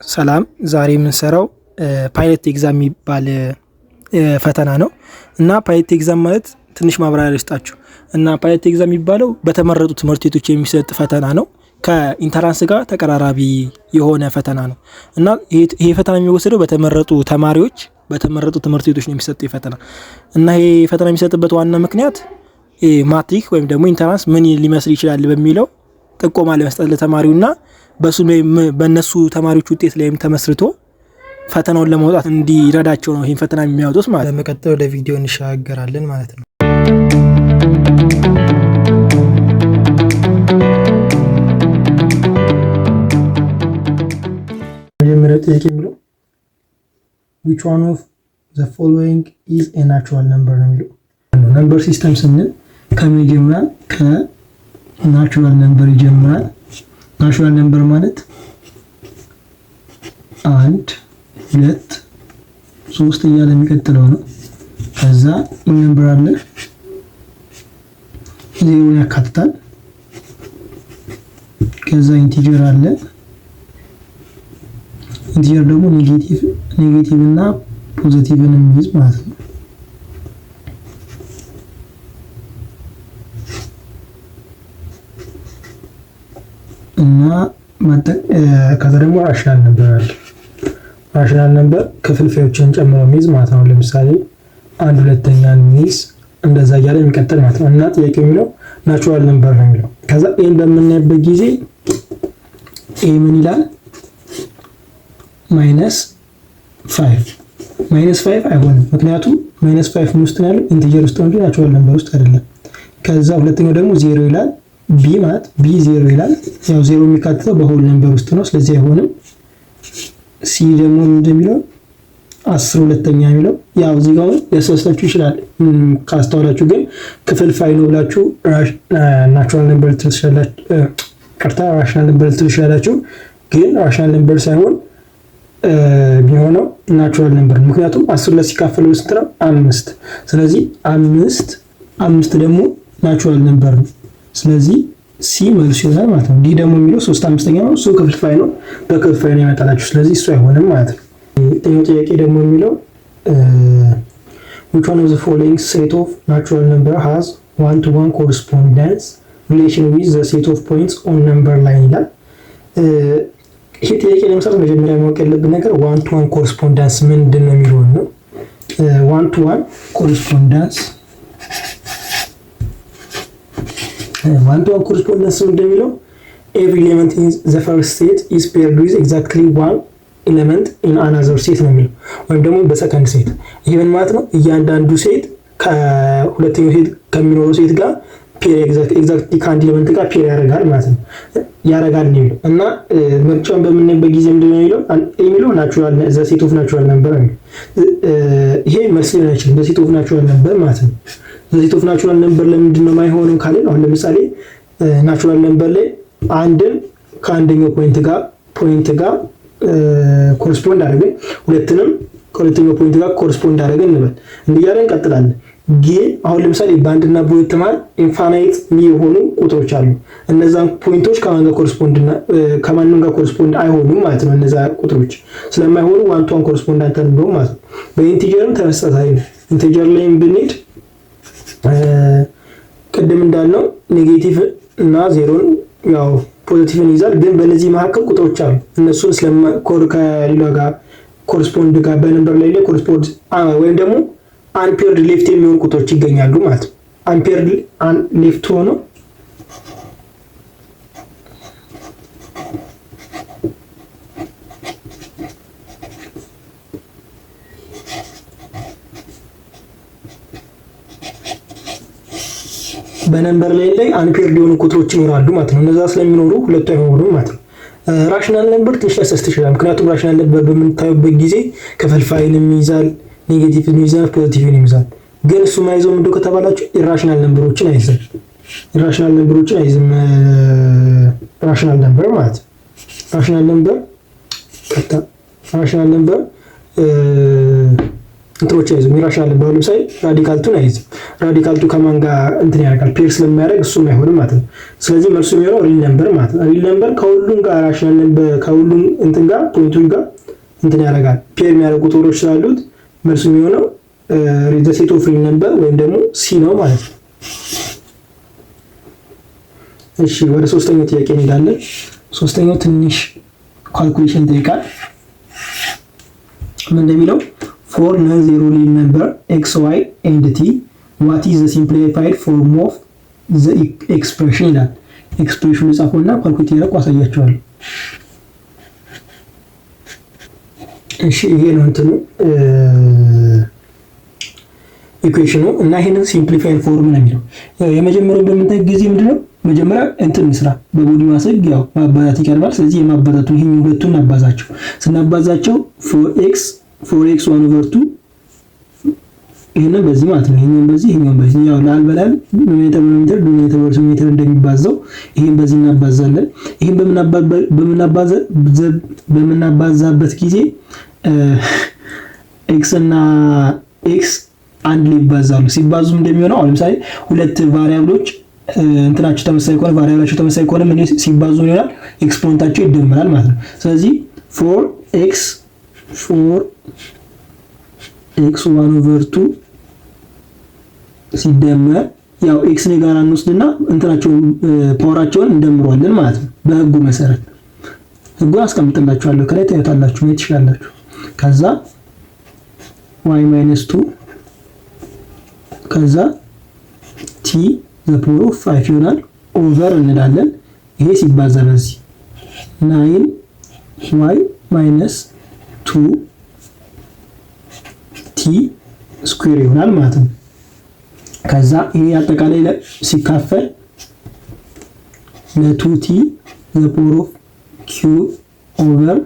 ሰላም ዛሬ የምንሰራው ፓይለት ኤግዛም የሚባል ፈተና ነው እና ፓይለት ኤግዛም ማለት ትንሽ ማብራሪያ ልስጣችሁ እና ፓይለት ኤግዛም የሚባለው በተመረጡ ትምህርት ቤቶች የሚሰጥ ፈተና ነው። ከኢንተራንስ ጋር ተቀራራቢ የሆነ ፈተና ነው እና ይሄ ፈተና የሚወሰደው በተመረጡ ተማሪዎች በተመረጡ ትምህርት ቤቶች ነው የሚሰጠው ፈተና እና ይሄ ፈተና የሚሰጥበት ዋና ምክንያት ማትሪክ ወይም ደግሞ ኢንተራንስ ምን ሊመስል ይችላል በሚለው ጥቆማ ለመስጠት ለተማሪውና በእነሱ ተማሪዎች ውጤት ላይም ተመስርቶ ፈተናውን ለማውጣት እንዲረዳቸው ነው ይሄን ፈተና የሚያወጡት ማለት ነው። በመቀጠል ወደ ቪዲዮ እንሻገራለን ማለት ነው። መጀመሪያው ጥያቄ የሚለው which one of the following is a natural number ነው የሚለው። ነምበር ሲስተም ስንል ከምን ይጀምራል? ከናቹራል ነምበር ይጀምራል። ናቹራል ነምበር ማለት 1 2 3 እያለ የሚቀጥለው ነው። ከዛ ነምበር አለ ዜሮን ያካትታል። ከዛ ኢንቲጀር አለ። ኢንቲጀር ደግሞ ኔጌቲቭ እና ፖዚቲቭን የሚይዝ ማለት ነው። እና ከዛ ደግሞ ራሽናል ነምበር አለ። ራሽናል ነምበር ክፍልፋዮችን ጨምሮ የሚይዝ ማለት ነው። ለምሳሌ 1 2ኛን የሚይዝ እንደዛ እያለ የሚቀጥል ማለት ነው። እና ጥያቄው የሚለው ናቹራል ነምበር ነው የሚለው። ከዛ ኤን በምናይበት ጊዜ ኤ ምን ይላል? -5 አይሆንም። ምክንያቱም -5 ውስጥ ነው ያለው ኢንቲጀር ውስጥ ነው እንጂ ናቹራል ነምበር ውስጥ አይደለም። ከዛ ሁለተኛው ደግሞ 0 ይላል። ቢ ማለት ቢ 0 ይላል። ያው 0 የሚካተተው በሆል ነምበር ውስጥ ነው፣ ስለዚህ አይሆንም። ሲ ደግሞ እንደሚለው 10 ሁለተኛ የሚለው ያው እዚህ ጋር ሊያሳስታችሁ ይችላል ካስተዋላችሁ፣ ግን ክፍልፋይ ነው ብላችሁ ናቹራል ነምበር ራሽናል ነምበር ትችላላችሁ። ግን ራሽናል ነምበር ሳይሆን የሚሆነው ናቹራል ነምበር ነው። ምክንያቱም 10 ላይ ሲካፈለው ስንት ነው? 5። ስለዚህ 5 ደግሞ ናቹራል ነምበር ነው። ስለዚህ ሲ መልስ ይሆናል ማለት ነው። ዲ ደግሞ የሚለው 3/5 ነው። እሱ ክፍልፋይ ነው፣ በክፍልፋይ ነው ያመጣላችሁ። ስለዚህ እሱ አይሆንም ማለት ነው። ጥያቄ ደግሞ የሚለው which one of the following set of natural number has one-to-one correspondence relation with the set of points on number line ይላል። ይሄ ጥያቄ ለምሳሌ መጀመሪያ ማወቅ ያለብን ነገር one-to-one correspondence ምንድን ነው የሚለው ነው። one-to-one correspondence እንደሚለው every element in the first set is paired with exactly one element in another set ነው የሚለው፣ ወይም ደግሞ በሰከንድ ሴት። ይሄ ምን ማለት ነው? እያንዳንዱ ሴት ከሁለተኛው ሴት ከሚኖረው ሴት ጋር ፔር ኤግዛክትሊ ከአንድ ኤሌመንት ጋር ፔር ያደርጋል ማለት ነው ያደርጋል ነው የሚለው። እና ምርጫውን በምናይበት ጊዜ ምንድነው የሚለው ናቹራል ዘ ሴት ኦፍ ናቹራል ነምበር ነው። ይሄ መልስ ሊሆን አይችልም። ዘ ሴት ኦፍ ናቹራል ነምበር ማለት ነው። ሴት ኦፍ ናቹራል ነምበር ለምንድን ነው የማይሆነው ካለን፣ አሁን ለምሳሌ ናቹራል ነምበር ላይ አንድን ከአንደኛው ፖይንት ጋር ኮረስፖንድ አድርገን ሁለትንም ከሁለተኛው ፖይንት ጋር ኮረስፖንድ አድርገን እንበል እንዲያለን እንቀጥላለን። ግን አሁን ለምሳሌ በአንድና በሁለት መሃል ኢንፋናይት የሆኑ ቁጥሮች አሉ። እነዛን ፖይንቶች ከማንም ጋር ኮረስፖንድ አይሆኑም ማለት ነው። እነዛ ቁጥሮች ስለማይሆኑ ዋን-ቱ-ዋን ኮረስፖንዳንት ነው ማለት ነው። በኢንቲጀርም ተመሳሳይ ነው። ኢንቲጀር ላይም ብንሄድ ቅድም እንዳልነው ኔጌቲቭ እና ዜሮን ያው ፖዚቲቭን ይዛል። ግን በእነዚህ መካከል ቁጥሮች አሉ። እነሱን ከሌላ ጋር ኮረስፖንድ ጋር በነምበር ላይ ኮረስፖንድ ወይም ደግሞ አንፔርድ ሌፍት የሚሆኑ ቁጥሮች ይገኛሉ ማለት ነው። አንፔርድ ሌፍት ሆኖ በነምበር ላይ አንፔርድ የሆኑ ቁጥሮች ይኖራሉ ማለት ነው። እነዛ ስለሚኖሩ ሁለቱ አይሆኑም ማለት ነው። ራሽናል ነምበር ትንሽ ሊያሳስት ይችላል። ምክንያቱም ራሽናል ነምበር በምንታዩበት ጊዜ ክፍልፋይንም ይይዛል፣ ኔጌቲቭን ይይዛል፣ ፖዚቲቭን ይይዛል። ግን እሱ ማይዘው ምንድነው ከተባላችሁ ኢራሽናል ነምበሮችን አይዝም። ራሽናል ነምበር ማለት ራሽናል ነምበር እንትኖች አይዝም። ኢራሽናል ነምበር ለምሳሌ ራዲካል ቱን አይዝም። ራዲካል ቱ ከማን ጋር እንትን ያደርጋል? ፔር ስለሚያደርግ እሱም አይሆንም ማለት ነው። ስለዚህ መልሱ የሚሆነው ሪል ነምበር ማለት ነው። ሪል ነምበር ከሁሉም ጋር ራሽናል ነምበር ከሁሉም እንትን ጋር ፖይንቱን ጋር እንትን ያደርጋል። ፔር የሚያደርጉ ቁጥሮች ስላሉት መልሱ የሚሆነው ዘ ሴት ኦፍ ሪል ነምበር ወይም ደግሞ ሲ ነው ማለት ነው። እሺ ወደ ሶስተኛው ጥያቄ እንሄዳለን። ሶስተኛው ትንሽ ካልኩሌሽን ይጠይቃል። ምን እንደሚለው for non-zero real number x, y and t what is the simplified form of the expression ይላል። ኤክስፕሬሽኑ ጻፈውና ካልኩሌት ያደርጉ አሳያቸዋለሁ። እሺ ይሄ ነው እንትኑ ኢኩዌሽኑ እና ይሄንን ሲምፕሊፋይድ ፎርም ነው የሚለው። የመጀመሪያው በምንታይ ጊዜ ምንድነው መጀመሪያ እንትን እንስራ በቦዲ ማስ ህግ ያው ማባዛት ይቀርባል። ስለዚህ የማባዛቱ ይሄን ሁለቱን እናባዛቸው። ስናባዛቸው 4x 1/2 ይሄንን በዚህ ማለት ነው። ይሄንን በዚህ ይሄንን በዚህ ያው ላልበላል ሜትር ሜትር እንደሚባዛው ይሄን በዚህ እናባዛለን። ይሄን በምናባዛበት ጊዜ x እና x አንድ ላይ ይባዛሉ። ሲባዙ እንደሚሆነው አሁን ለምሳሌ ሁለት ቫሪያብሎች እንትናቸው ተመሳሳይ ከሆነ ቫሪያብላቸው ተመሳሳይ ከሆነ ምን ሲባዙ ይሆናል? ኤክስፖነንታቸው ይደመራል ማለት ነው። ስለዚህ 4x 1/2 ሲደመር ያው x ነው ጋር እንወስድና እንትናቸው ፓወራቸውን እንደምረዋለን ማለት ነው። በህጉ መሰረት ህጉን አስቀምጥላችኋለሁ ከላይ ታዩታላችሁ ነው ትችላላችሁ። ከዛ y - 2 ከዛ t the power of 5 ይሆናል ኦቨር እንላለን። ይሄ ሲባዛ በዚህ 9y - 2 t ስኩዌር ይሆናል ማለት ነው። ከዛ ይሄ አጠቃላይ ሲካፈል ለ2t the power of q ኦቨር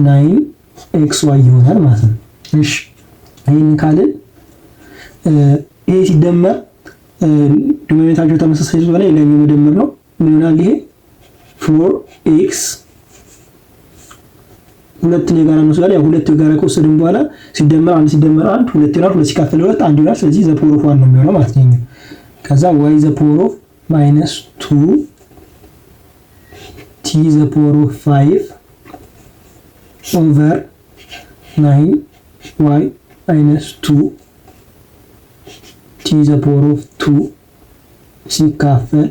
9xy ይሆናል ማለት ነው። እሺ ይሄን ካልን ይሄ ሲደመር ዲኖሚኔተራቸው ተመሳሳይ ስለሆነ የላይኛው መደመር ነው። ምን ይሆናል? ይሄ 4x ሁለት ነው ጋር ነው ስለዚህ ሁለት ጋር ከወሰድን በኋላ ሲደመር አንድ ሲደመር አንድ ሁለት ይሆናል። ሁለት ሲካፈል ሁለት አንድ ይሆናል። ስለዚህ ዘ ፓወር ኦፍ 1 ነው የሚሆነው ማለት ነው። ከዛ y ዘ ፓወር ኦፍ -2 t ዘ ፓወር ኦፍ 5 ኦቨር 9y - 2 t the power of 2 ሲካፈል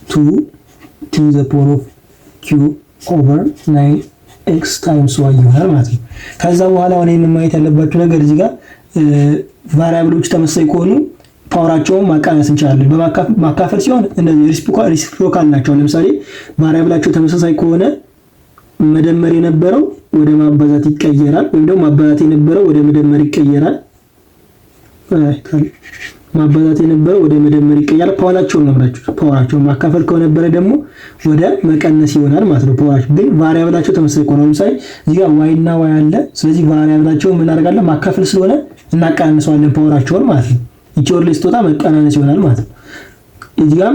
2 t the power of q over 9x times y ይሆናል ማለት ነው። ከዛ በኋላ አሁን ማየት ያለባችሁ ነገር እዚህ ጋር ቫሪያብሎች ተመሳሳይ ከሆኑ ፓወራቸውን ማቃነስ እንችላለን። በማካፈል ሲሆን እነዚህ ሪሲፕሮካል ናቸው። ለምሳሌ ቫሪያብላቸው ተመሳሳይ ከሆነ መደመር የነበረው ወደ ማባዛት ይቀየራል፣ ወይም ደግሞ ማባዛት የነበረው ወደ መደመር ይቀየራል። ማባዛት የነበረው ወደ መደመር ይቀየራል። ፓወራቸውን ነው ማለት ነው። ፓወራቸውን ማካፈል ከነበረ ደግሞ ወደ መቀነስ ይሆናል ማለት ነው። ፓወራቸው ግን ቫሪያብላቸው ተመሳሳይ ከሆነ ለምሳሌ እዚህ ጋር y እና y አለ። ስለዚህ ቫሪያብላቸው ምን እናደርጋለን? ማካፈል ስለሆነ እናቀናንሰዋለን ፓወራቸውን ማለት ነው። ይቺ ወር ላይ ስትወጣ መቀናነስ ይሆናል ማለት ነው። እዚህ ጋር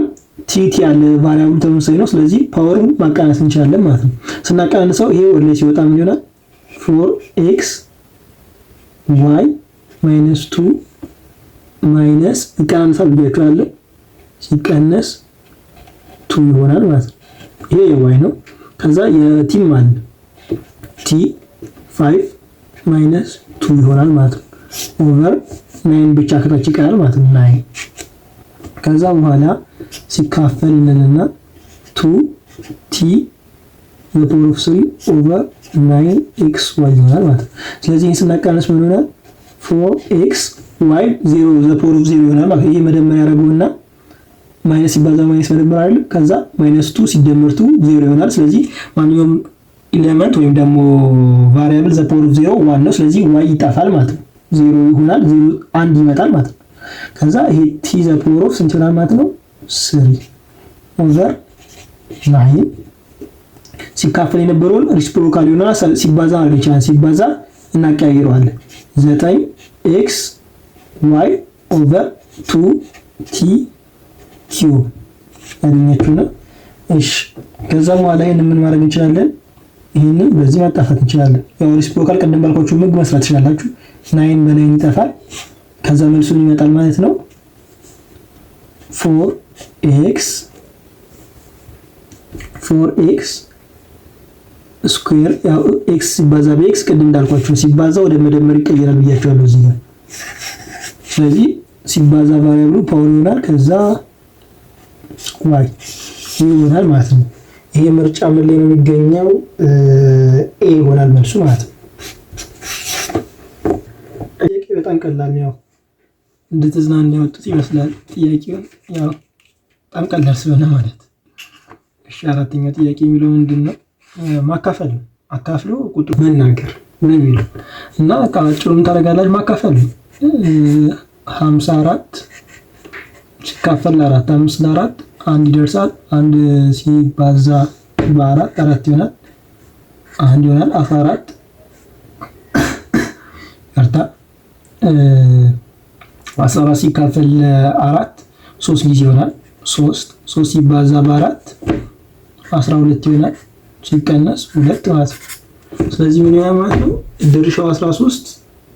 ቲቲ ያለ ቫሪያብሉ ተመሳሳይ ነው። ስለዚህ ፓወሩን ማቀናነስ እንችላለን ማለት ነው። ስናቀናንሰው ይሄ ወር ላይ ሲወጣ ምን ይሆናል? 4x y - 2 ማይነስ ይቀናነሳል ብያችኋለሁ። ሲቀነስ 2 ይሆናል ማለት ነው። ይሄ የy ነው። ከዛ የቲም አለ t 5 - 2 ይሆናል ማለት ነው። ኦቨር 9 ብቻ ከታች ይቀራል ማለት ነው 9። ከዛ በኋላ ሲካፈል እንልና 2t the power of 3 ኦቨር 9xy ይሆናል ማለት ነው። ስለዚህ ይሄን ስናቀናንስ ምን ይሆናል? 4x y 0 the power of 0 ይሆናል ማለት ይሄ መደመር ያደርገውና ማይነስ ሲባዛ ማይነስ መደመር አይደል? ከዛ -2 ሲደመር 2 0 ይሆናል። ስለዚህ ማንኛውም ኤሌመንት ወይም ደግሞ ቫሪያብል the power of 0 1 ነው። ስለዚህ y ይጠፋል ማለት ነው። 0 ይሆናል። 0 1 ይመጣል ማለት ነው። ከዛ ይሄ t the power of ስንት ይሆናል ማለት ነው? 3 ኦቨር 9 ሲካፈል የነበረውን ሪሲፕሮካል ይሆናል። ሲባዛ አድርገን ይችላል። ሲባዛ እናቀያይረዋለን 9x y ኦቨር 2t q አገኘችሁ ነው። እሺ ከዛ በኋላ ይሄን ምን ማድረግ እንችላለን? ይህንን በዚህ ማጣፋት እንችላለን። ያው ሪሲፕሮካል ቅድም ባልኳችሁ ምግ መስራት ትችላላችሁ። 9 በ9 ይጠፋል። ከዛ መልሱን ይመጣል ማለት ነው 4x ስኩዌር ያው x ሲባዛ በx ቅድም እንዳልኳችሁ ሲባዛ ወደ መደመር ይቀየራል ብያችኋለሁ እዚህ ጋር። ስለዚህ ሲባዛ ቫሪያብሉ ፓወር ይሆናል ከዛ y ይሆናል ማለት ነው። ይሄ ምርጫ ምን ላይ ነው የሚገኘው? ኤ ይሆናል መልሱ ማለት ነው። ጥያቄ በጣም ቀላል ነው። እንድትዝናኑ ያወጡት ይመስላል ጥያቄውን ያው በጣም ቀላል ስለሆነ ማለት። እሺ አራተኛው ጥያቄ የሚለው ምንድነው? ማካፈል ነው። አካፍሎ ቁጥሩ መናገር ነው የሚለው እና አጭሩን ታደርጋላችሁ። ማካፈል 54 ሲካፈል ለ4 5 ለ4 1 ይደርሳል። 1 ሲባዛ በ4 4 ይሆናል። 1 ይሆናል 14 ይርታ 14 ሲካፈል ለ4 3 ጊዜ ይሆናል። 3 ሲባዛ በ4 12 ይሆናል። ሲቀነስ 2 ማለት ነው። ስለዚህ ምን ይሆናል ማለት ነው? ድርሻው 13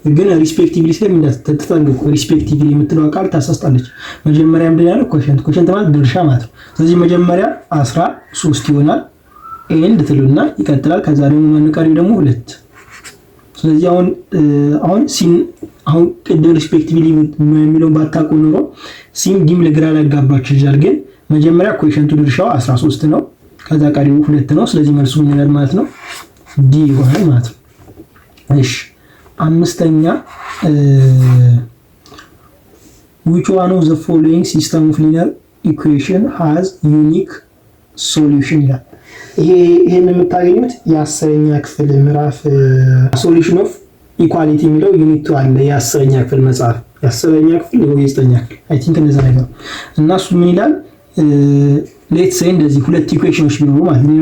ግን ሪስፔክቲቭሊ ስለምንተጠንቀቁ ሪስፔክቲቭሊ የምትለው ቃል ታሳስታለች። መጀመሪያ ምንድን ያለው ኮሸንት ማለት ድርሻ ማለት ነው። ስለዚህ መጀመሪያ 13 ይሆናል ኤንድ ትሉና ይቀጥላል። ከዛ ደግሞ ማንቀሪው ደግሞ 2። ስለዚህ አሁን ቅድም ሪስፔክቲቭሊ የሚለውን ባታውቁ ኖሮ ሲም ዲም ለግራ ላጋባችሁ ይችላል። ግን መጀመሪያ ኮሸንቱ ድርሻው 13 ነው። ከዛ ቀሪው 2 ነው። ስለዚህ መልሱ ምን ይላል ማለት ነው? ዲ ይሆናል ማለት ነው። እሺ አምስተኛ which one of the following system of linear equation has unique solution ይላል። ይሄን የምታገኙት የ10ኛ ክፍል ምዕራፍ solution of equality የሚለው ዩኒቱ አለ። የ10ኛ ክፍል መጽሐፍ የ10ኛ ክፍል ወይ የ9ኛ ክፍል አይ ቲንክ እንደዛ ነገር እና እሱ ምን ይላል? ሌትስ ሴይ እንደዚህ ሁለት ኢኩዌሽኖች ቢኖሩ ማለት ነው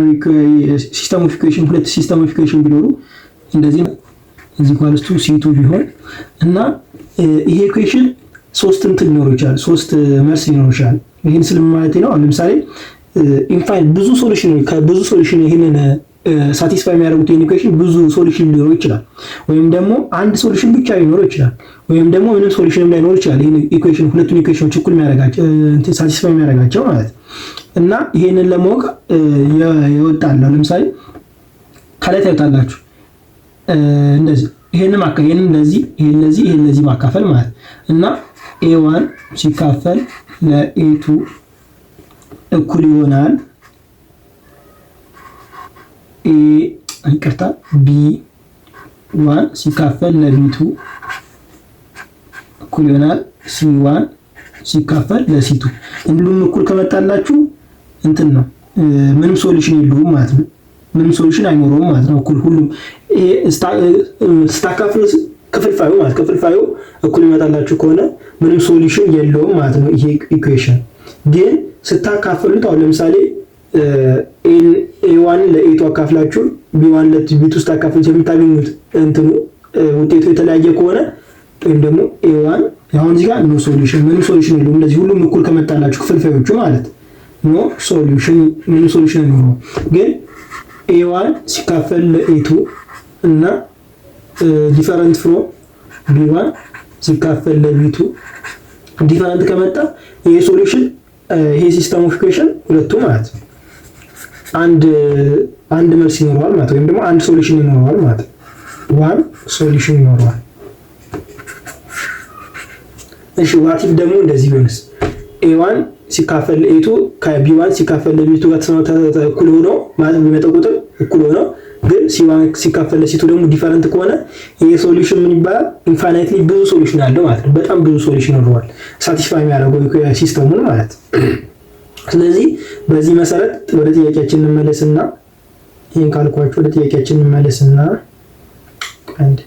ሲስተም ኦፍ ኢኩዌሽን ሁለት ሲስተም ኦፍ ኢኩዌሽን ቢኖሩ እንደዚህ እዚህ ኳልስቱ C2 ቢሆን እና ይሄ ኢኩዌሽን ሶስት እንትን ሊኖር ይችላል፣ ሶስት መልስ ሊኖር ይችላል። ይሄን ስለማለት ነው። ለምሳሌ ኢንፋይናይት ብዙ ሶሉሽን ከብዙ ሶሉሽን ይሄንን ሳቲስፋይ የሚያደርጉት ኢኩዌሽን ብዙ ሶሉሽን ሊኖር ይችላል፣ ወይም ደግሞ አንድ ሶሉሽን ብቻ ሊኖር ይችላል፣ ወይም ደግሞ ምንም ሶሉሽን ላይኖር ይችላል። ይሄን ኢኩዌሽን ሁለቱን ኢኩዌሽኖች እኩል የሚያደርጋቸው እንትን ሳቲስፋይ የሚያደርጋቸው ማለት እና ይሄንን ለማወቅ ይወጣል። ለምሳሌ ከላይ ታዩታላችሁ እንደዚህ ይሄንን ለዚህ ማካፈል ማለት እና A1 ሲካፈል ለA2 እኩል ይሆናል B1 ሲካፈል ለB2 እኩል ይሆናል C1 ሲካፈል ለC2። እንዲሁም እኩል ከመጣላችሁ እንትን ነው ምንም ሶሉሽን የለውም ማለት ነው። ምንም ሶሉሽን አይኖረውም ማለት ነው። እኩል ሁሉም ስታካፍሉ ክፍልፋዩ ማለት ክፍልፋዩ እኩል ይመጣላችሁ ከሆነ ምንም ሶሉሽን የለውም ማለት ነው። ይሄ ኢኩዌሽን ግን ስታካፍሉት አሁን ለምሳሌ A1 ለA2 አካፍላችሁ B1 ለB2 ስታካፍሉት የምታገኙት እንትኑ ውጤቱ የተለያየ ከሆነ ወይም ደግሞ A1 አሁን እዚህ ጋር ኖ ሶሉሽን ምንም ሶሉሽን የለውም። እንደዚህ ሁሉም እኩል ከመጣላችሁ ክፍልፋዮቹ ማለት ኖ ሶሉሽን ምንም ሶሉሽን አይኖረውም። ግን A1 ሲካፈል ለA2 እና ዲፈረንት ፍሮም B1 ሲካፈል ለB2 ዲፈረንት ከመጣ ይሄ ሶሉሽን ይሄ ሲስተም ኦፍ ኢኩዌሽን ሁለቱ ማለት አንድ መልስ ይኖረዋል ማለት ወይም ደግሞ አንድ ሶሉሽን ይኖረዋል ማለት ዋን ሶሉሽን ይኖረዋል። እሺ ዋቲፍ ደግሞ እንደዚህ ቢሆንስ A1 ሲካፈል ለA2 ከB1 ሲካፈል ለB2 ጋር እኩል ሆኖ ማለት የሚመጣው ቁጥር እኩል ሆኖ ግን C1 ሲካፈል ለC2 ደግሞ ዲፈረንት ከሆነ ይሄ ሶሉሽን ምን ይባላል? ኢንፋይናይትሊ ብዙ ሶሉሽን አለው ማለት ነው። በጣም ብዙ ሶሉሽን ይኖረዋል ሳቲስፋይ የሚያደርገው ሲስተሙን ማለት። ስለዚህ በዚህ መሰረት ወደ ጥያቄያችን እንመለስና ይሄን ካልኳችሁ ወደ ጥያቄያችን እንመለስና አንድ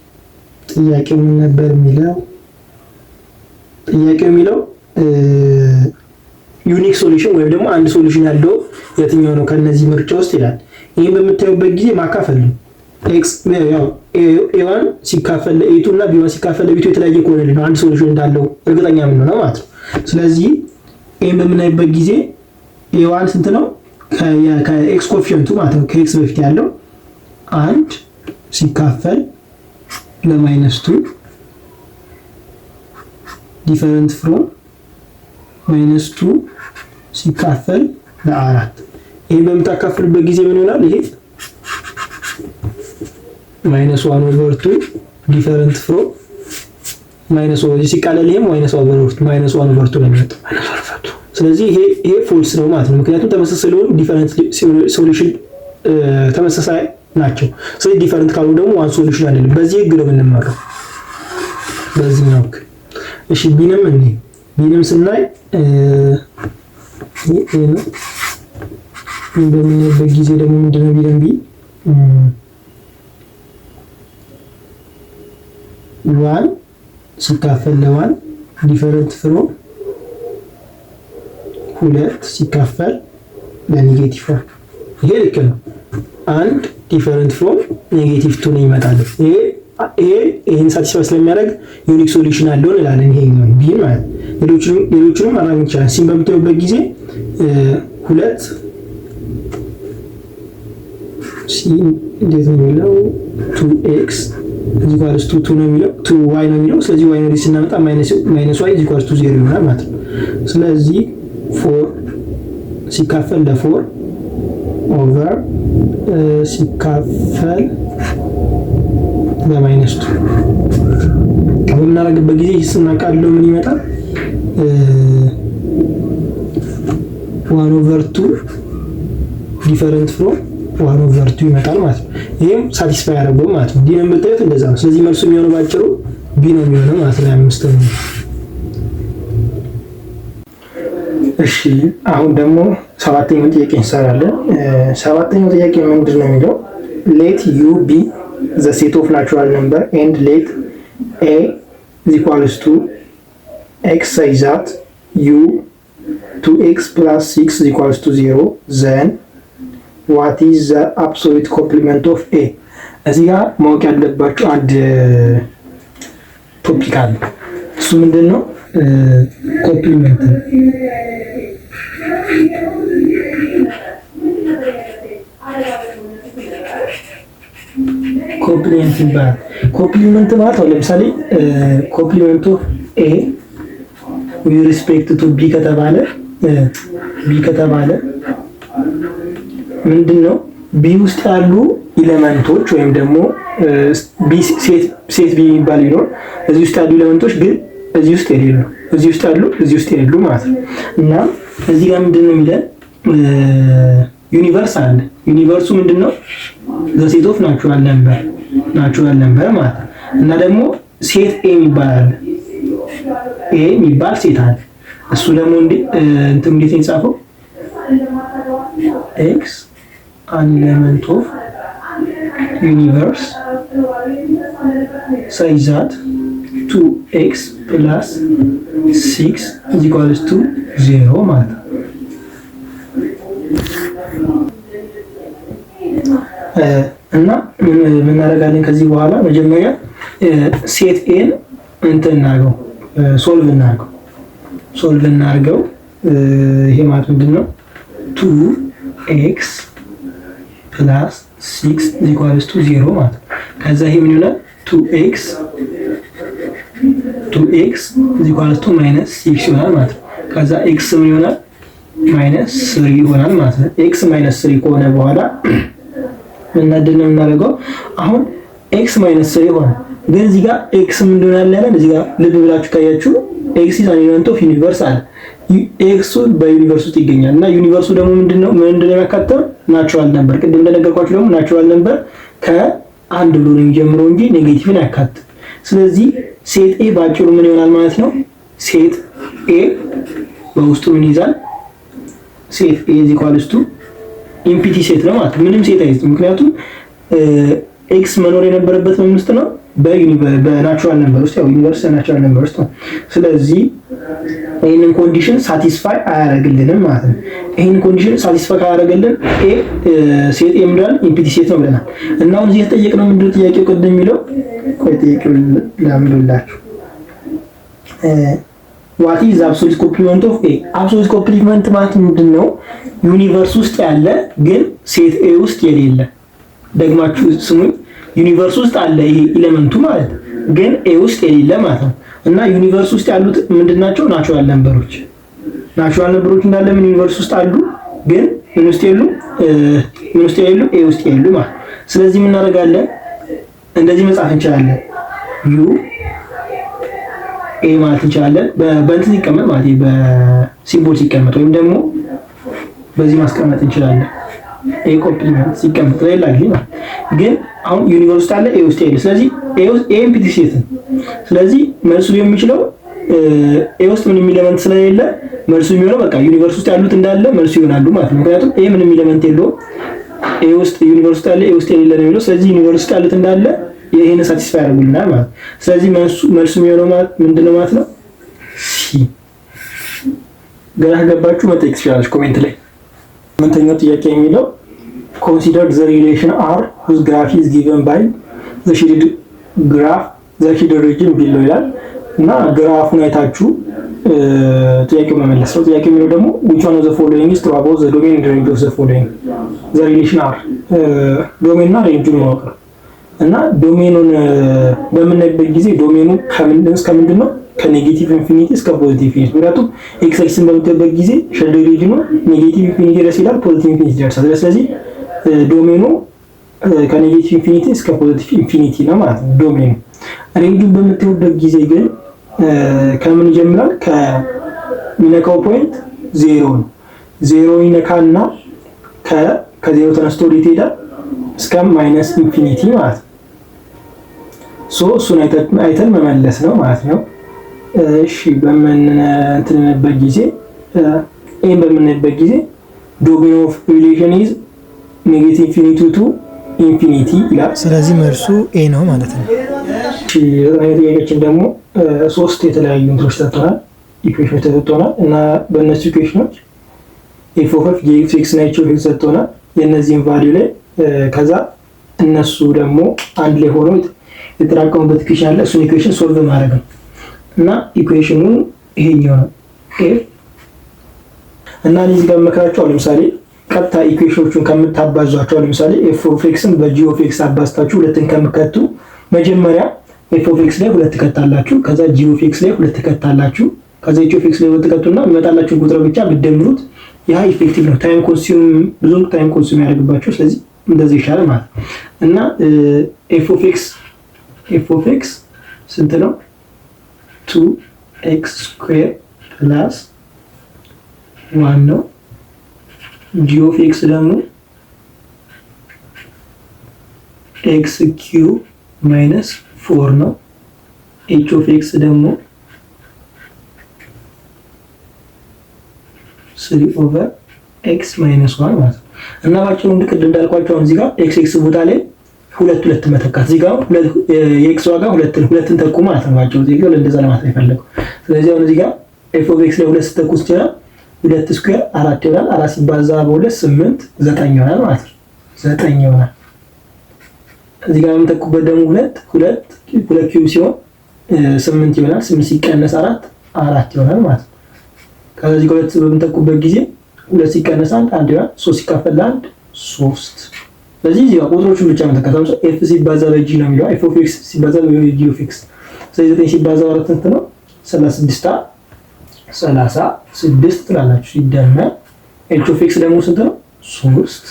ጥያቄው ምን ነበር የሚለው? ጥያቄው የሚለው ዩኒክ ሶሉሽን ወይም ደግሞ አንድ ሶሉሽን ያለው የትኛው ነው ከነዚህ ምርጫ ውስጥ ይላል። ይሄን በምታዩበት ጊዜ ማካፈል ነው። ኤክስ ያው A1 ሲካፈል ለA2 እና B1 ሲካፈል ለB2 የተለያየ ከሆነ ነው አንድ ሶሉሽን እንዳለው እርግጠኛ ምን ነው ማለት ነው። ስለዚህ ይሄን በምናይበት ጊዜ A1 ስንት ነው? ከኤክስ ኮኤፊሺየንቱ ማለት ነው ከኤክስ በፊት ያለው 1 ሲካፈል ለ-2 ዲፈረንት ፍሮም -2 ሲካፈል ለ4። ይሄን በምታካፍልበት ጊዜ ምን ይሆናል? ይሄ -1/2 ዲፈረንት ፍሮም -1 ሲቃለል ይሄም -1/2 ነው የሚመጣው። ስለዚህ ይሄ ፎልስ ነው ማለት ነው። ምክንያቱም ተመሳሳይ ሊሆኑ ዲፈረንት ሶሉሽን ተመሳሳይ ናቸው። ስለዚህ ዲፈረንት ካሉ ደግሞ ዋን ሶሉሽን አይደለም። በዚህ ህግ ነው የምንመራው፣ በዚህ ነው። እሺ ቢንም ስናይ ይሄ ነው። በምንበት ጊዜ ደግሞ ምንድነው ቢንም ዋን ሲካፈል ለ1 ዲፈረንት ፍሮም 2 ሲካፈል ለ-1። ይሄ ልክ ነው። 1 ዲፈረንት ፍሮም -2 ነው ይመጣል። ይሄን ሳቲስፋይ ስለሚያደርግ ዩኒክ ሶሉሽን አለው እንላለን። ይሄ ነው ቢ ማለት። ሌሎቹንም ማድረግ ይቻላል። ሲም በምታዩበት ጊዜ 2 ሲ እንዴት ነው የሚለው 2x = 2 ነው የሚለው 2y ነው የሚለው። ስለዚህ y ነው ስናመጣ -y = 0 ይሆናል ማለት ነው። ስለዚህ 4 ሲካፈል ለ4 ኦቨር ሲካፈል ለ-2 በምናደርግበት ጊዜ ስናቃለው ምን ይመጣል? 1/2 ዲፈረንት ፍሮም 1/2 ይመጣል ማለት ነው። ይሄም ሳቲስፋይ ያደርገው ማለት ነው። ዲንም ብታዩት እንደዛ ነው። ስለዚህ መልሱ የሚሆነው ባጭሩ ቢ ነው የሚሆነው ማለት ነው። 5 ነው። እሺ አሁን ደግሞ 7ኛው ጥያቄ እንሰራለን። 7ኛው ጥያቄ ምንድን ነው የሚለው? let u be the set of natural number and let a equals to x such that u 2x plus 6 equals to 0 then what is the absolute complement of a? እዚህ ጋር ማወቅ ያለባችሁ አንድ ቶፒክ አለ። እሱ ምንድን ነው? ኮምፕሊመንት ነው። ኮምፕሊመንት ይባላል። ኮምፕሊመንት ማለት ነው ለምሳሌ ኮምፕሊመንት ኦፍ ኤ ዊዝ ሪስፔክት ቱ ቢ ከተባለ ምንድነው ቢ ውስጥ ያሉ ኤሌመንቶች ወይም ደግሞ ቢ ሴት ቢ የሚባል ቢኖር እዚህ ውስጥ ያሉ ኤሌመንቶች ግን እዚህ ውስጥ የሌሉ እዚህ ውስጥ ያሉ እዚህ ውስጥ የሌሉ ማለት ነው። እና እዚህ ጋር ምንድነው የሚለን ዩኒቨርስ አለ። ዩኒቨርሱ ምንድነው? ዘ ሴት ኦፍ ናቹራል ነምበር ማለት ነው። እና ደግሞ ሴት ኤ የሚባል አለ። ኤ የሚባል ሴት አለ። እሱ ደግሞ እንዴት ነው የተጻፈው? ኤክስ an element of universe such that 2x plus 6 is equals to 0 ማለት ነው። እና ምን እናደርጋለን ከዚህ በኋላ? መጀመሪያ ሴት ኤን ሶልቭ እናድርገው። ይሄ ማለት ምንድነው? 2x plus 6 is equals to 0 ማለት ነው። ከዛ ይሄ ምን ይሆናል? 2x is equals to -6 ይሆናል ማለት ነው። ከዛ x ምን ይሆናል? -3 ይሆናል ማለት ነው። x -3 ከሆነ በኋላ ምንድነው የምናደርገው? አሁን x -3 ሆነ። ግን እዚህ ጋር x ምንድን ነው ያለን? እዚህ ጋር ልብ ብላችሁ ካያችሁ x is an element of universe አለ። ኤክሱ በዩኒቨርስ ውስጥ ይገኛል እና ዩኒቨርሱ ደግሞ ምንድነው የሚያካትተው? ናቹራል ነምበር። ቅድም እንደነገርኳችሁ ደግሞ ናቹራል ነምበር ከአንድ ብሎ ነው የሚጀምረው እንጂ ኔጌቲቭን አያካትትም። ስለዚህ ሴት ኤ ባጭሩ ምን ይሆናል ማለት ነው? ሴት ኤ በውስጡ ምን ይዛል? ሴት ኤ is equals to ኢምፒቲ ሴት ነው ማለት ምንም ሴት አይዝም። ምክንያቱም ኤክስ መኖር የነበረበት ምን ውስጥ ነው? በናቹራል ነምበር ውስጥ። ያው ዩኒቨርስ ናቹራል ነምበር ውስጥ ነው። ስለዚህ ይሄንን ኮንዲሽን ሳቲስፋይ አያደርግልንም ማለት ነው። ይሄንን ኮንዲሽን ሳቲስፋይ ካያደርግልን ሴት ኤ ምንድን ነው? ኢምፒቲ ሴት ነው ብለናል። እና አሁን እዚህ የተጠየቅነው ምንድነው? ጥያቄው ቅድም የሚለው ጥያቄው ላምብላችሁ what is the absolute complement of a? absolute complement ማለት ምንድነው? ዩኒቨርስ ውስጥ ያለ ግን ሴት ኤ ውስጥ የሌለ ደግማችሁ ስሙኝ። ዩኒቨርስ ውስጥ አለ ይሄ ኤሌመንቱ ማለት ግን ኤ ውስጥ የሌለ ማለት ነው። እና ዩኒቨርስ ውስጥ ያሉት ምንድናቸው? ናቹራል ነምበሮች። ናቹራል ነምበሮች እንዳለ ምን ዩኒቨርስ ውስጥ አሉ ግን ምን ውስጥ የሉ? ምን ውስጥ የሌሉ? ኤ ውስጥ የሌሉ ማለት። ስለዚህ ምን እናደርጋለን? እንደዚህ መጻፍ እንችላለን። ዩ ኤ ማለት እንችላለን። በእንትን ሲቀመጥ ማለት በሲምቦል ሲቀመጥ ወይም ደግሞ በዚህ ማስቀመጥ እንችላለን። ኤ ኮምፕሊመንት ሲቀመጥ ሌላ ጊዜ ማለት ግን አሁን ዩኒቨርስ ውስጥ አለ ኤ ውስጥ የሌለ። ስለዚህ ኤ ኤምፕቲ ሴት ነው። ስለዚህ መልሱ ሊሆን የሚችለው ኤ ውስጥ ምንም ኤሌመንት ስለሌለ መልሱ የሚሆነው በቃ ዩኒቨርስ ውስጥ ያሉት እንዳለ መልሱ ይሆናሉ ማለት ነው። ምክንያቱም ኤ ምንም ኤሌመንት የለውም። ኤ ውስጥ ዩኒቨርስ ውስጥ ያለ ኤ ውስጥ የሌለ ነው የሚለው። ስለዚህ ዩኒቨርስ ውስጥ ያሉት እንዳለ ይሄን ሳቲስፋይ ያደርጉልናል ማለት ነው። ስለዚህ መልሱ የሚሆነው ማለት ምንድነው ማለት ነው? ሲ። ገና ከገባችሁ መጠየቅ ትችላላችሁ ኮሜንት ላይ። ስምንተኛው ጥያቄ የሚለው consider the relation R whose graph is given by the shaded graph the shaded region below ይላል እና ግራፉን አይታችሁ ጥያቄው መመለስ ነው። ጥያቄው የሚለው ደግሞ which one of the following is true about the domain and range of the following the relation R ዶሜን እና ሬንጁን ማወቅ ነው። እና ዶሜኑን በምናይበት ጊዜ ዶሜኑ ከምንድን እስከ ምንድን ነው? ከኔጌቲቭ ኢንፊኒቲ እስከ ፖዚቲቭ ኢንፊኒቲ። ምክንያቱም ኤክስ አክሲስን በምትበት ጊዜ ሼዶው ሪጅኑ ኔጌቲቭ ኢንፊኒቲ ድረስ ይላል፣ ፖዚቲቭ ኢንፊኒቲ ይደርሳል። ስለዚህ ዶሜኑ ከኔጌቲቭ ኢንፊኒቲ እስከ ፖዚቲቭ ኢንፊኒቲ ነው ማለት ነው ዶሜኑ። ሬንጁን በምትበት ጊዜ ግን ከምን ይጀምራል? ከሚነካው ፖይንት ዜሮ ነው። ዜሮ ይነካና ከዜሮ ተነስቶ ወዴት ይሄዳል? እስከ ማይነስ ኢንፊኒቲ ማለት ነው። እሱን አይተን መመለስ ነው ማለት ነው። እሺ በምንበት ጊዜ ኤን በምንበት ጊዜ ዶሜን ኦፍ ሪሌሽን ኢዝ ኔጌቲቭ ኢንፊኒቲ ቱ ኢንፊኒቲ ይላል። ስለዚህ መልሱ ኤ ነው ማለት ነው። እሺ ጥያቄያችን ደግሞ ሶስት የተለያዩ እንትኖች ተሰጥተናል፣ ኢኩዌሽኖች ተሰጥተናል እና በእነሱ ኢኩዌሽኖች ኤፍ ኦፍ ኤፍ ጂ ኤክስ እና ኤች ኦፍ ኤክስ ተሰጥተናል። የእነዚህን ቫልዩ ላይ ከዛ እነሱ ደግሞ አንድ ላይ ሆኖ የተጠራቀሙበት ኢኩዌሽን አለ። እሱን ኢኩዌሽን ሶልቭ ማድረግ ነው እና ኢኩዌሽኑ ይሄኛው ነው ኤፍ እና እዚህ ጋር መከራቸው ለምሳሌ ቀጥታ ኢኩዌሽኖቹን ከምታባዟቸው ለምሳሌ ኤፍ ኦፍ ኤክስን በጂ ኦፍ ኤክስ አባዝታችሁ ሁለትን ከምከቱ መጀመሪያ ኤፍ ኦፍ ኤክስ ላይ ሁለት ትከታላችሁ፣ ከዛ ጂ ኦፍ ኤክስ ላይ ሁለት ትከታላችሁ፣ ከዛ ኤች ኦፍ ኤክስ ላይ ሁለት ትከቱና የሚመጣላችሁን ቁጥር ብቻ ብትደምሩት ያ ኢፌክቲቭ ነው። ታይም ኮንሱም ብዙ ታይም ኮንሱም ያደርግባችሁ። ስለዚህ እንደዚህ ይሻላል ማለት እና ኤፍ ኦፍ ኤክስ ስንት ነው? 2x ስኩዌር ፕላስ 1 ነው። ጂ ኦፍ ኤክስ ደግሞ ኤክስ ኪዩብ ማይነስ 4 ነው። ኤች ኦፍ ኤክስ ደግሞ 3 ኦቨር ኤክስ ማይነስ 1 ማለት ነው። እና ባጭሩ ቅድም እንዳልኳቸው አሁን እዚህ ጋር ኤክስ ቦታ ላይ ሁለት መተካት፣ እዚህ ጋር የኤክስ ዋጋ ሁለትን ተኩ ማለት ነው። ባጭሩ እዚህ ጋር እንደዛ ለማለት ነው የፈለገው። ስለዚህ አሁን እዚህ ጋር ኤፍ ኦፍ ኤክስ ላይ ሁለት ስተኩ ይችላል 2 ስኩዌር 4 ይሆናል። 4 ሲባዛ በ2 8 9 ይሆናል ማለት ነው። 9 ይሆናል። እዚህ ጋር የምተኩበት ደግሞ ሁለት ኪዩብ ሲሆን 8 ይሆናል። 8 ሲቀነስ 4 ይሆናል ማለት ነው። ከዚህ ጋር ሁለት በምተኩበት ጊዜ 2 ሲቀነስ 1 ይሆናል። 3 ሲካፈል ለ1 3። ስለዚህ እዚህ ጋር ቁጥሮቹን ብቻ መተካት ነው። ኤፍ ሲባዛ በጂ ነው የሚለው ኤፍ ኦፍ ኤክስ ሲባዛ በጂ ኦፍ ኤክስ። ስለዚህ 9 ሲባዛ 4 ስንት ነው? 36 ትላላችሁ። ሲደመር ኤች ኦፍ ኤክስ ደግሞ ስንት ነው? 3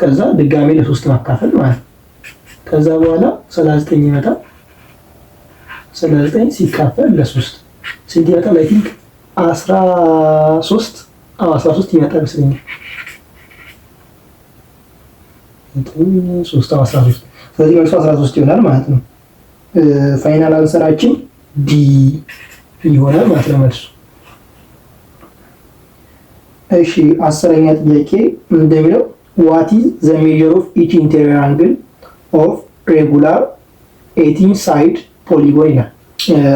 ከዛ ድጋሜ ለ3 ማካፈል ማለት ነው። ከዛ በኋላ 39 ይመጣል። 39 ሲካፈል ለ3 ስንት ይመጣል? አይ ቲንክ 13 ይመጣል መስለኛል። 13 ስለዚህ መልሱ 13 ይሆናል ማለት ነው። ፋይናል አንሰራችን ዲ ይሆናል ማለት ነው መልሱ። እሺ 10ኛ ጥያቄ እንደሚለው what is the measure of each interior angle of regular 18 side polygon ይላል።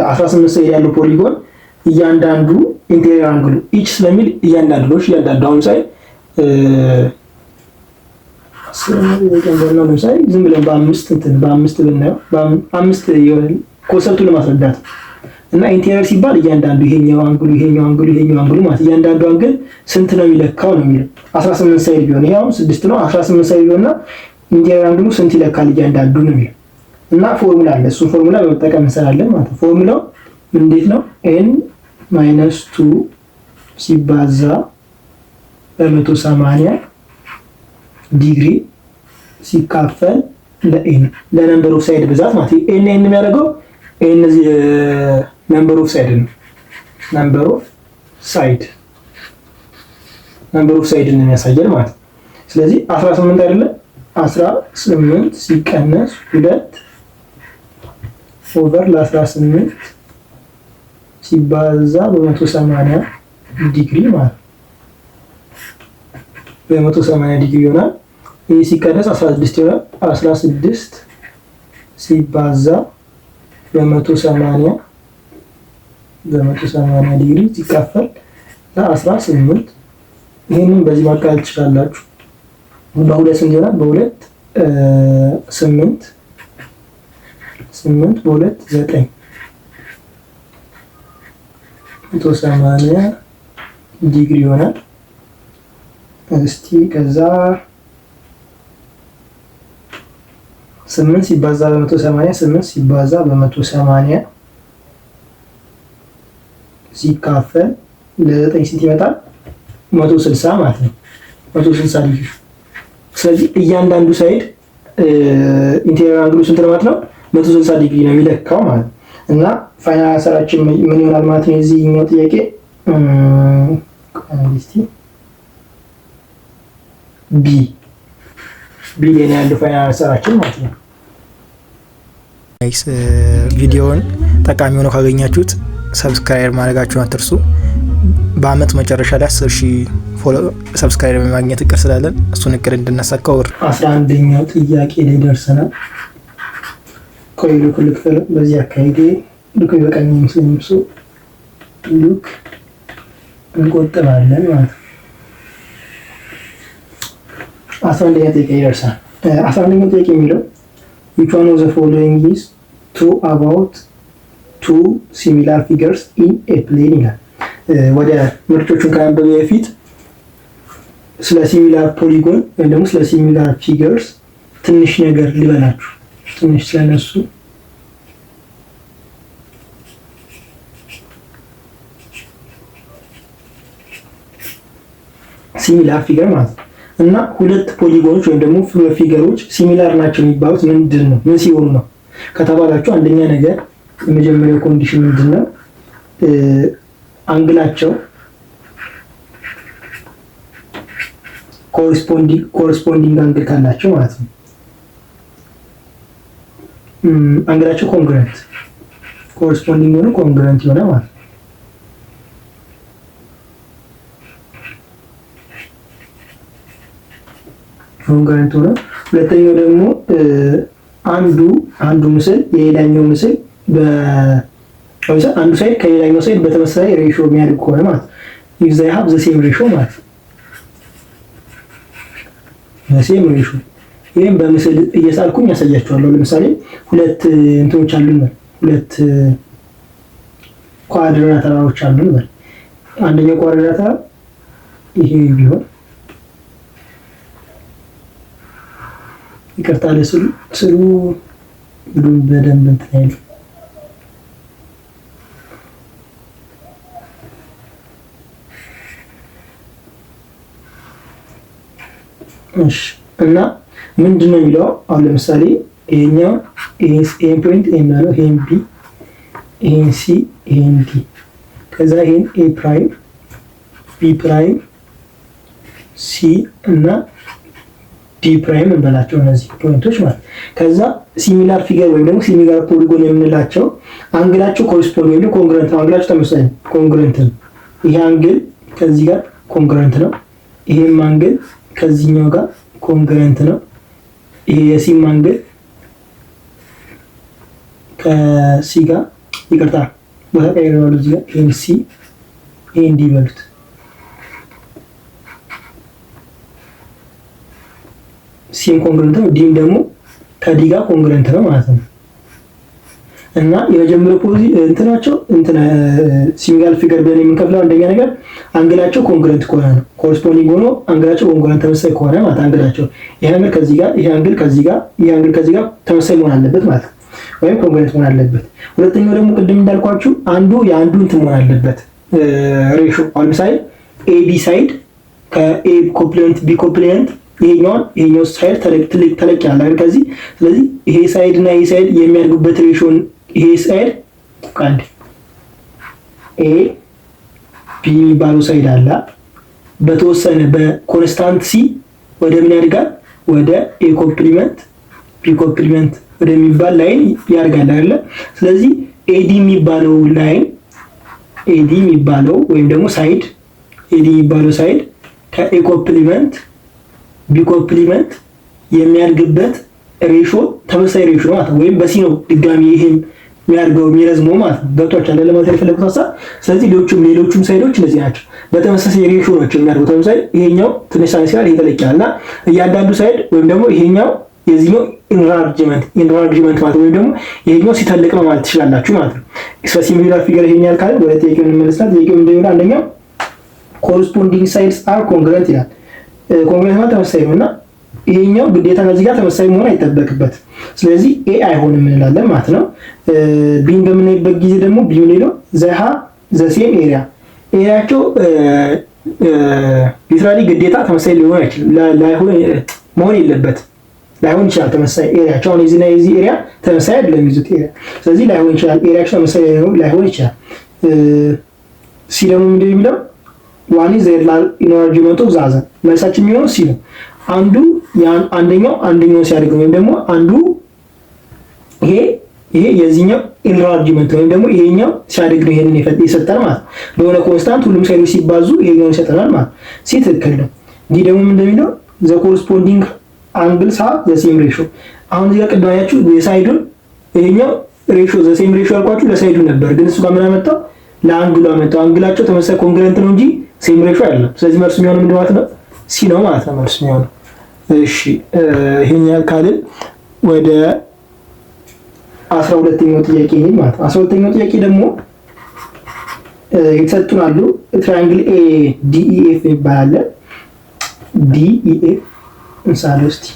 18 ሳይድ ያለው ፖሊጎን እያንዳንዱ ኢንቴሪየር አንግሉ each ስለሚል እያንዳንዱ ነው። እያንዳንዱ አሁን ሳይ ለምሳሌ ዝም ብለን በአምስት ብናየው በአምስት የሆነ ኮንሰፕቱን ለማስረዳት እና ኢንቴሪየር ሲባል እያንዳንዱ ይሄኛው አንግሉ ማለት እያንዳንዱ አንግል ስንት ነው የሚለካው ነው የሚለው። 18 ሳይድ ቢሆን ይሄ አሁን 6 ነው። 18 ሳይድ ቢሆንና ኢንቴሪየር አንግሉ ስንት ይለካል እያንዳንዱ ነው የሚለው እና ፎርሙላ አለ። እሱን ፎርሙላ በመጠቀም እንሰራለን ማለት ነው። ፎርሙላው እንዴት ነው? n - 2 ሲባዛ በ180 ዲግሪ ሲካፈል ለn ለነምበር ኦፍ ሳይድ ብዛት ማለት ነው። n የሚያደርገው እነዚህ ነምበር ኦፍ ሳይድ ነው። ነምበር ኦፍ ሳይድ ነው የሚያሳየን ማለት ነው። ስለዚህ 18 አይደለ? 18 ሲቀነስ 2 ኦቨር ለ18 ሲባዛ በ180 ዲግሪ ማለት ነው። በ180 ዲግሪ ይሆናል። ይህ ሲቀነስ 16 ይሆናል። 16 ሲባዛ በ180 ዲግሪ ሲካፈል ለ18 ይህንን በዚህ ማቃለል ትችላላችሁ። በሁለት ስንት ይሆናል? በሁለት 8 በሁለት 9 180 ዲግሪ ይሆናል። እስቲ ከዛ 8 ሲባዛ በ180 8 ሲባዛ በ180 ሲካፈል ለ9 ስንት ይመጣል? 160 ማለት ነው። 160 ዲግሪ። ስለዚህ እያንዳንዱ ሳይድ ኢንቴሪየር አንግሉ ስንት ነው ማለት ነው? 160 ዲግሪ ነው የሚለካው ማለት ነው። እና ፋይናል አንሰራችን ምን ይሆናል ማለት ነው? የዚህኛው ጥያቄ ቢ ላይ ነው ያለው ፋይናል አንሰራችን ማለት ነው። ቪዲዮውን ጠቃሚ ሆኖ ካገኛችሁት ሰብስክራይብ ማድረጋችሁን አትርሱ። በአመት መጨረሻ ላይ 10,000 ሰብስክራይብ የማግኘት እቅድ ስላለን እሱን እቅድ እንድናሳካው 11ኛው ጥያቄ ላይ ደርሰናል። ቆይሉ ክልክ በዚህ አካሄድ ልክ በቀኝ ምስልምሱ ልክ እንቆጥባለን ማለት ነው። 11ኛው ጥያቄ ይደርሳል። 11ኛው ጥያቄ የሚለው which one of the following is true about two similar figures in a plane ይላል። ወደ ምርጫዎቹን ከማንበብ በፊት ስለ ሲሚላር ፖሊጎን ወይም ደግሞ ስለ ሲሚላር ፊገርስ ትንሽ ነገር ልበላችሁ። ትንሽ ስለነሱ ሲሚላር ፊገር ማለት ነው። እና ሁለት ፖሊጎኖች ወይም ደግሞ ፊገሮች ሲሚላር ናቸው የሚባሉት ምንድን ነው? ምን ሲሆኑ ነው ከተባላችሁ፣ አንደኛ ነገር የመጀመሪያው ኮንዲሽን ምንድን ነው? አንግላቸው ኮረስፖንዲንግ አንግል ካላቸው ማለት ነው። አንግላቸው ኮረስፖንዲንግ ሆነ ኮንግረንት የሆነ ማለት ነው። ኮንግረንት ሆነ። ሁለተኛው ደግሞ አንዱ ምስል የሌላኛው ምስል አንዱ ሳይድ ከሌላኛው ሳይድ በተመሳሳይ ሬሾ የሚያድግ ከሆነ ማለት ነው። if they have the same ratio ማለት ነው። በሴም ሬሾ ይሄን በምስል እየሳልኩኝ ያሳያችኋለሁ። ለምሳሌ ሁለት እንትኖች አሉን፣ ሁለት ኳድራተሮች አሉን። አንደኛው ኳድራተር ይሄ ቢሆን ይቅርታ ለስሉ በደንብ እንትን አይልም። እሺ እና ምንድነው የሚለው? አሁን ለምሳሌ ይሄኛው ይሄን ፖይንት ኤ ነው፣ ይሄን ቢ፣ ይሄን ሲ፣ ይሄን ዲ፣ ከዛ ይሄን ኤ ፕራይም፣ ቢ ፕራይም፣ ሲ እና ዲ ፕራይም እንበላቸው እነዚህ ፖይንቶች ማለት። ከዛ ሲሚላር ፊገር ወይም ደግሞ ሲሚላር ፖሊጎን የምንላቸው አንግላቸው ኮረስፖንድ ወይም ኮንግረንት ነው። አንግላቸው ተመሳሳይ ኮንግረንት ነው። ይሄ አንግል ከዚህ ጋር ኮንግረንት ነው። ይሄም አንግል ከዚህኛው ጋር ኮንግረንት ነው። ይሄ የሲም አንግል ከሲ ጋር ይቅርታ ቦታ ቀይረዋል። እዚህ ጋር ይሄን ሲ ይሄን ዲ በሉት። ሲም ኮንግረንት ነው። ዲም ደግሞ ከዲ ጋር ኮንግረንት ነው ማለት ነው። እና የመጀመሪያው እንትናቸው ሲንጋል ፊገር ብለን የምንከፍለው አንደኛ ነገር አንግላቸው ኮንግረንት ከሆነ ነው። ኮረስፖንዲንግ ሆኖ አንግላቸው ኮንግረንት ተመሳሳይ ከሆነ ማለት አንግላቸው ይሄ አንግል ከዚህ ጋር ይሄ አንግል ከዚህ ጋር ይሄ አንግል ከዚህ ጋር ተመሳሳይ መሆን አለበት ማለት ነው፣ ወይም ኮንግረንት መሆን አለበት። ሁለተኛው ደግሞ ቅድም እንዳልኳችሁ አንዱ የአንዱ እንትን መሆን አለበት ሬሾ። አሁን ለምሳሌ ኤቢ ሳይድ ከኤ ኮምፕሊመንት ቢ ኮምፕሊመንት ይሄኛው ሳይድ ተለቅ ያለ አይደል ከዚህ። ስለዚህ ይሄ ሳይድ እና ይሄ ሳይድ የሚያድጉበት ሬሾን ይሄ ሳይድ አንድ ኤ ቢ የሚባለው ሳይድ አለ በተወሰነ በኮንስታንት ሲ ወደ ምን ያድጋል? ወደ ኤ ኮምፕሊመንት ቢ ኮምፕሊመንት ወደሚባል ላይን ያድጋል አይደለ? ስለዚህ ኤዲ የሚባለው ላይን ኤዲ የሚባለው ወይም ደግሞ ሳይድ ኤዲ የሚባለው ሳይድ ከኤ ኮምፕሊመንት ቢ ኮምፕሊመንት የሚያድግበት ሬሾ ተመሳሳይ ሬሾ ማለት ነው። ወይም በሲ ነው ድጋሚ ይሄን የሚያድገው የሚረዝመው ማለት ነው። ገብቷችኋል ለማለት የፈለኩት ሀሳብ። ስለዚህ ሌሎቹም ሳይዶች እንደዚህ ናቸው፣ በተመሳሳይ ሬሾ ናቸው የሚያድገው። ተመሳሳይ ይሄኛው ትንሽ ሳይንስ ጋር ይሄ ተለቅ ያለና እያንዳንዱ ሳይድ ወይም ደግሞ ይሄኛው የዚህኛው ኢንራርጅመንት ማለት ወይም ደግሞ ይሄኛው ሲተልቅ ነው ማለት ትችላላችሁ ማለት ነው። ሲሚላር ፊገር ይሄኛል ካለ ወደ ጥያቄው እንመለስና ጥያቄው እንደሚለው አንደኛው ኮረስፖንዲንግ ሳይድስ አር ኮንግረንት ይላል። ኮንግረንት ማለት ተመሳሳይ ነውና ይሄኛው ግዴታ ከዚህ ጋር ተመሳሳይ መሆን አይጠበቅበትም። ስለዚህ ኤ አይሆንም እንላለን ማለት ነው። ቢን በምናይበት ጊዜ ደግሞ ቢ ነው ዘሃ ዘሴም ኤሪያቸው ሊትራሊ ግዴታ ተመሳሳይ ሊሆን አይችልም፣ መሆን የለበትም። ላይሆን ይችላል ተመሳሳይ ኤሪያቸው። አሁን የዚህና የዚህ ኤሪያ ተመሳሳይ አይደለም የሚይዙት ኤሪያ፣ ስለዚህ ላይሆን ይችላል። ኤሪያቸው ተመሳሳይ ላይሆን ይችላል። ሲ ደግሞ ምንድን የሚለው ዋን ኢዝ ኢንአርጂመንት ኦፍ ዛዘር መልሳችን የሚሆነው ሲ ነው። አንደኛው ሲያድግ ወይም ደግሞ አንዱ ይሄ የዚህኛው ኢንአርጂመንት ወይም ደግሞ ይሄኛው ሲያድግ ነው ይሄንን ይሰጣል ማለት ነው። በሆነ ኮንስታንት ሁሉም ሳይዶች ሲባዙ ይሄኛውን ይሰጠናል ማለት ሲ ትክክል ነው። ዲ ደግሞ እንደሚለው ዘ ኮረስፖንዲንግ አንግልስ ሃቭ ዘ ሴም ሬሾ። አሁን እዚህ ጋር ቅድም ያያችሁ የሳይዱን ይሄኛው ሬሾ ዘ ሴም ሬሾ ያልኳችሁ ለሳይዱ ነበር፣ ግን እሱ ጋር ምን አመጣው? ለአንግሉ አመጣው። አንግላቸው ተመሳሳይ ኮንግረንት ነው እንጂ ሴም ሬሾ አይደለም። ስለዚህ መልሱ የሚሆነው ምንድን ማለት ነው? ሲ ነው ማለት ነው መልሱ የሚሆነው። እሺ ይሄን ያህል ካልን ወደ 12ኛው ጥያቄ ይሄን ማለት ነው። 12ኛው ጥያቄ ደግሞ የተሰጡን አሉ ትራያንግል ኤ ዲኢኤፍ ይባላል። ዲኢኤፍ እንሳለ እስቲ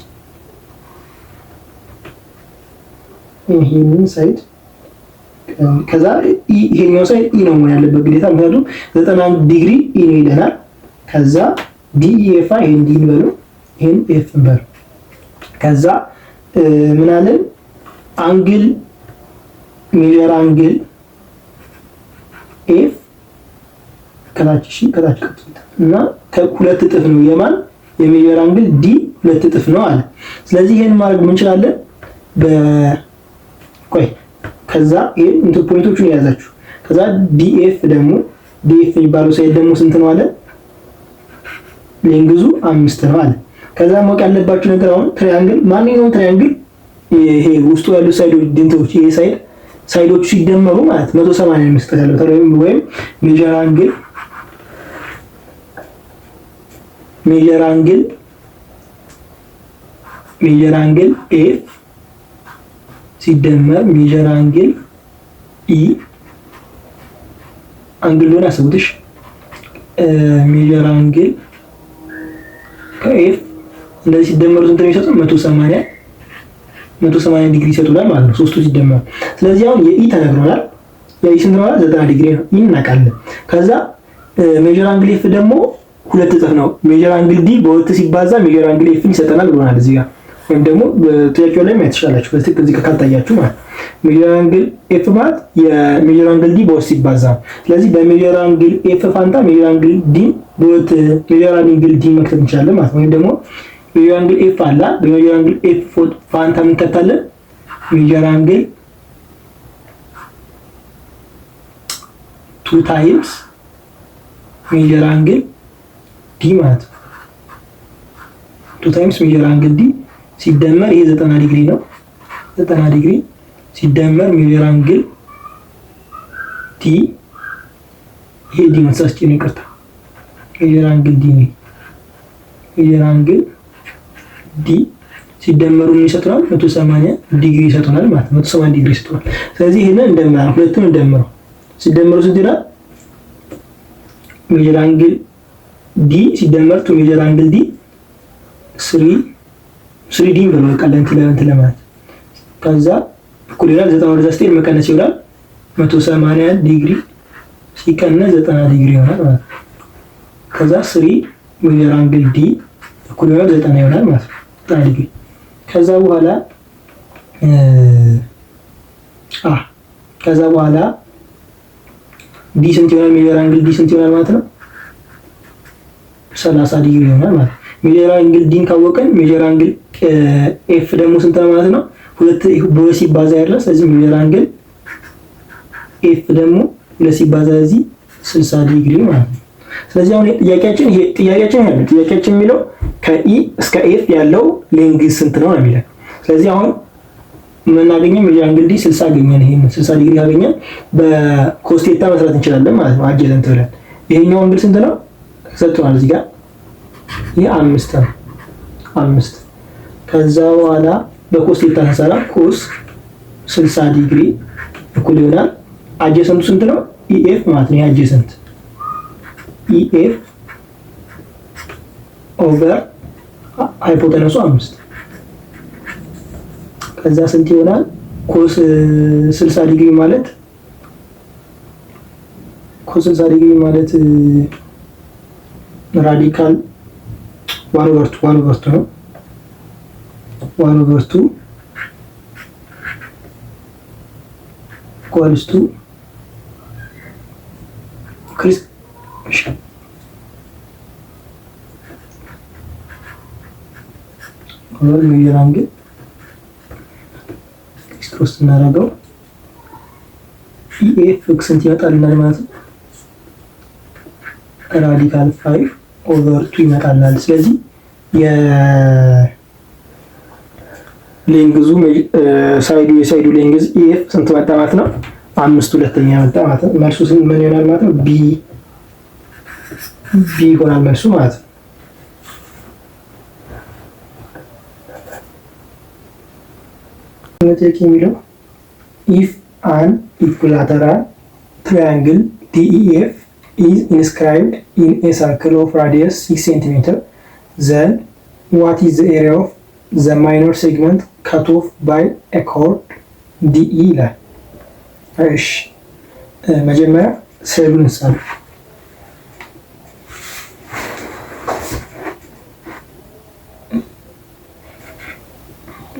ይሄንን ሳይድ ከዛ ይሄኛው ሳይድ ኢ ነው ማለት ያለበት ግዴታ፣ ምክንያቱም 90 ዲግሪ ኢ ነው ይለናል። ከዛ ዲኢኤፍ ይሄን ዲ ነው ይሄን ኤፍ ነበር። ከዛ ምን አለን? አንግል ሜጀር አንግል ኤፍ ከታች ቀጥታ እና ከሁለት እጥፍ ነው የማን የሜጀር አንግል ዲ ሁለት እጥፍ ነው አለ። ስለዚህ ይሄን ማድረግ እንችላለን ከዛ ይሄን እንትን ፖይንቶቹን ያዛችሁ። ከዛ ዲኤፍ የሚባለው ሳይድ ደግሞ ስንት ነው አለ? ሌንግዙ 5 ነው አለ። ከዛ ማወቅ ያለባችሁ ነገር አሁን ትራያንግል ማንኛውም ትራያንግል ይሄ ውስጡ ያሉ ሳይዶች ድንቶች ይሄ ሳይዶቹ ሲደመሩ ማለት 180 መስጠት ያለው ወይም ሜጀር አንግል ኤፍ ሲደመር ሜጀር አንግል ኢ አንግሉን አስቡትሽ ሜጀር አንግል ከኤፍ እንደዚህ ሲደመሩ ስንት ነው የሚሰጡት? 180 ዲግሪ ይሰጡናል ማለት ነው ሶስቱ ሲደመሩ። ስለዚህ አሁን የኢ ተነግሮናል። የኢ ስንት ነው? 90 ዲግሪ ነው። ኢ እናውቃለን። ከዛ ሜጀር አንግል ኤፍ ደግሞ ሁለት እጥፍ ነው። ሜጀር አንግል ዲ በሁለት ሲባዛ ሜጀር አንግል ኤፍን ይሰጠናል ብሎናል እዚህ ጋር፣ ወይም ደግሞ በጥያቄው ላይ ማየት ትችላላችሁ በትክክል እዚህ ጋር ካልታያችሁ ማለት ሜጀር አንግል ኤፍ ማለት የሜጀር አንግል ዲ በሁለት ሲባዛ። ስለዚህ በሜጀር አንግል ኤፍ ፋንታ ሜጀር አንግል ዲ በሁለት ሜጀር አንግል ዲ መክተት እንችላለን ማለት ነው። ወይም ደግሞ ሜጀር አንግል ኤፍ አለ በሜጀር አንግል ኤፍ ፋንታ ምን እንከታለን? ሜጀር አንግል 2 ታይምስ ሜጀር አንግል ዲ ማለት ነው። 2 ታይምስ ሜጀር አንግል ዲ ሲደመር ይሄ 90 ዲግሪ ነው። 90 ዲግሪ ሲደመር ሜጀር አንግል ዲ ይሄ ዲ መሳስጭ ነው ይቅርታ፣ ሜጀር አንግል ዲ ነው። ሜጀር አንግል ዲ ሲደመሩ ምን ይሰጡናል? 180 ዲግሪ ይሰጡናል ማለት ነው። 180 ዲግሪ ይሰጡናል። ስለዚህ ይሄንን እንደምራለን፣ ሁለቱን እንደምረው ሲደመሩ ስንት ይላል? ሜጀር አንግል ዲ ሲደመር ቱ ሜጀር አንግል ዲ 3 ዲ ብሎ ቀለንት ለማለት ከዛ እኩል ይላል 90 ወደዛ ስትሄድ መቀነስ ይሆናል 180 ዲግሪ ሲቀነስ 90 ዲግሪ ይሆናል ማለት ነው። ከዛ 3 ሜጀር አንግል ዲ እኩል ይሆናል 90 ይሆናል ማለት ነው። 90 ዲግሪ ከዛ በኋላ ዲ ስንት ይሆናል? ሜጀር አንግል ዲ ስንት ይሆናል ማለት ነው? 30 ዲግሪ ይሆናል ማለት ነው። ሜጀር አንግል ዲን ካወቀን ሜጀር አንግል ኤፍ ደግሞ ስንት ነው ማለት ነው? ሁለት በሁለት ሲባዛ ያለ ስለዚህ ሜጀር አንግል ኤፍ ደግሞ ሁለት ሲባዛ እዚህ 60 ዲግሪ ማለት ነው። ስለዚህ አሁን ጥያቄያችን የሚለው ከኢ እስከ ኤፍ ያለው ሌንግዝ ስንት ነው የሚለው። ስለዚህ አሁን የምናገኘው ሜጀር አንግል ዲ 60 አገኘን። ይሄን 60 ዲግሪ አገኘን በኮስቴታ መስራት እንችላለን ማለት ነው። አጀንት ብለን ይሄኛው አንግል ስንት ነው ሰጥቷል እዚህ ጋር ይሄ 5 ነው 5 ከዛ በኋላ በኮስቴታ ተሰራ ኮስ 60 ዲግሪ እኩል ይሆናል አጀሰንቱ ስንት ነው? ኢኤፍ ማለት ነው። አጀሰንት ኢኤፍ ኦቨር ሃይፖተነሱ 5 ከዛ ስንት ይሆናል? ኮስ 60 ዲግሪ ማለት ራዲካል 1/2 ነው። 1/2 equals to ሜጀር አንግል ክሮስ እናደርገው ኢኤፍ ስንት ይመጣልናል ማለት ነው? ራዲካል 5/2 ይመጣልናል። ስለዚህ የሌንግዙ የሳይዱ ሌንግዝ ኢኤፍ ስንት መጣ ማለት ነው? 5/2 መጣ ማለት ነው። መልሱ ስንት ምን ይሆናል ማለት ነው? ቢ ይሆናል መልሱ ማለት ነው። ጥያቄ የሚለው if an equilateral triangle DEF is inscribed in a circle of radius 6 cm, then what is the area of the minor segment cut off by a chord DE ይላል። እሺ መጀመሪያ ስዕሉን እንሳል።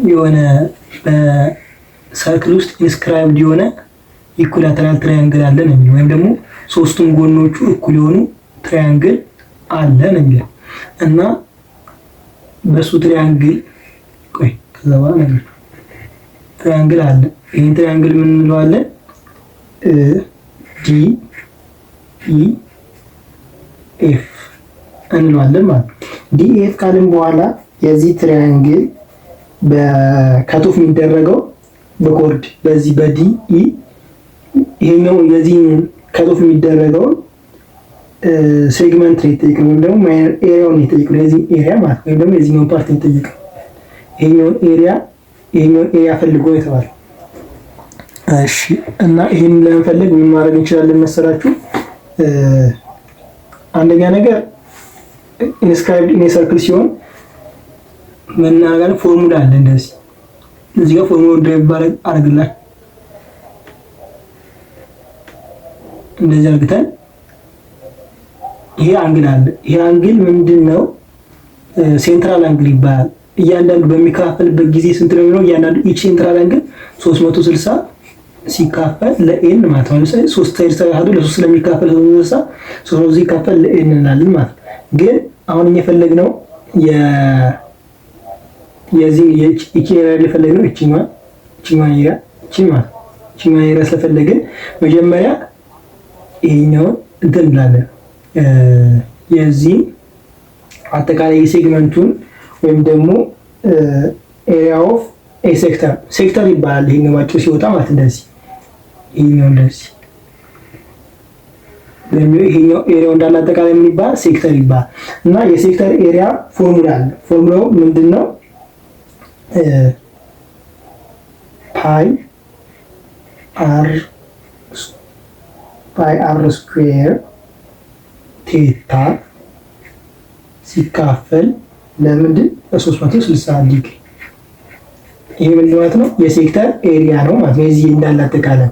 የሆነ በሰርክል ውስጥ ኢንስክራይብድ የሆነ ኢኩላተራል ትራያንግል አለ ነው የሚለው፣ ወይም ደግሞ ሶስቱም ጎኖቹ እኩል የሆኑ ትራያንግል አለ ነው የሚለው እና በሱ ትራያንግል ከዛ በኋላ ነገር ትራያንግል አለ። ይሄን ትራያንግል ምን እንለዋለን? ዲ ኢ ኤፍ እንለዋለን ማለት ነው። ዲ ኤፍ ካልን በኋላ የዚህ ትራያንግል በከቶፍ የሚደረገው በኮርድ በዚህ በዲ ኢ ይሄኛው የዚህ ከቶፍ የሚደረገው ሴግመንት ነው የጠየቀው፣ ወይም ደግሞ ማይነር ኤሪያውን ነው የጠየቀው። የዚህ ኤሪያ ማለት ወይም ደግሞ የዚህኛው ፓርት ነው የጠየቀው። ይሄኛው ኤሪያ ፈልጎ የተባለው። እሺ እና ይሄን ለመፈለግ ምን ማድረግ እንችላለን መሰላችሁ? አንደኛ ነገር ኢንስክራይብድ ኢን ሰርክል ሲሆን ምን እናደርጋለን? ፎርሙላ አለ እንደዚህ እዚህ ጋር ፎርሙላ እንደሚባል አድርግላችሁ እንደዚህ አድርገን ይሄ አንግል አለ። ይሄ አንግል ምንድነው? ሴንትራል አንግል ይባላል። እያንዳንዱ በሚካፈልበት ጊዜ ስንት ነው የሚለው? እያንዳንዱ ኢች ሴንትራል አንግል 360 ሲካፈል ለኤን ማለት ነው። ለምሳሌ 3 ሳይድ ሳይሃዱ ለ3 ስለሚካፈል 360 ሲካፈል ለኤን እንላለን ማለት ነው። ግን አሁን እየፈለግነው የዚህ ኢች ኤሪያ ለፈለግነው ኢችኛዋ ኤሪያ ስለፈለግን መጀመሪያ ይሄኛውን እንትን እንላለን። የዚህ አጠቃላይ የሴግመንቱን ወይም ደግሞ ኤሪያ ኦፍ ኤ ሴክተር ይባላል። ይሄኛው ባጭሩ ሲወጣ ማለት እንደዚህ ይሄኛው እንደዚህ ይሄኛው ኤሪያው እንዳለ አጠቃላይ ምን ይባላል? ሴክተር ይባላል። እና የሴክተር ኤሪያ ፎርሙላ አለ። ፎርሙላው ምንድነው? ፓይ አር ስኩዌር ቴታ ሲካፈል ለምንድን ለ360 ዲግሪ። ይሄ ምንድን ማለት ነው? የሴክተር ኤሪያ ነው ማለት ነው። የዚህ እንዳለ አጠቃላይ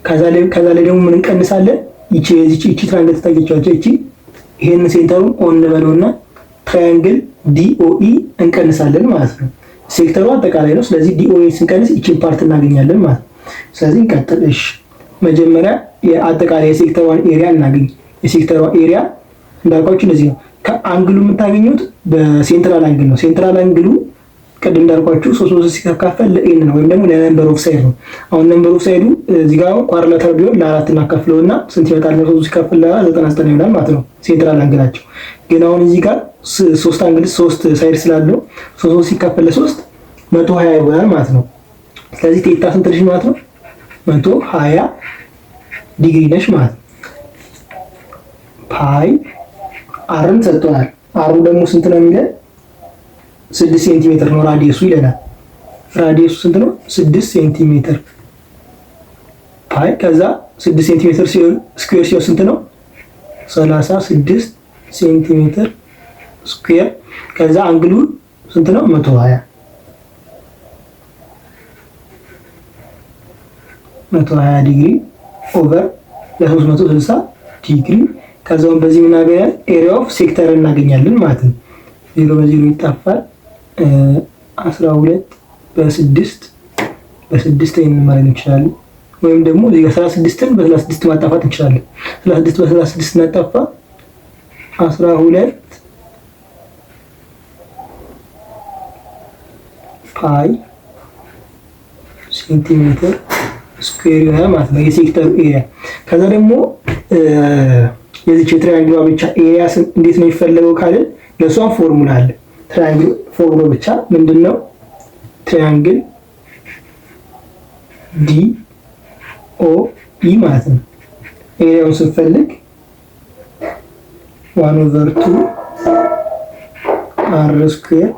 ከዛ ላይ ደግሞ ምን እንቀንሳለን? ይቺ ትራያንግል ተታየቻቸው እቺ ይሄን ሴንተሩን ኦን በለውና ትራያንግል ዲኦኢ እንቀንሳለን ማለት ነው። ሴክተሩ አጠቃላይ ነው። ስለዚህ ዲኦኢ ስንቀንስ ይቺን ፓርት እናገኛለን ማለት ነው። ስለዚህ እንቀጥል። እሺ መጀመሪያ የአጠቃላይ የሴክተሯን ኤሪያ እናገኝ። የሴክተሯ ኤሪያ እንዳልኳችሁ እንደዚህ ነው። ከአንግሉ የምታገኙት በሴንትራል አንግል ነው። ሴንትራል አንግሉ ቅድም እንዳልኳችሁ 3 ሲካፈል ለኤን ነው ወይም ደግሞ ለነምበር ኦፍ ሳይድ ነው። አሁን ነምበር ኦፍ ሳይዱ እዚህ ጋር ኳድራተር ቢሆን ለ4 እናካፍለውና ስንት ይመጣል? 3 ሲካፈል ለ99 ይሆናል ማለት ነው ሴንትራል አንግላቸው። ግን አሁን እዚህ ጋር 3 አንግል 3 ሳይድ ስላለው 3 ሲካፈል ለ3 120 ይሆናል ማለት ነው። ስለዚህ ቴታ ስንት ነሽ ማለት ነው? 120 ዲግሪ ነሽ ማለት ነው። ፓይ አርን ሰጥቶናል። አሩ ደግሞ ስንት ነው የሚለን? 6 ሴንቲሜትር ነው ራዲየሱ ይለናል። ራዲየሱ ስንት ነው? 6 ሴንቲሜትር ፓይ ከዛ 6 ሴንቲሜትር ስኩዌር ሲሆን ስንት ነው? 36 ሴንቲሜትር ስኩዌር ከዛ አንግሉ ስንት ነው? 120 ዲግሪ ኦቨር ለ360 ዲግሪ ከዛውን በዚህ ምናገኛለን? ኤሪያ ኦፍ ሴክተር እናገኛለን ማለት ነው። 0 በ0 ይጣፋል። 12 በ6 ይሄን ማለት እንችላለን። ወይም ደግሞ እዚህ ጋር 36ን በ36 ማጣፋት እንችላለን። 36 በ36 እናጣፋ 12 ፓይ ሴንቲሜትር ስኩዌር ይሆናል ማለት ነው የሴክተሩ ኤሪያ። ከዛ ደግሞ የዚህ ትራያንግሏ ብቻ ኤሪያ እንዴት ነው የሚፈለገው ካልን ለሷም ፎርሙላ አለ። ትራያንግል ፎርሙላ ብቻ ምንድነው? ትራያንግል ዲ ኦ ኢ ማለት ነው። ኤሪያውን ስንፈልግ 1/2 አር ስኩዌር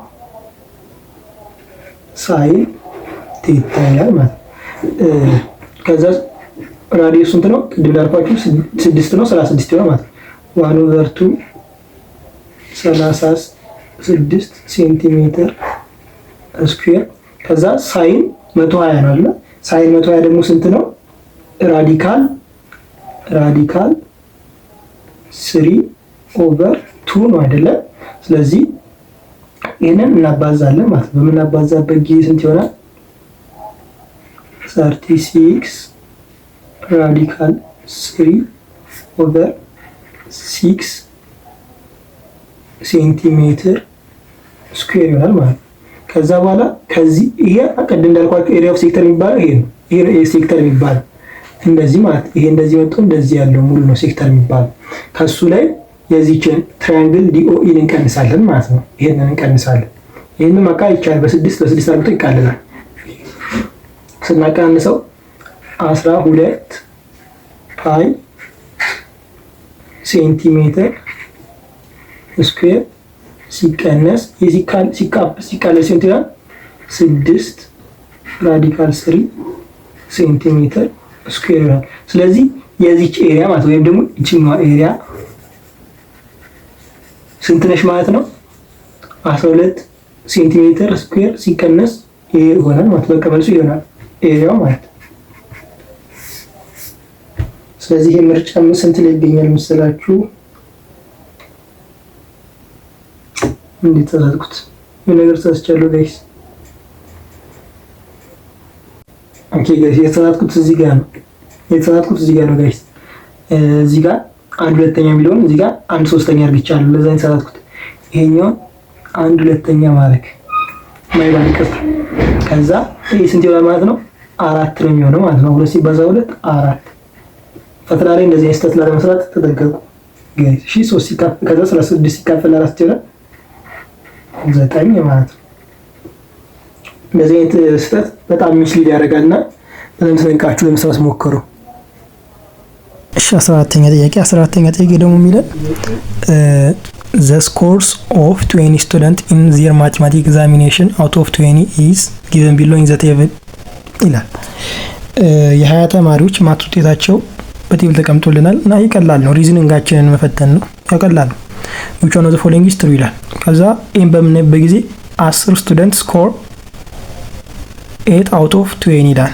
ሳይን ቴታ ይላል ማለት ነው። ከዛ ራዲየሱ ስንት ነው? ቅድም እንዳልኳችሁ 6 ነው 36 ይሆናል ማለት ነው። 1/2 36 ሴንቲሜትር ስኩዌር ከዛ ሳይን 120 ነው አይደል? ሳይን 120 ደግሞ ስንት ነው? ራዲካል 3/2 ነው አይደለ? ስለዚህ ይሄንን እናባዛለን ማለት ነው። በምናባዛበት ጊዜ ስንት ይሆናል? 36 ራዲካል 3/6 ሴንቲሜትር ስኩዌር ይሆናል ማለት ነው። ከዛ በኋላ ከዚህ ይሄ ቅድም እንዳልኳችሁ ኤሪያ ኦፍ ሴክተር የሚባለው ይሄ ነው። ይሄ ሴክተር የሚባለው እንደዚህ ማለት ይሄ እንደዚህ ወጥቶ እንደዚህ ያለው ሙሉ ነው ሴክተር የሚባለው። ከሱ ላይ የዚህችን ትራያንግል ዲኦኢን እንቀንሳለን ማለት ነው። ይሄንን እንቀንሳለን። ይሄንን ማቃል ይቻላል። በ6 አድርጎ ይቃልላል። ስናቀንሰው 12 ፓይ ሴንቲሜትር ስኩዌር ሲቀነስ ሲቃለል ስንት ይላል? 6 ራዲካል 3 ሴንቲሜትር ስኩዌር ይሆናል። ስለዚህ የዚች ኤሪያ ማለት ወይም ደግሞ እቺኛዋ ኤሪያ ስንት ነሽ ማለት ነው? 12 ሴንቲሜትር ስኩዌር ሲቀነስ ይሄ ይሆናል ማለት በቃ መልሱ ይሆናል ኤሪያው ማለት። ስለዚህ ይሄ ምርጫ ስንት ላይ ይገኛል መሰላችሁ? እንዴት ተሳትኩት? ምን ነገር ተሳስቻለሁ ጋይስ? ኦኬ ጋይስ የተሳትኩት እዚህ ጋር ነው። ጋይስ እዚህ ጋር 1/2 የሚለውን እዚህ ጋር 1/3 አድርግቻለሁ። ለዛ የተሳትኩት ይሄኛው 1/2 ማድረግ ማይባልቀት ከዛ ይሄ ስንት ይሆናል ማለት ነው? 4 ነው የሚሆነው ማለት ነው። 2 ሲባዛ 2 4። ፈተና ላይ እንደዚህ ስህተት ላለመስራት ተጠንቀቁ ጋይስ። እሺ 3 ሲካፈል ከዛ 36 ሲካፈል 4 ይሆናል 9 ማለት ነው። እንደዚህ አይነት ስህተት በጣም ሚስሊድ ያደርጋልና በደንብ ተጠንቅቃችሁ ለመስራት ሞክሩ። እሺ 14ኛ ጥያቄ ደግሞ የሚለን the scores of 20 students in their mathematics examination out of 20 is given below in the table ይላል። የ20 ተማሪዎች ማት ውጤታቸው በቴብል ተቀምጦልናል እና ይቀላል ነው፣ ሪዝኒንጋችንን መፈተን ነው፣ ያቀላል ነው። which one of the following is true ይላል። ከዛ ኤም በምናይበት ጊዜ 10 ስቱደንት ስኮር 8 out of 20 ይላል።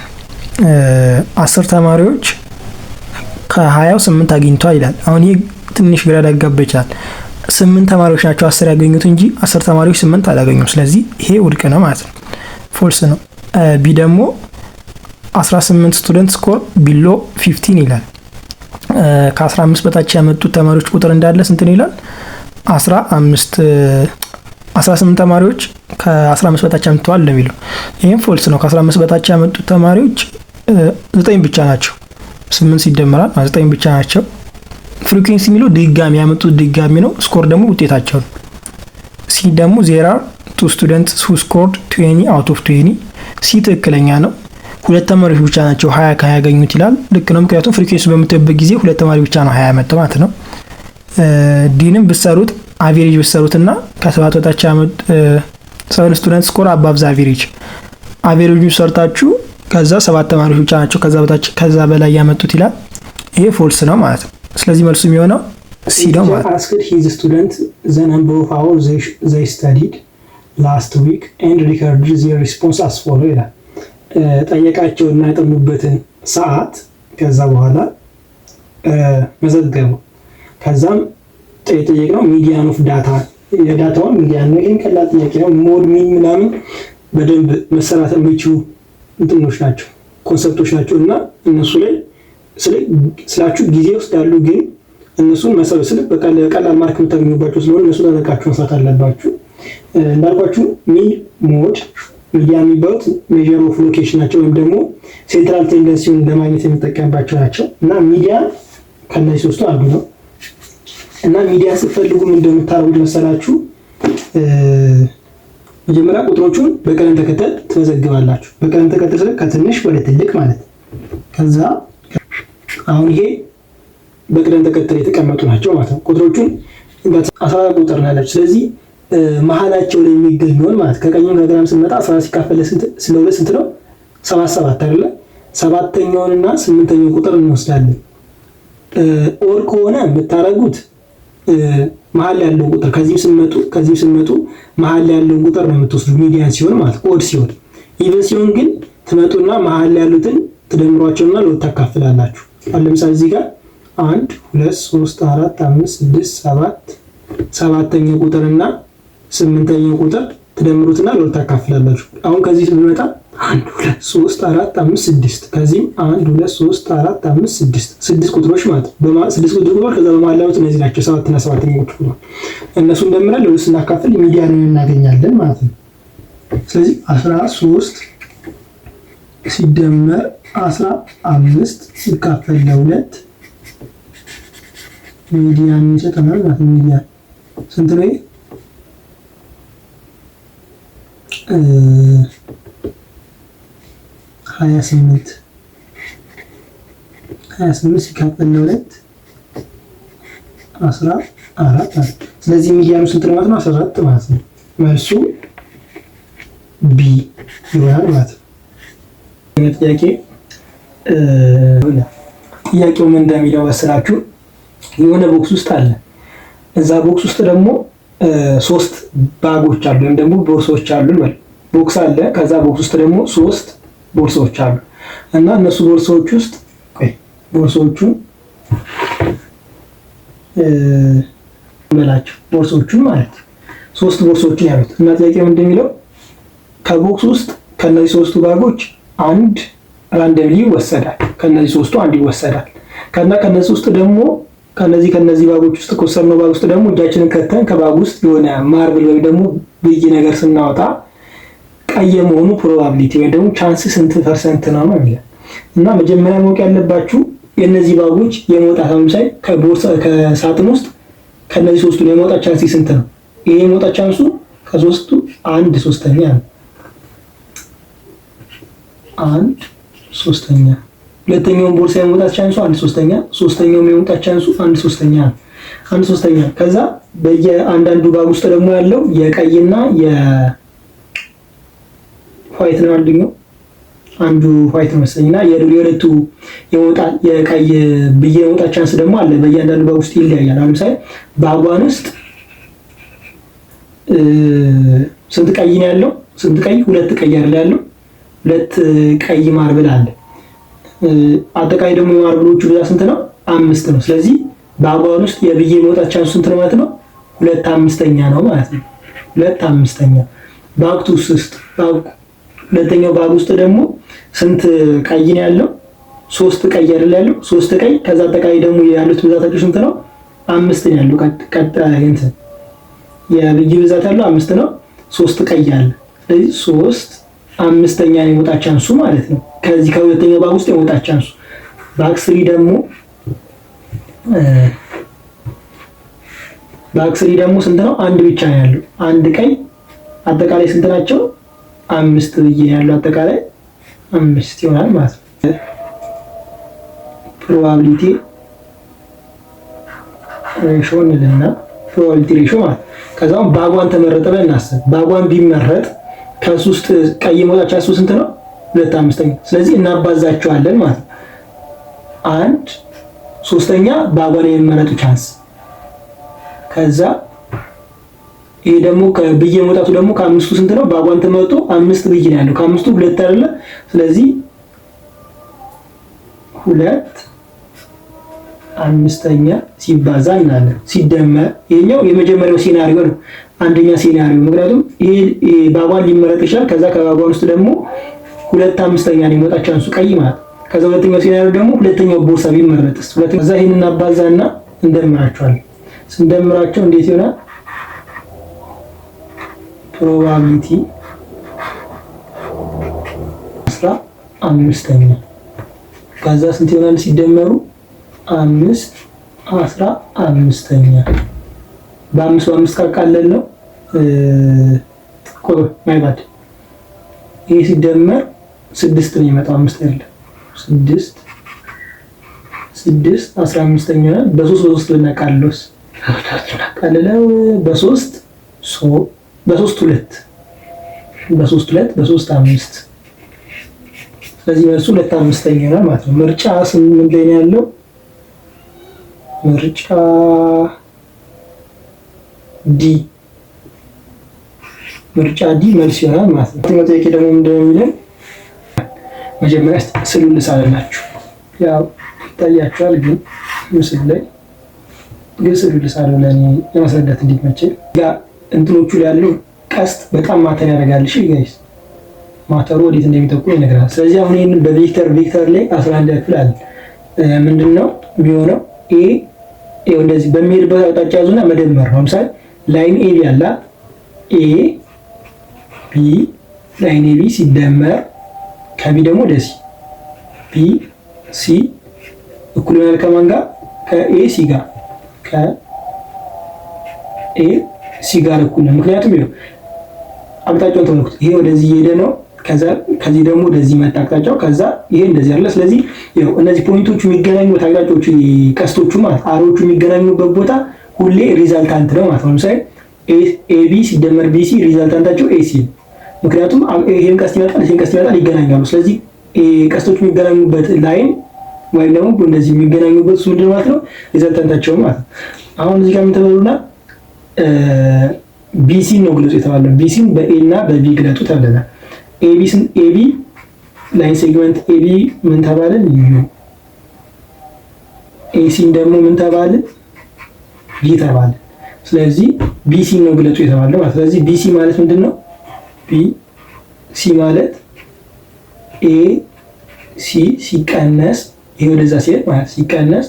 10 ተማሪዎች ከ20 8 አግኝቷል ይላል። አሁን ይሄ ትንሽ ግራ ሊያጋባ ይችላል። 8 ተማሪዎች ናቸው 10 ያገኙት እንጂ 10 ተማሪዎች 8 አላገኙም። ስለዚህ ይሄ ውድቅ ነው ማለት ነው፣ ፎልስ ነው። ቢ ደግሞ 18 ስቱደንት ስኮር ቢሎ 15 ይላል። ከ15 በታች ያመጡት ተማሪዎች ቁጥር እንዳለ ስንት ነው ይላል? 18 ተማሪዎች ከ15 በታች አምጥተዋል ለሚለው ይሄም ፎልስ ነው። ከ15 በታች ያመጡት ተማሪዎች 9 ብቻ ናቸው። 8 ሲደመራል 9 ብቻ ናቸው። ፍሪኩዌንሲ የሚለው ድጋሚ ያመጡት ድጋሚ ነው። ስኮር ደግሞ ውጤታቸው ነው። ሲ ደግሞ there are 2 students who scored 20 out of 20 ሲ ትክክለኛ ነው። 2 ተማሪዎች ብቻ ናቸው 20 ከ20 ያገኙት ይላል። ልክ ነው፣ ምክንያቱም ፍሪኩዌንሲ በምትበት ጊዜ 2 ተማሪ ብቻ ነው 20 ያመጣው ማለት ነው። ዲንም ብትሰሩት አቬሬጅ ብትሰሩትና ከ7 በታች ያመጡት 7 ስቱደንት ስኮር አባቭ ዘ አቬሬጅ አቬሬጁን ሰርታችሁ ከዛ 7 ተማሪዎች ብቻ ናቸው ከዛ በታች ከዛ በላይ ያመጡት ይላል። ይሄ ፎልስ ነው ማለት ነው። ስለዚህ መልሱ የሚሆነው ሲ ነው ማለት ነው። asked his students the number of hours they studied last week and recorded their response as follow ይላል። ጠየቃቸውና ያጠኑበትን ሰዓት ከዛ በኋላ መዘገቡ። ከዛም ጠየቅነው ሚዲያን ኦፍ ዳታ የዳታውን ሚዲያን ነው። ይሄን ቀላል ጥያቄ ነው። ሞድ ሚን ምናምን በደንብ መሰራት የሚችሉ እንትኖች ናቸው፣ ኮንሰፕቶች ናቸው እና እነሱ ላይ ስላችሁ ጊዜ ውስጥ ያሉ ግን እነሱን መሰረት ስለ በቀላል ማርክ የምታገኙባቸው ስለሆነ እነሱ ተጠቃችሁ መስራት አለባችሁ። እንዳልኳችሁ ሚን ሞድ ሚዲያ የሚባሉት ሜጀር ኦፍ ሎኬሽን ናቸው ወይም ደግሞ ሴንትራል ቴንደንሲውን ለማግኘት የሚጠቀምባቸው ናቸው እና ሚዲያ ከነዚህ ሶስቱ አንዱ ነው። እና ሚዲያ ስትፈልጉ ምን እንደምታደርጉት መሰላችሁ? መጀመሪያ ቁጥሮቹን በቀለም ተከተል ትመዘግባላችሁ። በቀለም ተከተል ስለ ከትንሽ ወደ ትልቅ ማለት ነው። ከዛ አሁን ይሄ በቀለም ተከተል የተቀመጡ ናቸው ማለት ነው። ቁጥሮቹን 14 ቁጥር ነው ያላችሁ። ስለዚህ መሀላቸው ላይ የሚገኘውን ማለት ከቀኙ ከግራም ስንመጣ 14 ሲካፈል ስለሁለት ስንት ነው? 77 አይደለ? ሰባተኛውንና 8ኛውን ቁጥር እንወስዳለን። ኦር ከሆነ የምታረጉት መሀል ያለው ቁጥር ከዚህ ስንመጡ መሀል ያለው ቁጥር ነው የምትወስዱ ሚዲያን ሲሆን ማለት ኦድ ሲሆን። ኢቨን ሲሆን ግን ትመጡና መሀል ያሉትን ትደምሯቸውና ለሁለት ታካፍላላችሁ። ለምሳሌ እዚህ ጋር 1 2 3 4 5 6 7 ሰባተኛው ቁጥርና 8ኛው ቁጥር ትደምሩትና ለሁለት ታካፍላላችሁ። አሁን ከዚህ ስንመጣ 1 2 3 4 5 6 ከዚህም 1 2 3 4 5 6 6 ቁጥሮች ማለት ስድስት ቁጥሮች ከዛ በመሃል ያሉት እነዚህ ናቸው 7 እና 7ኛው ቁጥር ነው። እነሱን ደምረን ለሁለት ስናካፍል ሚዲያንን እናገኛለን ማለት ነው። ስለዚህ 13 ሲደመር 15 ሲካፈል ለሁለት ሚዲያን ይሰጠናል ማለት ነው። ሚዲያን ስንት ነው? 28 ሲካፈል ለሁለት 14። ስለዚህ ሚዲያኑ ስንት ነው ማለት ነው? 14 ማለት ነው። መልሱ ቢ ይሆናል ማለት ነው። ጥያቄው ምን እንደሚለው መሰላችሁ? የሆነ ቦክስ ውስጥ አለ። እዛ ቦክስ ውስጥ ደግሞ 3 ባጎች አሉ ወይም ደግሞ ቦርሳዎች አሉ ማለት ቦክስ አለ። ከዛ ቦክስ ውስጥ ደግሞ 3 ቦርሳዎች አሉ እና እነሱ ቦርሳዎች ውስጥ ቦርሳዎቹን መላቸው ቦርሳዎቹን ማለት 3 ቦርሳዎችን ያሉት እና ጥያቄው እንደሚለው ከቦክስ ውስጥ ከነዚህ 3ቱ ባጎች አንድ ራንደምሊ ይወሰዳል። ከነዚህ 3ቱ አንድ ይወሰዳል። ከነዚህ ውስጥ ደግሞ ከነዚህ ባጎች ውስጥ ከወሰድነው ባግ ውስጥ ደግሞ እጃችንን ከተን ከባግ ውስጥ የሆነ ማርብል ወይም ደግሞ ብይ ነገር ስናወጣ ቀይ የመሆኑ ፕሮባቢሊቲ ወይም ደግሞ ቻንስ ስንት ፐርሰንት ነው ነው የሚለው እና መጀመሪያ ማወቅ ያለባችሁ የነዚህ ባጎች የመውጣት ለምሳሌ ከሳጥን ውስጥ ከነዚህ 3ቱ የመውጣት ቻንስ ስንት ነው? ይሄ የመውጣት ቻንሱ ከ3ቱ 1/3 ነው። 1/3 ሁለተኛውን ቦርሳ የመውጣት ቻንሱ 1/3 ሶስተኛው የመውጣት ቻንሱ 1/3 ነው። 1/3 ከዛ በየአንዳንዱ ባግ ውስጥ ደግሞ ያለው የቀይና የዋይት ነው። አንዱ ዋይት ነው መሰለኝና የሁለቱ የወጣት የቀይ ብዬ የወጣት ቻንስ ደግሞ አለ። በእያንዳንዱ ባግ ውስጥ ይለያያል። አሁን ለምሳሌ ባጓን ውስጥ ስንት ቀይ ነው ያለው? ስንት ቀይ? ሁለት ቀይ አይደል ያለው? ሁለት ቀይ ማርብል አለ። አጠቃላይ ደግሞ የማርብሎቹ ብዛት ስንት ነው? 5 ነው። ስለዚህ ባጓን ውስጥ የብዬ የመውጣት ቻንስ ስንት ነው ማለት ነው? 2/5 ነው ማለት ነው። 2/5 ባግ ውስጥ ሁለተኛው ባግ ውስጥ ደግሞ ስንት ቀይ ነው ያለው? 3 ቀይ አይደል ያለው? 3 ቀይ። ከዛ አጠቃላይ ደግሞ ያሉት ብዛታቸው ስንት ነው? 5 ነው ያለው። ቀጣይ እንትን የብይ ብዛት ያለው 5 ነው። 3 ቀይ አለ። ስለዚህ 3/5 ነው የመውጣት ቻንሱ ማለት ነው። ከዚህ ከሁለተኛው ባግ ውስጥ የመውጣት ቻንሱ። ባግ 3 ደግሞ ስንት ነው? አንድ ብቻ ነው ያለው። አንድ ቀይ። አጠቃላይ ስንት ናቸው? 5 ብዬ ያለው አጠቃላይ 5 ይሆናል ማለት ነው። ፕሮባቢሊቲ ሬሾ እንልና ፕሮባቢሊቲ ሬሾ ማለት ከዛው ባጓን ተመረጠ ብለን እናስብ። ባጓን ቢመረጥ ከሱ ውስጥ ቀይ መውጣት ቻንሱ ስንት ነው? 2/5። ስለዚህ እናባዛቸዋለን ማለት ነው። 1/3 ባጓን የሚመረጡ ቻንስ። ከዛ ይሄ ደግሞ ከብዬ መውጣቱ ደግሞ ከ5ቱ ስንት ነው? ባጓን ተመርጦ 5 ብዬ ነው ያለው። ከ5ቱ 2 አይደለ? ስለዚህ 2/5 ሲባዛ እናለን ሲደመር። ይሄኛው የመጀመሪያው ሴናሪዮ ነው፣ አንደኛ ሴናሪዮ። ምክንያቱም ይሄ ባጓን ሊመረጥ ይችላል። ከዛ ከባጓን ውስጥ ደግሞ 2/5 ነው የመውጣት ቻንሱ ቀይ ማለት። ከዛ ሁለተኛው ሴናሪዮ ደግሞ ሁለተኛው ቦርሳ ቢመረጥስ? ከዛ ይሄንን እናባዛና እንደምራቸዋለን። ስንደምራቸው እንዴት ይሆናል? ፕሮባቢሊቲ 15 ከዛ ስንት ይሆናል ሲደመሩ? 5/15 በ5 ካቃለል ነው ማይባድ ይሄ ሲደመር 6 ነው የሚመጣው። 5 አይደለም 6/15 ይሆናል። በ3 ብናቃልለውስ? ካለለው በ3 2 5 ስለዚህ መልሱ 2/5 ይሆናል ማለት ነው። ምርጫ 8 ላይ ነው ያለው። ምርጫ ዲ መልስ ይሆናል ማለት ነው። ጥያቄ ደግሞ ምንድነው የሚለው? መጀመሪያ ስዕሉን ልሳልላችሁ። ያው ይታያችኋል፣ ግን ምስል ላይ ስዕሉን ልሳለው ለኔ ለማስረዳት እንዲመቸኝ። እንትኖቹ ላይ ያለው ቀስት በጣም ማተር ያደርጋል። እሺ ጋይስ፣ ማተሩ ወዴት እንደሚጠቁም ይነግራል። ስለዚህ አሁን ይሄንን በቬክተር ላይ 11 ያክል አለ። ምንድነው የሚሆነው? ይሄው እንደዚህ በሚሄድበት አቅጣጫ ያዙና መደመር ነው። ለምሳሌ ላይን ኤቢ አለ። ቢ ላይን ኤቢ ሲደመር ከቢ ደግሞ ደሲ ቢ ሲ እኩል ይሆናል ከማን ጋር? ከኤሲ ጋር ከኤሲ ጋር እኩል ነው። ምክንያቱም ይሄው አቅጣጫውን ተመልክቱ። ይሄ ወደዚህ እየሄደ ነው። ከዚህ ደግሞ ወደዚህ መጣ አቅጣጫው። ከዛ ይሄ እንደዚህ አይደለ? ስለዚህ ይሄው እነዚህ ፖይንቶቹ የሚገናኙት አቅጣጫዎቹ ቀስቶቹ ማለት አሮቹ የሚገናኙበት ቦታ ሁሌ ሪዛልታንት ነው ማለት ነው። ለምሳሌ ኤቢ ሲደመር ቢሲ ሪዛልታንታቸው ኤሲ። ምክንያቱም ይሄን ቀስት ይመጣል ይገናኛሉ። ስለዚህ ቀስቶቹ የሚገናኙበት ላይን ወይም ደግሞ እንደዚህ የሚገናኙበት እሱ ምንድን ማለት ነው? ሪዛልታንታቸው ማለት ነው። አሁን እዚህ ጋር ምን ተበሉና ቢሲን ነው ግለጹ የተባለው። ቢሲን በኤ እና በቢ ግለጡ ተብለናል። ኤቢ ላይን ሴግመንት ኤቢ ምን ተባለን? ዩ። ኤሲን ደግሞ ምን ተባለን? ቢ ተባለን። ስለዚህ ቢሲ ነው ግለጹ የተባለው ማለት። ስለዚህ ቢሲ ማለት ምንድን ነው? ቢሲ ማለት ኤ ሲ ሲቀነስ ይሄ ወደዛ ሲሄድ ማለት ሲቀነስ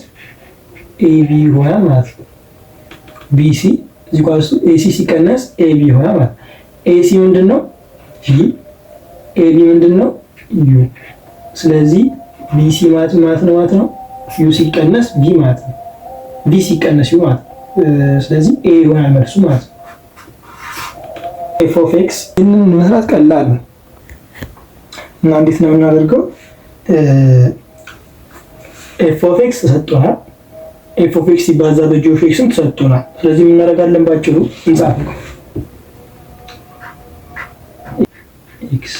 ኤቢ ይሆናል ማለት ነው። ቢሲ እዚህ ኳሱ ኤሲ ሲቀነስ ኤቢ ይሆናል ማለት ነው። ኤሲ ምንድን ነው? ጂ። ኤቢ ምንድን ነው? ዩ። ስለዚህ ቢሲ ማለት ነው ዩ ሲቀነስ ቢ ማለት ነው። ቢ ሲቀነስ ዩ ማለት ነው። ስለዚህ ኤ ይሆናል መልሱ ማለት ነው። ኤፍ ኦፍ ኤክስ ይህንን መስራት ቀላል ነው እና እንዴት ነው የምናደርገው? ኤፍ ኦፍ ኤክስ ተሰጥቷል። ኤፍ ኦፍ ኤክስ ሲባዛ በጂ ኦፍ ኤክስን ተሰጥቶናል። ስለዚህ ምን እናደርጋለን? ባጭሩ እንጻፍ ኤክስ።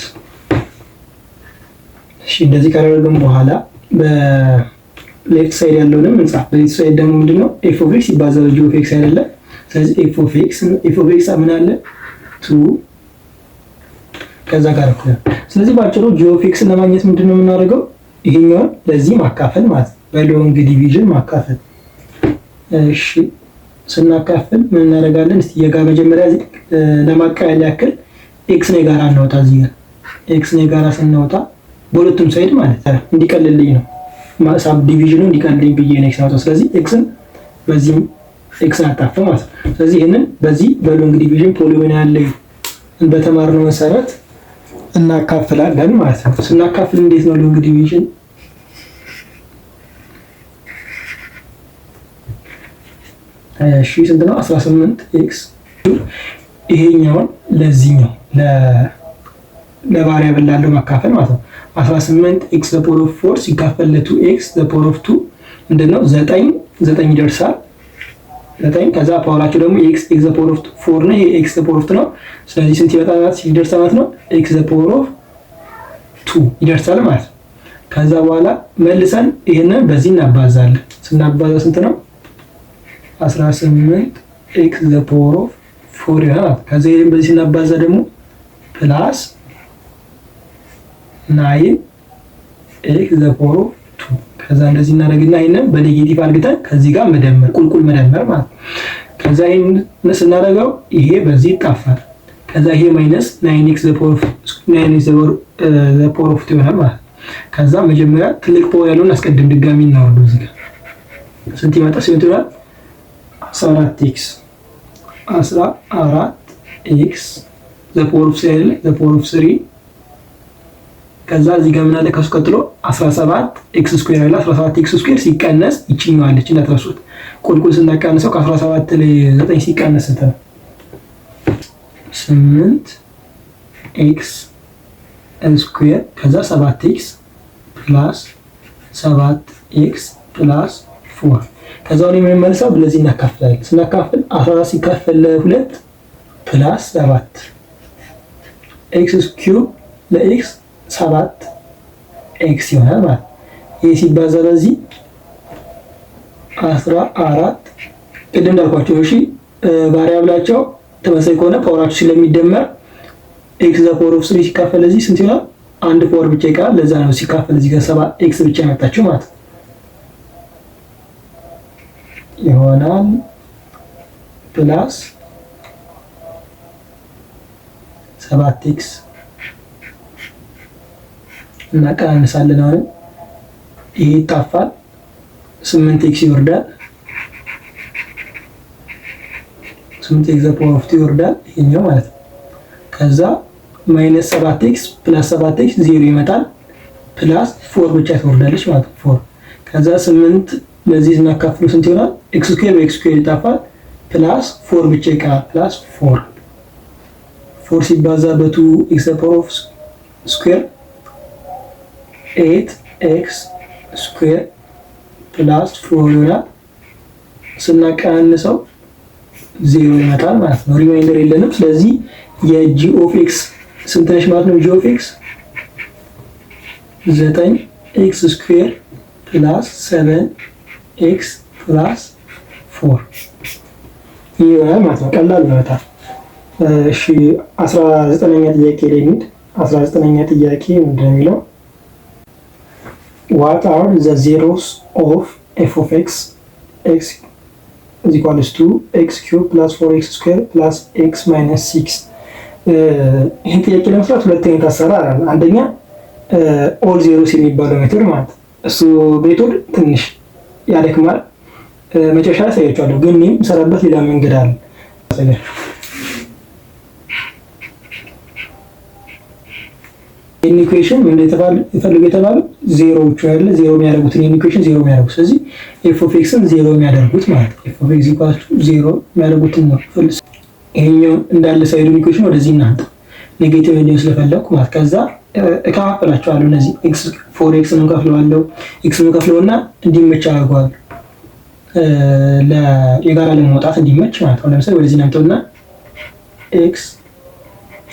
እሺ እንደዚህ ካደረግን በኋላ በሌፍት ሳይድ ያለውንም እንጻፍ። በሌፍት ሳይድ ደግሞ ምንድነው? ኤፍ ኦፍ ኤክስ ሲባዛ በጂ ኦፍ ኤክስ አይደለ? ስለዚህ ኤፍ ኦፍ ኤክስ ምን አለ? 2 ከዛ ጋር እኩል። ስለዚህ ባጭሩ ጂ ኦፍ ኤክስን ለማግኘት ምንድነው የምናደርገው? ይሄኛውን ለዚህ ማካፈል ማለት ነው። በሎንግ ዲቪዥን ማካፈል። እሺ ስናካፍል ምን እናደርጋለን? እስቲ የጋ መጀመሪያ ለማቃለል ያክል ኤክስ ነው ጋራ እናውጣ። እዚህ ጋር ኤክስ ነው ጋራ ስናውጣ በሁለቱም ሳይድ ማለት ነው እንዲቀልልኝ ነው ሳብ ዲቪዥኑ እንዲቀልልኝ ብዬ ነው ኤክስ አውጣ። ስለዚህ ኤክስን በዚህ ኤክስን አጣፋ ማለት ነው። ስለዚህ ይሄንን በዚህ በሎንግ ዲቪዥን ፖሊኖሚያል ላይ በተማርነው መሰረት እናካፍላለን ማለት ነው። ስናካፍል እንዴት ነው ሎንግ ዲቪዥን? እሺ ስንት ነው? 18 ኤክስ ይሄኛውን ለዚህኛው ለቫሪያብል ላለው ማካፈል ማለት ነው። 18 ኤክስ ዘ ፓወር ኦፍ 4 ሲካፈል ለ2 ኤክስ ዘ ፓወር ኦፍ 2 ምንድነው? 9 ይደርሳል። 9 ከዛ ፓወራቸው ደግሞ ኤክስ ዘ ፓወር ኦፍ 4 ነው። ይሄ ኤክስ ዘ ፓወር ኦፍ 2 ነው። ስለዚህ ስንት ይመጣል? ሲደርስ ማለት ነው ኤክስ ዘ ፓወር ኦፍ 2 ይደርሳል ማለት ነው። ከዛ በኋላ መልሰን ይሄንን በዚህ እናባዛለን። ስናባዛ ስንት ነው? 18 ኤክስ ዘ ፓወር ኦፍ 4 ይሆናል። ከዛ ይሄን በዚህ ስናባዛ ደግሞ ፕላስ 9 ኤክስ ዘ ፓወር ኦፍ 2 ከዛ እንደዚህ እናደርግና ይሄንን በኔጌቲቭ አድርገን ከዚህ ጋር መደመር ቁልቁል መደመር ማለት ነው። ከዛ ይሄን ስናደርገው ይሄ በዚህ ይጣፋል። ከዛ ይሄ ማይነስ 9x ዘ ፓወር ኦፍ 2 ይሆናል ማለት ነው። ከዛ መጀመሪያ ትልቅ ፓወር ያለውን አስቀድም ድጋሚ እናወርደው። እዚህ ጋር ስንት ይመጣ? ስንት ይሆናል? 14x ዘ ፓወር ኦፍ 3 ዘ ፓወር ኦፍ 3 ከዛ እዚህ ጋር ምን አለ? ከሱ ቀጥሎ 17x ስኩዌር አለ። 17x ስኩዌር ሲቀነስ ይችኛው አለች እንዳትረሱት። ቁልቁል ስናቀንሰው ከ17 ላይ 9 ሲቀነስ እንትን 8x ስኩዌር ከዛ 7x ፕላስ 7x ፕላስ 4 ከዛ ወዲህ ምን መልሰው በለዚህ እናካፍላለን። ስናካፍል 14 ሲካፈል ለ2 ፕላስ 7 x ኪዩብ ለx 7 ኤክስ ይሆናል ማለት ነው። ይሄ ሲባዛ በዚህ 14 ቅድም እንዳልኳቸው እሺ ቫሪያብላቸው ተመሳሳይ ከሆነ ፓወራቸው ስለሚደመር ኤክስ ዘ ፓወር ኦፍ 3 ሲካፈል ለዚህ ስንት ይሆናል? አንድ ፓወር ብቻ ይቀራል። ለዛ ነው ሲካፈል እዚህ ጋር 7 ኤክስ ብቻ ያመጣችው ማለት ነው ይሆናል ፕላስ 7 ኤክስ እናቀናንሳለን። አሁን ይሄ ይጣፋል። 8x ይወርዳል። 8x ዘ ፓወር ኦፍ 2 ይወርዳል ይሄኛው ማለት ነው። ከዛ ማይነስ 7x ፕላስ 7x 0 ይመጣል። ፕላስ 4 ብቻ ትወርዳለች ማለት ነው 4 ከዛ 8 ለዚህ እናካፍሉ ስንት ይሆናል? x ስኩዌር በx ስኩዌር ይጣፋል። ፕላስ 4 ብቻ ይቀራል። ፕላስ 4 ሲባዛ በ2 x ዘ ፓወር ኦፍ ስኩዌር 8x ስኩዌር ፕላስ 4 ይሆናል። ስናቀናንሰው 0 ይመጣል ማለት ነው። ሪማይንደር የለንም። ስለዚህ የጂ ኦፍ ኤክስ ስንት ነች ማለት ነው? ጂ ኦፍ ኤክስ 9x ስኩዌር ፕላስ 7x ፕላስ 4 ይሆናል ማለት ነው። ቀላል ነው በጣም። እሺ 19ኛ ጥያቄ ላይ እንሂድ። 19ኛ ጥያቄ ምንድን ነው የሚለው? What are the zeros of f of x is equals to x cubed plus 4x squared plus x minus 6? ይህን ጥያቄ ለመስራት ሁለት አይነት አሰራር አለ። አንደኛ ኦል ዜሮስ የሚባለው ሜቶድ ማለት እሱ ሜቶድ ትንሽ ያደክማል። መጨረሻ ላይ አሳያችኋለሁ፣ ግን እኔም ሰራበት ሌላ መንገድ አለ። ኢኩዌሽን ምን ይፈልጉ የተባሉ ዜሮዎቹ ያለ ዜሮ የሚያደርጉትን ኢኩዌሽን ዜሮ የሚያደርጉት ስለዚህ ኤፍ ኦፍ ኤክስን ዜሮ የሚያደርጉት ማለት ኤፍ ኦፍ ኤክስ ኢኳልስ ቱ ዜሮ የሚያደርጉትን ነው። ይሄኛው እንዳለ ሳይዱ ኢኩዌሽን ወደዚህ እናንተ ኔጌቲቭ እንዲሆን ስለፈለኩ ማለት ከዛ እከፋፍላቸዋለሁ። እነዚህ ኤክስ ፎር ኤክስ ነው ከፍለዋለሁ ኤክስ ነው ከፍለውና እንዲመቻ አድርገዋለሁ። የጋራ ለመውጣት እንዲመች ማለት ነው። ለምሳሌ ወደዚህ ናምተውና ኤክስ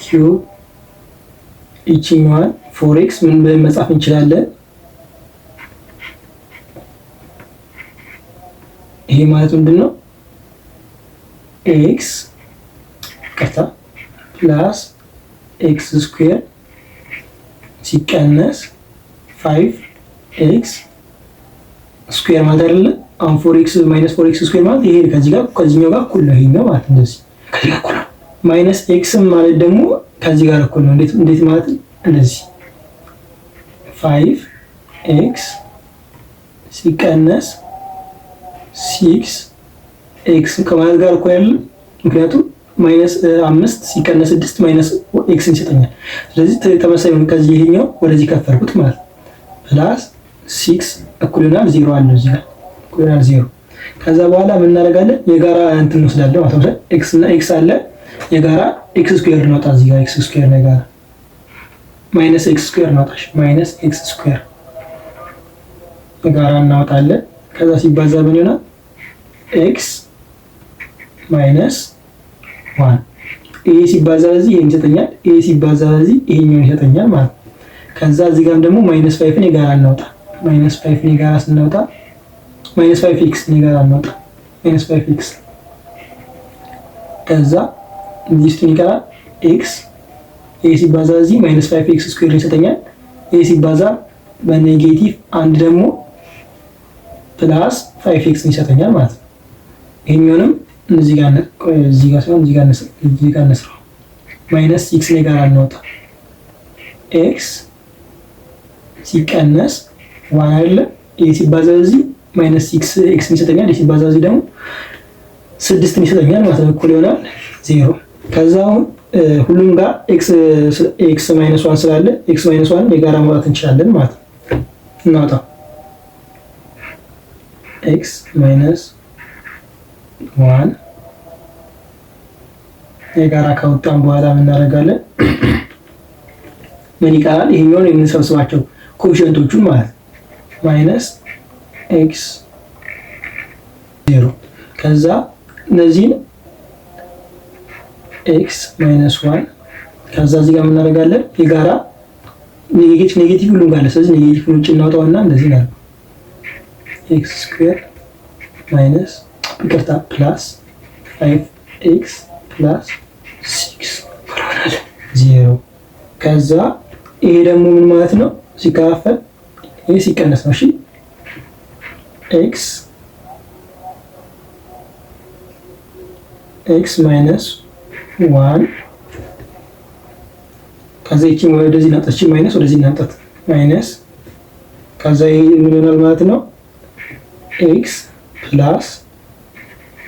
ኪዩብ ይችኛዋን ፎር ኤክስ ምን ብለን መጻፍ እንችላለን? ይሄ ማለት ምንድን ነው? ኤክስ ቀጥታ ፕላስ ኤክስ ስኩዌር ሲቀነስ 5 ኤክስ ስኩዌር ማለት አይደለ? አሁን 4x ማይነስ 4x ስኩዌር ማለት ይሄ ከዚህ ጋር ከዚህኛው ጋር እኩል ነው። ይሄኛው ማለት እንደዚህ ከዚህ ጋር እኩል ነው። ማይነስ ኤክስ ማለት ደግሞ ከዚህ ጋር እኩል ነው። እንዴት ማለት እንደዚህ 5x ሲቀነስ 6x ከማለት ጋር እኩል አይደለም። ምክንያቱም ማይነስ 5 ሲቀነስ 6 ማይነስ ኤክስ ይሰጠኛል። ስለዚህ ተመሳሳይ ነው። ከዚህ ይሄኛው ወደዚህ ከፈልኩት ማለት ፕላስ 6 እኩል ይሆናል 0 አለ እዚህ ጋር እኩል ይሆናል 0። ከዛ በኋላ ምን እናደርጋለን? የጋራ እንትን እንወስዳለን ማለት ነው። ኤክስ እና ኤክስ አለ የጋራ ኤክስ ስኩዌር እናውጣ። እዚህ ጋር ኤክስ ስኩዌር ነው የጋራ ማይነስ ኤክስ ስኩዌር እናውጣሽ። ማይነስ ኤክስ ስኩዌር የጋራ እናውጣለን። ከዛ ሲባዛ ምን ይሆናል? ኤክስ ማይነስ 1 ኤ ሲባዛ በዚህ ይሄን ይሰጠኛል። ኤ ሲባዛ በዚህ ይሄኛውን ይሰጠኛል ማለት ነው። ከዛ እዚህ ጋርም ደግሞ ማይነስ 5 የጋራ እናውጣ። ማይነስ 5 የጋራ ስናውጣ ማይነስ 5 ኤክስ የጋራ እናውጣ። ማይነስ 5 ኤክስ ከዛ ሊስቱን ይቀራል። ኤክስ ኤ ሲባዛ በዚህ ማይነስ 5 ኤክስ ስኩዌር ይሰጠኛል። ኤ ሲባዛ በኔጌቲቭ አንድ ደግሞ ፕላስ 5 ኤክስ ይሰጠኛል ማለት ነው። ይሄኛውንም እዚህ ጋር ሳይሆን እዚህ ጋር እንስራው። ማይነስ 6 የጋራ እናውጣ። ኤክስ ሲቀነስ 1 አይደለ? ኤ ሲባዛ በዚህ ማይነስ 6 ኤክስ ይሰጠኛል። ኤ ሲባዛ በዚህ ደግሞ 6 ይሰጠኛል ማለት ነው። እኩል ይሆናል 0። ከዛ አሁን ሁሉም ጋር ኤክስ ማይነስ 1 ስላለ ኤክስ ማይነስ 1 የጋራ ማውጣት እንችላለን ማለት ነው። እናውጣ። ኤክስ ማይነስ 1 የጋራ ካወጣን በኋላ ምን እናደርጋለን? ምን ይቀራል? ይሄኛውን የምንሰብስባቸው ኮኤፊሺየንቶቹን ማለት ማይነስ ኤክስ 0 ከዛ እነዚህን ኤክስ ማይነስ 1 ከዛ እዚህ ጋር ምን እናደርጋለን? የጋራ ኔጌቲቭ ሁሉም ጋር አለ። ስለዚህ ኔጌቲቭ ውጭ እናውጣውና እንደዚህ ነው ኤክስ ስኩዌር ማይነስ ይቅርታ ፕላስ 5x ፕላስ 6 ይሆናል 0። ከዛ ይሄ ደግሞ ምን ማለት ነው? ሲካፈል ይሄ ሲቀነስ ነው። እሺ ኤክስ ማይነስ 1 ከዛ ይቺ ወደዚህ እናጣች ማይነስ ወደዚህ እናጣት ማይነስ ከዛ ይሄ ምን ይሆናል ማለት ነው? ኤክስ ፕላስ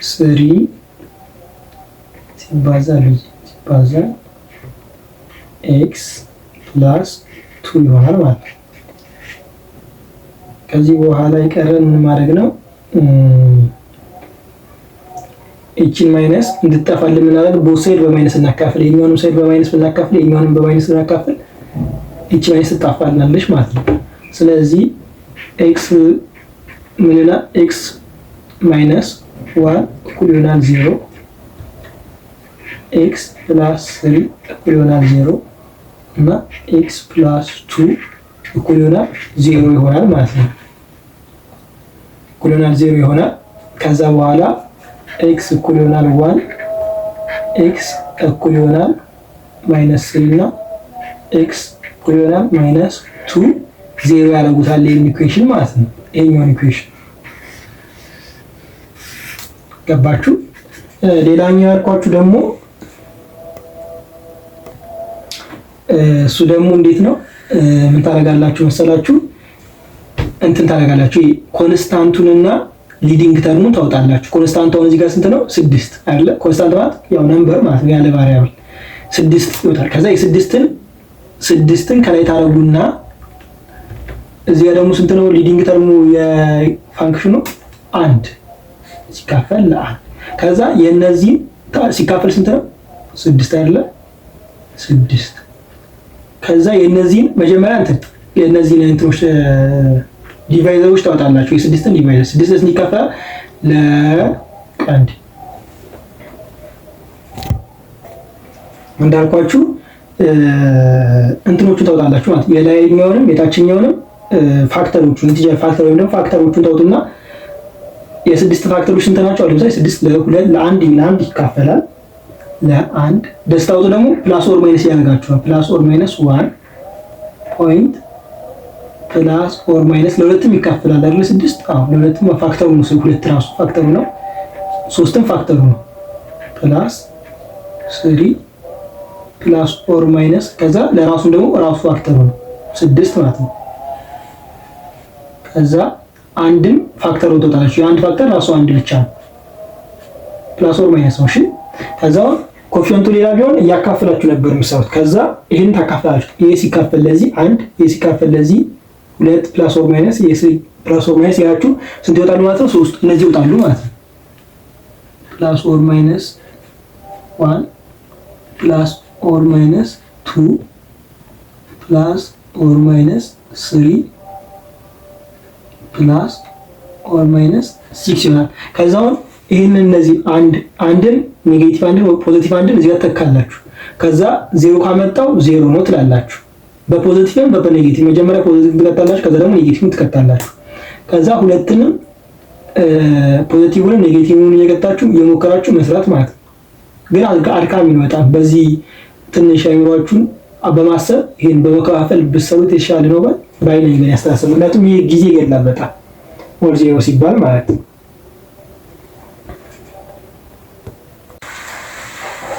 3 ሲባዛ ኤክስ ፕላስ 2 ይሆናል ማለት ነው። ከዚህ በኋላ የቀረን ምን ማድረግ ነው? እቺን ማይነስ እንድትጠፋልን ምናደርግ ቦት ሳይድ በማይነስ እናካፍል። የኛውንም ሳይድ በማይነስ እናካፍል፣ የኛውንም በማይነስ እናካፍል። እቺ ማይነስ ትጠፋልናለች ማለት ነው። ስለዚህ ኤክስ ምንና ኤክስ ማይነስ 1 እኩል ይሆናል 0 ኤክስ ፕላስ 3 እኩል ይሆናል 0 እና ኤክስ ፕላስ 2 እኩል ይሆናል 0 ይሆናል ማለት ነው። እኩል ይሆናል 0 ይሆናል። ከዛ በኋላ ኤክስ እኩል ይሆናል 1 ኤክስ እኩል ይሆናል ማይነስ 3 እና ኤክስ እኩል ይሆናል ማይነስ 2 0 ያደርጉታል ይሄን ኢኩዌሽን ማለት ነው። ይሄኛውን ኢኩዌሽን ገባችሁ? ሌላኛው ያልኳችሁ ደግሞ እሱ ደግሞ እንዴት ነው ምን ታደርጋላችሁ መሰላችሁ? እንትን ታደርጋላችሁ ኮንስታንቱንና ሊዲንግ ተርሙን ታውጣላችሁ። ኮንስታንቱ አሁን እዚህ ጋር ስንት ነው? 6 አይደለ? ኮንስታንት ማለት ያው ነምበር ማለት ነው ያለ ቫሪያብል 6 ይወጣል። ከዛ የ6ን ከላይ ታረጉና እዚህ ጋር ደግሞ ስንት ነው ሊዲንግ ተርሙ የፋንክሽኑ 1 ሲካፈል ለ1 ከዛ የነዚህ ሲካፈል ስንት ነው? 6 አይደለ? 6 ከዛ የነዚህን መጀመሪያ የነዚህን እንትኖች ዲቫይዘሮች ታወጣላችሁ። የ6ን ዲቫይዘር 6 ሲካፈል ለቀንድ እንዳልኳችሁ እንትኖቹን ታውጣላችሁ ማለት የላይኛውንም የታችኛውንም ፋክተሮቹን ኢንቲጀር ፋክተር ወይም ደግሞ ፋክተሮቹን ታውጡና የስድስት ፋክተሮች ስንት ናቸው? ለምሳሌ 6 ለ2 ለ1 ይካፈላል ለአንድ ደስታውጡ ደግሞ ፕላስ ኦር ማይነስ ያደርጋችኋል። ፕላስ ኦር ማይነስ 1 ፖይንት ፕላስ ኦር ማይነስ ለሁለትም ይካፈላል አይደል? 6 ለሁለትም ፋክተሩ ነው። ሁለት ራሱ ፋክተሩ ነው። ሶስትም ፋክተሩ ነው። ፕላስ 3 ፕላስ ኦር ማይነስ ከዛ ለራሱ ደግሞ ራሱ ፋክተሩ ነው 6 ማለት ነው። ከዛ አንድም ፋክተሩ ተወጣላችሁ። የአንድ ፋክተር ራሱ አንድ ብቻ ነው። ፕላስ ኦር ማይነስ ነው። እሺ ከዛ ኮፊሽንቱ ሌላ ቢሆን እያካፈላችሁ ነበር የምትሰሩት። ከዛ ይሄን ታካፍላችሁ ይሄ ሲካፈል ለዚህ 1 ይሄ ሲካፈል ለዚህ 2 ፕላስ ኦር ማይነስ ይሄ ፕላስ ኦር ማይነስ ያላችሁ ስንት ይወጣሉ ማለት ነው? 3 እነዚህ ይወጣሉ ማለት ነው። ፕላስ ኦር ማይነስ 1 ፕላስ ኦር ማይነስ 2 ፕላስ ኦር ማይነስ 3 ፕላስ ኦር ማይነስ 6 ይሆናል። ከዛውን ይሄን እነዚህ አንድን ኔጌቲቭ አንድን ፖዚቲቭ አንድን እዚህ ጋር ተካላችሁ። ከዛ 0 ካመጣው 0 ነው ትላላችሁ። በፖዚቲቭም በኔጌቲቭ መጀመሪያ ፖዚቲቭ ትከታላችሁ፣ ከዛ ደግሞ ኔጌቲቭን ትከታላችሁ። ከዛ ሁለቱንም ፖዚቲቭን ኔጌቲቭን እየከታችሁ እየሞከራችሁ መስራት ማለት ነው። ግን አድካሚ ነው በጣም። በዚህ ትንሽ አይምሯችሁን በማሰብ ይሄን በመከፋፈል ብትሰሩት የተሻለ ነው ባይነኝ ግን ያስተሳሰብ። ምክንያቱም ይሄ ጊዜ ይገድላል በጣም ኦል ዜሮ ሲባል ማለት ነው።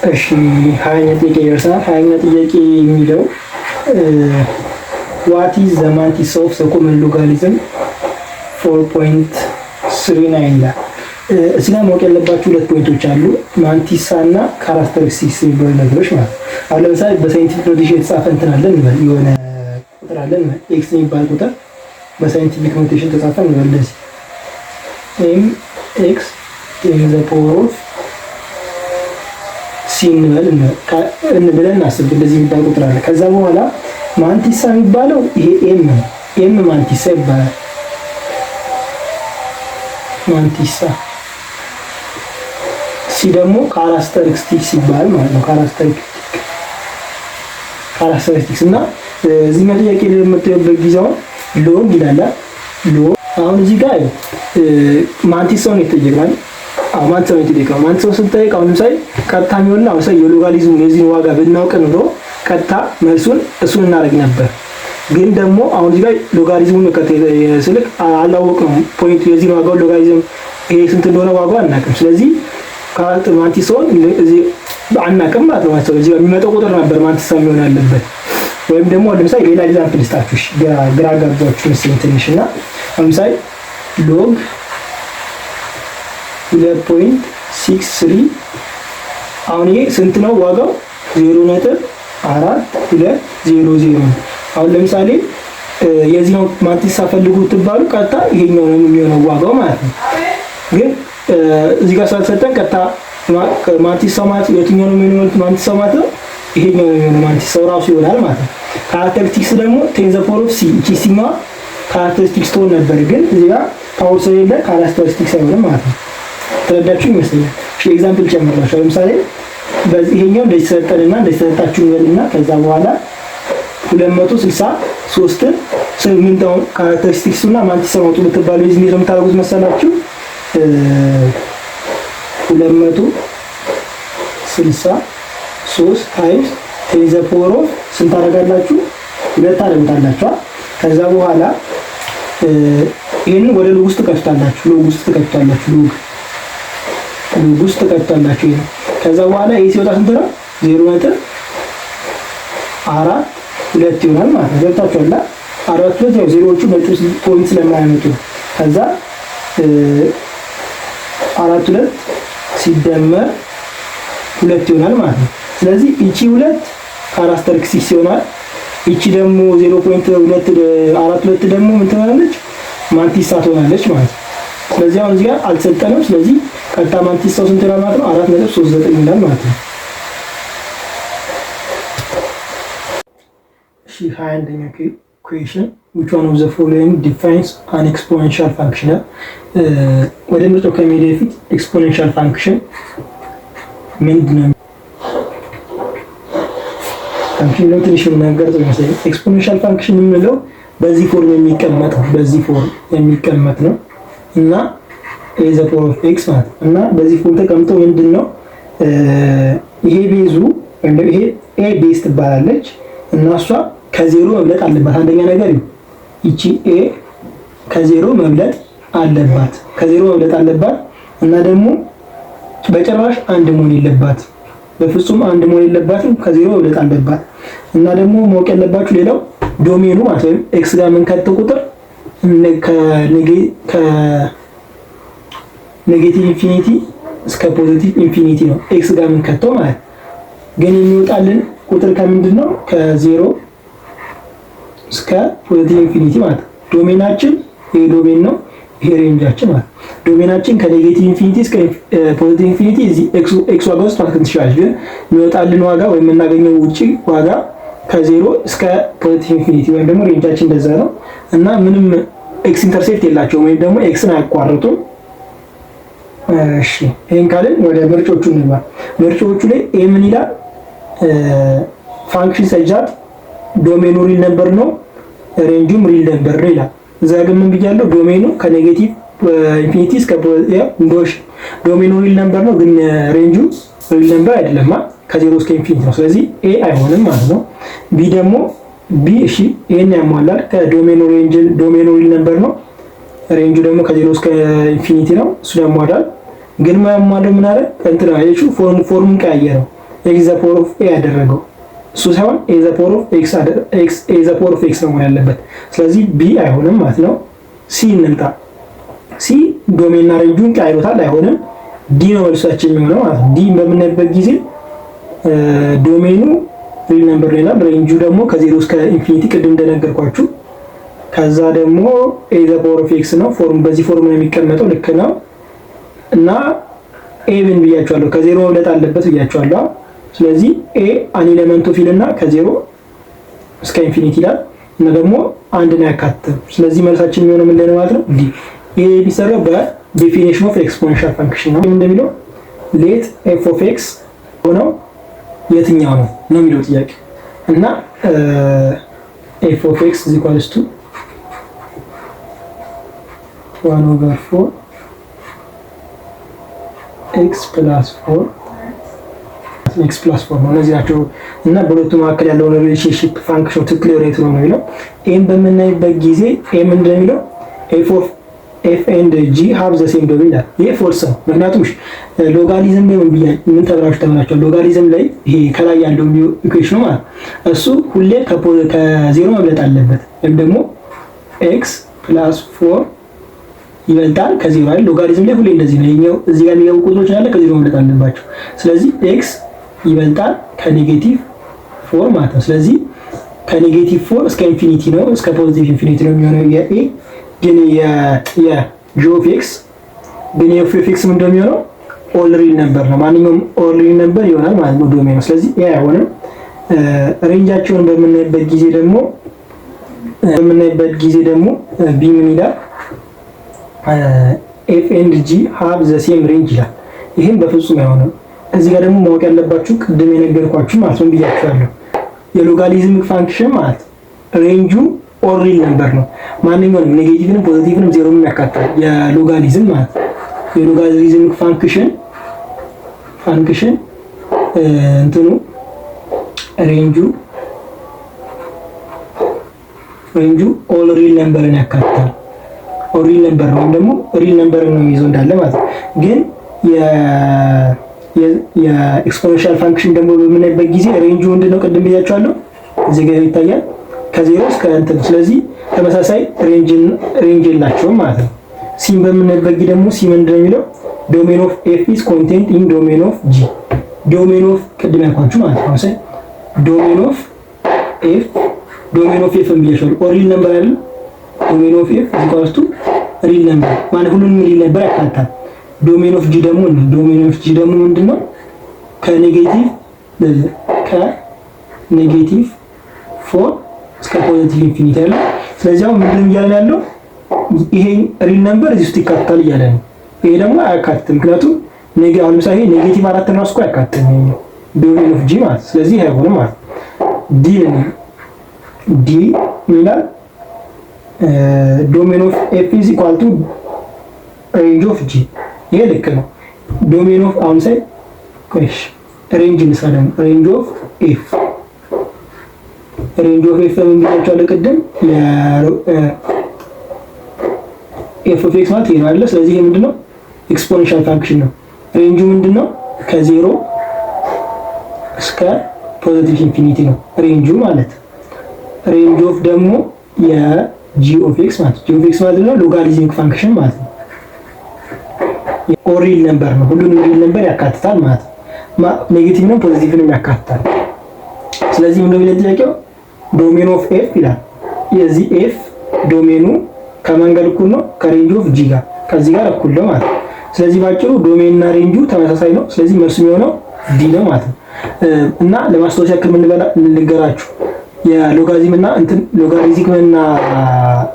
እሺ 20ኛ ጥያቄ ይደርሳል። 20ኛ ጥያቄ የሚለው what is the mantis of the common logarithm 4.39 ይላል። እዚህ ላይ ማወቅ ያለባችሁ ሁለት ፖይንቶች አሉ። ማንቲሳ እና ካራክተሪስቲክስ የሚባሉ ነገሮች ማለት ነው። አሁን ለምሳሌ በሳይንቲፊክ ኖቴሽን የተጻፈ እንትን አለ እንበል፣ የሆነ ቁጥር አለ እንበል፣ ኤክስ የሚባል ቁጥር በሳይንቲፊክ ኖቴሽን ተጻፈ እንበል፣ እንደዚህ ኤም ኤክስ ኢን ዘ ፓወር ኦፍ ሲ እንበል ብለን እናስብ። እንደዚህ የሚባል ቁጥር አለ። ከዛ በኋላ ማንቲሳ የሚባለው ይሄ ኤም ማንቲሳ ይባላል። ማንቲሳ ሲ ደግሞ ካራክተሪስቲክስ ይባላል ማለት ነው። ካራክተሪስቲክስ እና እዚህ መጥያቄ ለምትጠየቅበት ጊዜው ሎግ ይላል። ሎግ አሁን እዚህ ጋር ማንቲሳውን ይጠየቃል። ማንቲሳውን ይጠየቃል። ማንቲሳውን ስንጠይቅ አሁን ለምሳሌ ቀጥታ የሚሆንና አሁን ለምሳሌ የሎጋሪዝም የዚህን ዋጋ ብናውቅ ኖሮ ቀጥታ መልሱን እሱን እናደርግ ነበር። ግን ደግሞ አሁን እዚህ ጋር ሎጋሪዝሙን ስልክ አላወቅም። ፖይንቱ የዚህን ዋጋው ሎጋሪዝም ይሄ ስንት እንደሆነ ዋጋው አናውቅም። ስለዚህ ማንቲሳውን እዚህ አናውቅም ማለት ነው። እዚህ የሚመጣው ቁጥር ነበር ማንቲሳ የሚሆን ያለበት። ወይም ደግሞ ለምሳሌ ሌላ ኤግዛምፕል ልስጣችሁ ግራ ጋብዟችሁ መሰለኝ ትንሽ እና ለምሳሌ ሎግ 2.63 አሁን ይሄ ስንት ነው ዋጋው? 0.4200 ነው። አሁን ለምሳሌ የዚህ ነው ማንቲሳ ፈልጉ ትባሉ ቀጥታ ይሄኛው ነው የሚሆነው ዋጋው ማለት ነው። ግን እዚህ ጋር ስላልሰጠን ቀጥታ ማንቲሳው ማለት የትኛው ነው የሚሆነው ማንቲሳው ማለት ነው ይሄኛው ነው የሚሆነው ማንቲሳው ራሱ ይሆናል ማለት ነው። ካራክተሪስቲክስ ደግሞ ቴን ዘ ፓወር ኦፍ ሲ እቺ ሲማ ካራክተሪስቲክስ ትሆን ነበር፣ ግን እዚህ ጋር ፓወር ስለሌለ ካራክተሪስቲክስ አይሆንም ማለት ነው። ተረዳችሁ ይመስለኛል። እሺ ኤግዛምፕል ጨምራለሁ። ለምሳሌ በዚህ ይሄኛው እንደዚህ ተሰጠንና እንደዚህ ተሰጣችሁ ይበልና ከዛ በኋላ 263 8 ካራክተሪስቲክስ እና ማንቲሳ ነው ብትባሉ እዚህ ነው የምታደርጉት መሰላችሁ 263 ታይምስ ቴን ዘ ፓወር ኦፍ ስንት ታደርጋላችሁ? 2 ታደርጉታላችሁ። ከዛ በኋላ ይሄንን ወደ ሎግ ውስጥ ትከቱታላችሁ። ሎግ ውስጥ ትከቱታላችሁ። ይሄ ከዛ በኋላ ይሄ ሲወጣ ስንት ነው? 0.42 ይሆናል ማለት ነው። ገብታችኋል? 42 ያው ዜሮዎቹ ነጥብ ፖይንት ስለማያመጡ ከዛ 42 ሲደመር 2 ይሆናል ማለት ነው። ስለዚህ እቺ 2 ካራክተሪስቲክስ ይሆናል። እቺ ደግሞ 0.42 ደግሞ ምን ትሆናለች? ማንቲሳ ትሆናለች ማለት ነው። ስለዚህ አሁን እዚህ ጋር አልተሰጠንም። ስለዚህ ቀጥታ ማንቲሳው ስንት ይሆናል ማለት ነው? 4.39 ይሆናል ማለት ነው። እሺ 21ኛው ኩዌሽን which one of the following defines an exponential function? ወደ ምርጫው ከመሄድ በፊት ኤክስፖኔንሻል ፋንክሽን ምንድን ነው? ፋንክሽን ነው ትንሽ ነገር ነው። ኤክስፖኔንሻል ፋንክሽን የምንለው በዚህ ፎርም የሚቀመጥ ነው እና a the power of x ማለት እና በዚህ ፎርም ተቀምጦ ምንድን ነው ይሄ ቤዙ ወይም ይሄ a ቤዝ ትባላለች እና እሷ ከዜሮ መብለጥ አለባት። አንደኛ ነገር ይቺ a ከዜሮ መብለጥ አለባት እና ደግሞ በጭራሽ አንድ መሆን የለባት፣ በፍጹም አንድ መሆን የለባትም፣ ከዜሮ መብለጥ አለባት እና ደግሞ ማወቅ ያለባችሁ ሌላው ዶሜኑ ማለት ነው ኤክስ ጋር የምንከተው ቁጥር ከኔጌቲቭ ኢንፊኒቲ እስከ ፖዚቲቭ ኢንፊኒቲ ነው ኤክስ ጋር የምንከተው ማለት ግን የሚወጣልን ቁጥር ከምንድን ነው ከዜሮ እስከ ፖዚቲቭ ኢንፊኒቲ ማለት ዶሜናችን ይሄ ዶሜን ነው። ይሄ ሬንጃችን ማለት ዶሜናችን ከኔጌቲቭ ኢንፊኒቲ እስከ ፖዚቲቭ ኢንፊኒቲ እዚህ ኤክስ ዋጋ ውስጥ ማከተም ትችላለች። ግን የሚወጣልን ዋጋ ወይም የምናገኘው ውጪ ዋጋ ከዜሮ እስከ ፖዚቲቭ ኢንፊኒቲ ወይም ደግሞ ሬንጃችን እንደዛ ነው እና ምንም ኤክስ ኢንተርሴፕት የላቸውም ወይም ደግሞ ኤክስን አያቋርጡም። እሺ ይሄን ካልን ወደ ምርጫዎቹ እንግባ። ምርጫዎቹ ላይ ኤ ምን ይላል? ፋንክሽን ሰጃት ዶሜኑ ሪል ነምበር ነው፣ ሬንጁም ሪል ነምበር ነው ይላል። እዛ ግን ምን ብያለሁ? ዶሜኑ ከኔጌቲቭ ኢንፊኒቲ እስከ ዶሜኑ ሪል ነምበር ነው፣ ግን ሬንጁ ሪል ነምበር አይደለም፣ ከዜሮ እስከ ኢንፊኒቲ ነው። ስለዚህ ኤ አይሆንም ማለት ነው። ቢ ደግሞ እሺ ኤን ያሟላል፣ ከዶሜኑ ሪል ነምበር ነው፣ ሬንጁ ደግሞ ከዜሮ እስከ ኢንፊኒቲ ነው፣ እሱ ያሟላል። ግን ማያሟላው ምን አለ? እንትን አይሹ ፎርሙን ቀያየረው፣ ኤክስ ዘ ፓወር ኦፍ ኤ ያደረገው እሱ ሳይሆን ኤ ዘ ፓወር ኦፍ ኤክስ ነው መሆን ያለበት። ስለዚህ ቢ አይሆንም ማለት ነው። ሲ እንምጣ። ሲ ዶሜንና ሬንጁን ቀያይሮታል፣ አይሆንም። ዲ ነው መልሳችን የሚሆነው ማለት ነው። ዲ በምናይበት ጊዜ ዶሜኑ ሪል ነምበር ይላል፣ ሬንጁ ደግሞ ከዜሮ እስከ ኢንፊኒቲ ቅድም እንደነገርኳችሁ። ከዛ ደግሞ ኤ ዘ ፓወር ኦፍ ኤክስ ነው፣ በዚህ ፎርም ነው የሚቀመጠው፣ ልክ ነው። እና ኤ ብን ብያቸዋለሁ፣ ከዜሮ መብለጥ አለበት ብያቸዋለሁ። ስለዚህ ኤ አን ኤሌመንት ኦፍ ይልና ከዜሮ እስከ ኢንፊኒቲ ይላል እና ደግሞ አንድ ነው ያካትታል። ስለዚህ መልሳችን የሚሆነው ምንድን ነው ማለት ነው? ዲ። ይሄ የሚሰራው በዴፊኒሽን ኦፍ ኤክስፖኔንሻል ፋንክሽን ነው። እንደሚለው ሌት ኤፍ ኦፍ ኤክስ ሆነው የትኛው ነው የሚለው ጥያቄ እና ኤፍ ኦፍ ኤክስ ኢዝ ኢኳልስ ቱ 1/4 ኤክስ ፕላስ 4 ኤክስ ፕላስ 4 ነው። እነዚህ ናቸው እና በሁለቱ መካከል ያለውን ሪሌሽንሺፕ ፋንክሽን ትክክል ሬት ነው የሚለው። ኤም በምናይበት ጊዜ ኤም እንደሚለው ኤፍ ኤንድ ጂ ሃቭ ዘ ሴም ዶሜን ይላል። ይሄ ፎልስ ነው። ምክንያቱም ሎጋሪዝም ላይ ምን ተብላችሁ ሎጋሪዝም ላይ ይሄ ከላይ ያለው ኢኩዌሽን ማለት እሱ ሁሌ ከዜሮ መብለጥ አለበት ወይም ደግሞ ኤክስ ፕላስ 4 ይበልጣል ከዜሮ አይደል? ሎጋሪዝም ላይ ሁሌ እንደዚህ ነው። ይሄኛው እዚህ ጋር የሚገቡ ቁጥሮች አለ ከዜሮ መብለጥ አለባቸው። ስለዚህ ኤክስ ይበልጣል ከኔጌቲቭ 4 ማለት ነው። ስለዚህ ከኔጌቲቭ 4 እስከ ኢንፊኒቲ ነው፣ እስከ ፖዚቲቭ ኢንፊኒቲ ነው የሚሆነው የኤ። ግን የጂ ኦፍ ኤክስ ምን እንደሚሆነው ኦል ሪል ነምበር ነው። ማንኛውም ኦል ሪል ነምበር ይሆናል ማለት ነው ዶሜኑ። ስለዚህ ኤ አይሆንም። ሬንጃቸውን በምናይበት ጊዜ ደግሞ ቢ ምን ይላል? ኤፍ ኤንድ ጂ ሃቭ ዘ ሴም ሬንጅ ይላል። ይህም በፍጹም አይሆንም። እዚህ ጋር ደግሞ ማወቅ ያለባችሁ ቅድም የነገርኳችሁ ማለት ነው ብያችኋለሁ። የሎጋሪዝም ፋንክሽን ማለት ሬንጁ ኦል ሪል ነምበር ነው። ማንኛውንም ኔጌቲቭንም ፖዚቲቭንም ዜሮንም ያካትታል የሎጋሪዝም ማለት የሎጋሪዝም ፋንክሽን እንትኑ ሬንጁ ኦል ሪል ነምበርን ያካትታል። ኦል ሪል ነምበር ነው ወይም ደግሞ ሪል ነምበርን ነው የሚይዘው እንዳለ ማለት ነው። ግን የኤክስፖኔንሻል ፋንክሽን ደግሞ በምናይበት ጊዜ ሬንጁ ምንድነው? ቅድም ብያቸዋለሁ እዚህ ጋር ይታያል ከዜሮ እስከ እንትን። ስለዚህ ተመሳሳይ ሬንጅ የላቸውም ማለት ነው። ሲም በምናይበት ጊዜ ደግሞ ሲ ምንድነው የሚለው? ዶሜን ኦፍ ኤፍ ኢዝ ኮንቴንት ኢን ዶሜን ኦፍ ጂ። ዶሜን ኦፍ ቅድም ያልኳችሁ ማለት ነው። ዶሜን ኦፍ ኤፍ ብያቸዋለሁ። ሪል ነምበር አይደል? ዶሜን ኦፍ ኤፍ ኢኳልስ ቱ ሪል ነምበር ማለት ሁሉንም ሪል ነምበር ያካትታል። ዶሜን ኦፍ ጂ ደግሞ ምንድነው? ከኔጌቲቭ 4 እስከ እስከ ፖዚቲቭ ኢንፊኒቲ ያለው። ስለዚህ አሁን ምንድን እያለ ያለው ይሄ ሪል ነምበር እዚህ ውስጥ ይካተታል እያለ ነው። ይሄ ደግሞ አያካትትም፣ ምክንያቱም አሁን ለምሳሌ ኔጌቲቭ 4 ነው እስኮ አያካትትም ዶሜን ኦፍ ጂ ማለት። ስለዚህ አይሆንም ማለት ዲ ይላል ዶሜን ኦፍ ኤፍ ኢዝ ኢኳል ቱ ሬንጅ ኦፍ ጂ። ይሄ ልክ ነው። ዶሜን ኦፍ አሁን ሳይ ቆይሽ ሬንጅ እንሰራለን። ሬንጅ ኦፍ ኤፍ ምን ብያቸዋለሁ ቅድም? ኤፍ ኦፍ ኤክስ ማለት ይሄ ነው አይደለ? ስለዚህ ይሄ ምንድነው? ኤክስፖኔንሻል ፋንክሽን ነው። ሬንጁ ምንድነው? ከዜሮ እስከ ፖዚቲቭ ኢንፊኒቲ ነው ሬንጁ ማለት። ሬንጅ ኦፍ ደግሞ የጂ ኦፍ ኤክስ ማለት ጂ ኦፍ ኤክስ ማለት ነው ሎጋሪዝሚክ ፋንክሽን ማለት ነው። ሪል ነምበር ነው፣ ሁሉንም ሪል ነምበር ያካትታል ማለት ነው። ኔጌቲቭ ነው ፖዚቲቭንም ያካትታል። ስለዚህ ምን ነው የሚለው ጥያቄው? ዶሜን ኦፍ ኤፍ ይላል። የዚህ ኤፍ ዶሜኑ ከማን ጋር እኩል ነው? ከሬንጅ ኦፍ ጂ ጋር፣ ከዚህ ጋር እኩል ነው ማለት ነው። ስለዚህ ባጭሩ ዶሜን እና ሬንጁ ተመሳሳይ ነው። ስለዚህ መልሱ የሚሆነው ዲ ነው ማለት ነው። እና ለማስታወሻ ያክል ልንገራችሁ የሎጋሪዝም እና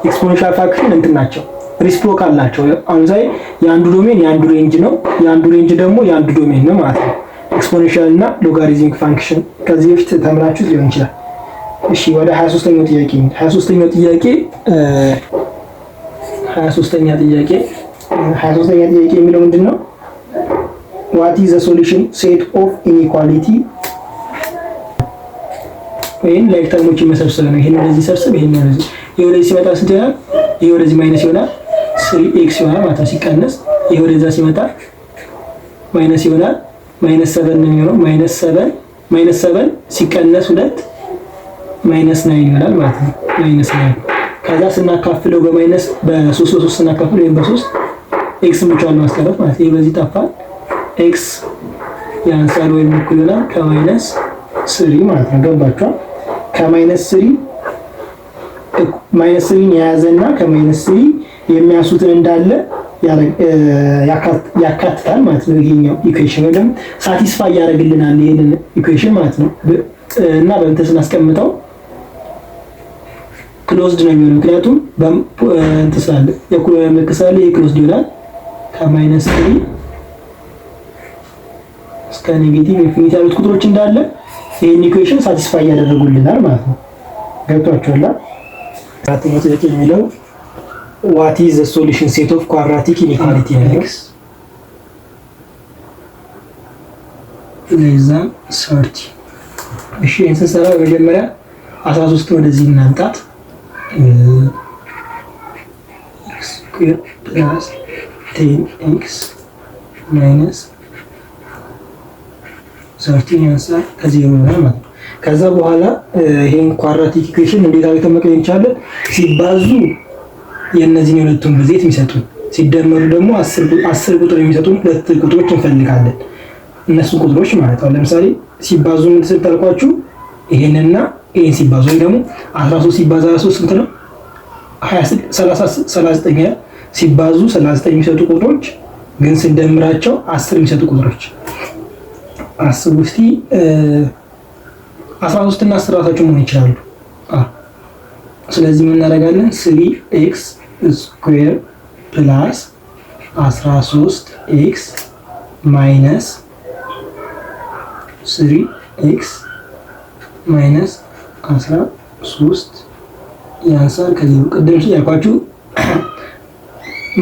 ኤክስፖኔንሻል ፋንክሽን እንትን ናቸው፣ ሪስፕሮካል ናቸው። አሁን ላይ የአንዱ ዶሜን የአንዱ ሬንጅ ነው፣ የአንዱ ሬንጅ ደግሞ የአንዱ ዶሜን ነው ማለት ነው። ኤክስፖኔንሻል እና ሎጋሪዝሚክ ፋንክሽን ከዚህ በፊት ተምራችሁ ሊሆን ይችላል። እሺ ወደ 23ኛው ጥያቄ 23ኛ ጥያቄ የሚለው ምንድነው? what is the solution set of inequality? ወይም ላይክ ተርሞች መሰብሰብ ነው። ይሄን ወደዚህ ሰብስብ፣ ይሄን ወደዚህ፣ ይሄ ወደዚህ ሲመጣ ስንት ይሆናል? ይሄ ወደዚህ ማይነስ ይሆናል 3x ይሆናል ማለት ነው ሲቀነስ፣ ይሄ ወደዛ ሲመጣ ማይነስ ይሆናል -7 ነው የሚሆነው። -7 ሲቀነስ 2 -9 ይሆናል ማለት ነው። -9 ከዛ ስናካፍለው በ3 ስናካፍለው ወይም በ3 ኤክስ ብቻውን ማስቀረት ማለት ይሄ በዚህ ጠፋ። ኤክስ ያንሳል ወይም እኩል ይሆናል ከ-3 ማለት ነው። ገባችኋል? ከ-3 የያዘና ከ-3 የሚያንሱትን እንዳለ ያካትታል ማለት ነው። ይሄኛው ኢኩዌሽን ወይ ደግሞ ሳቲስፋይ ያደርግልናል ይሄንን ኢኩዌሽን ማለት ነው። እና በእንትን ስናስቀምጠው ክሎዝድ ነው የሚሆነው፣ ምክንያቱም እንትን ስላለ የኩል ምልክት ስላለ ይሄ ክሎዝድ ይሆናል። ከ-3 እስከ ኔጌቲቭ ኢንፊኒቲ ያሉት ቁጥሮች እንዳለ ይሄን ኢኩዌሽን ሳቲስፋይ ያደርጉልናል ማለት ነው። ገብቷችኋል? አራተኛው ጥያቄ የሚለው what is the solution set of quadratic inequality x less than 30? እሺ እንሰራ በመጀመሪያ 13 ወደዚህ እናምጣት። x squared plus 10x minus 13 ያንሳል ከዚህ ይሆናል ማለት ነው። ከዛ በኋላ ይሄን ኳድራቲክ ኢኩዌሽን እንዴት አድርገን መቀየር እንችላለን? ሲባዙ የእነዚህን የሁለቱን ብዜት የሚሰጡን ሲደመሩ ደግሞ 10 ቁጥር የሚሰጡን ሁለት ቁጥሮች እንፈልጋለን። እነሱ ቁጥሮች ማለት ነው። ለምሳሌ ሲባዙ ምን ተሰጣልኳችሁ? ይሄንና ይሄን ሲባዙ ወይ ደግሞ 13 ሲባዛ 3 ስንት ነው? 39 ሲባዙ 39 የሚሰጡ ቁጥሮች ግን ስንደምራቸው 10 የሚሰጡ ቁጥሮች አስቡ እስቲ 13 እና 10 ራሳቸው መሆን ይችላሉ። ስለዚህ ምን እናደርጋለን? 3x ስኩዌር ፕላስ 13x ማይነስ 3x ማይነስ 13 ያንሳል ከዚህ ቅድም ያልኳችሁ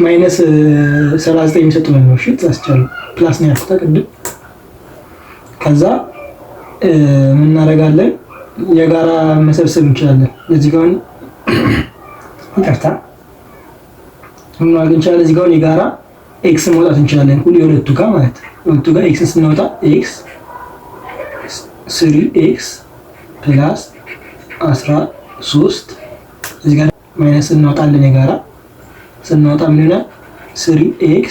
ማይነስ 39 የሚሰጡ ነው። እሺ ታስቻለ ፕላስ ነው ያልኩት ቅድም። ከዛ ምን እናደርጋለን? የጋራ መሰብሰብ እንችላለን። እዚህ ጋር ይቅርታ ምን ማድረግ እንችላለን? እዚህ ጋር የጋራ ኤክስ ማውጣት እንችላለን። የሁለቱ ጋር ማለት ሁለቱ ጋር ኤክስ ስናወጣ ኤክስ 3x ፕላስ 13 እዚህ ጋር ማይነስ እናወጣለን። የጋራ ስናወጣ ምን ይሆናል? 3x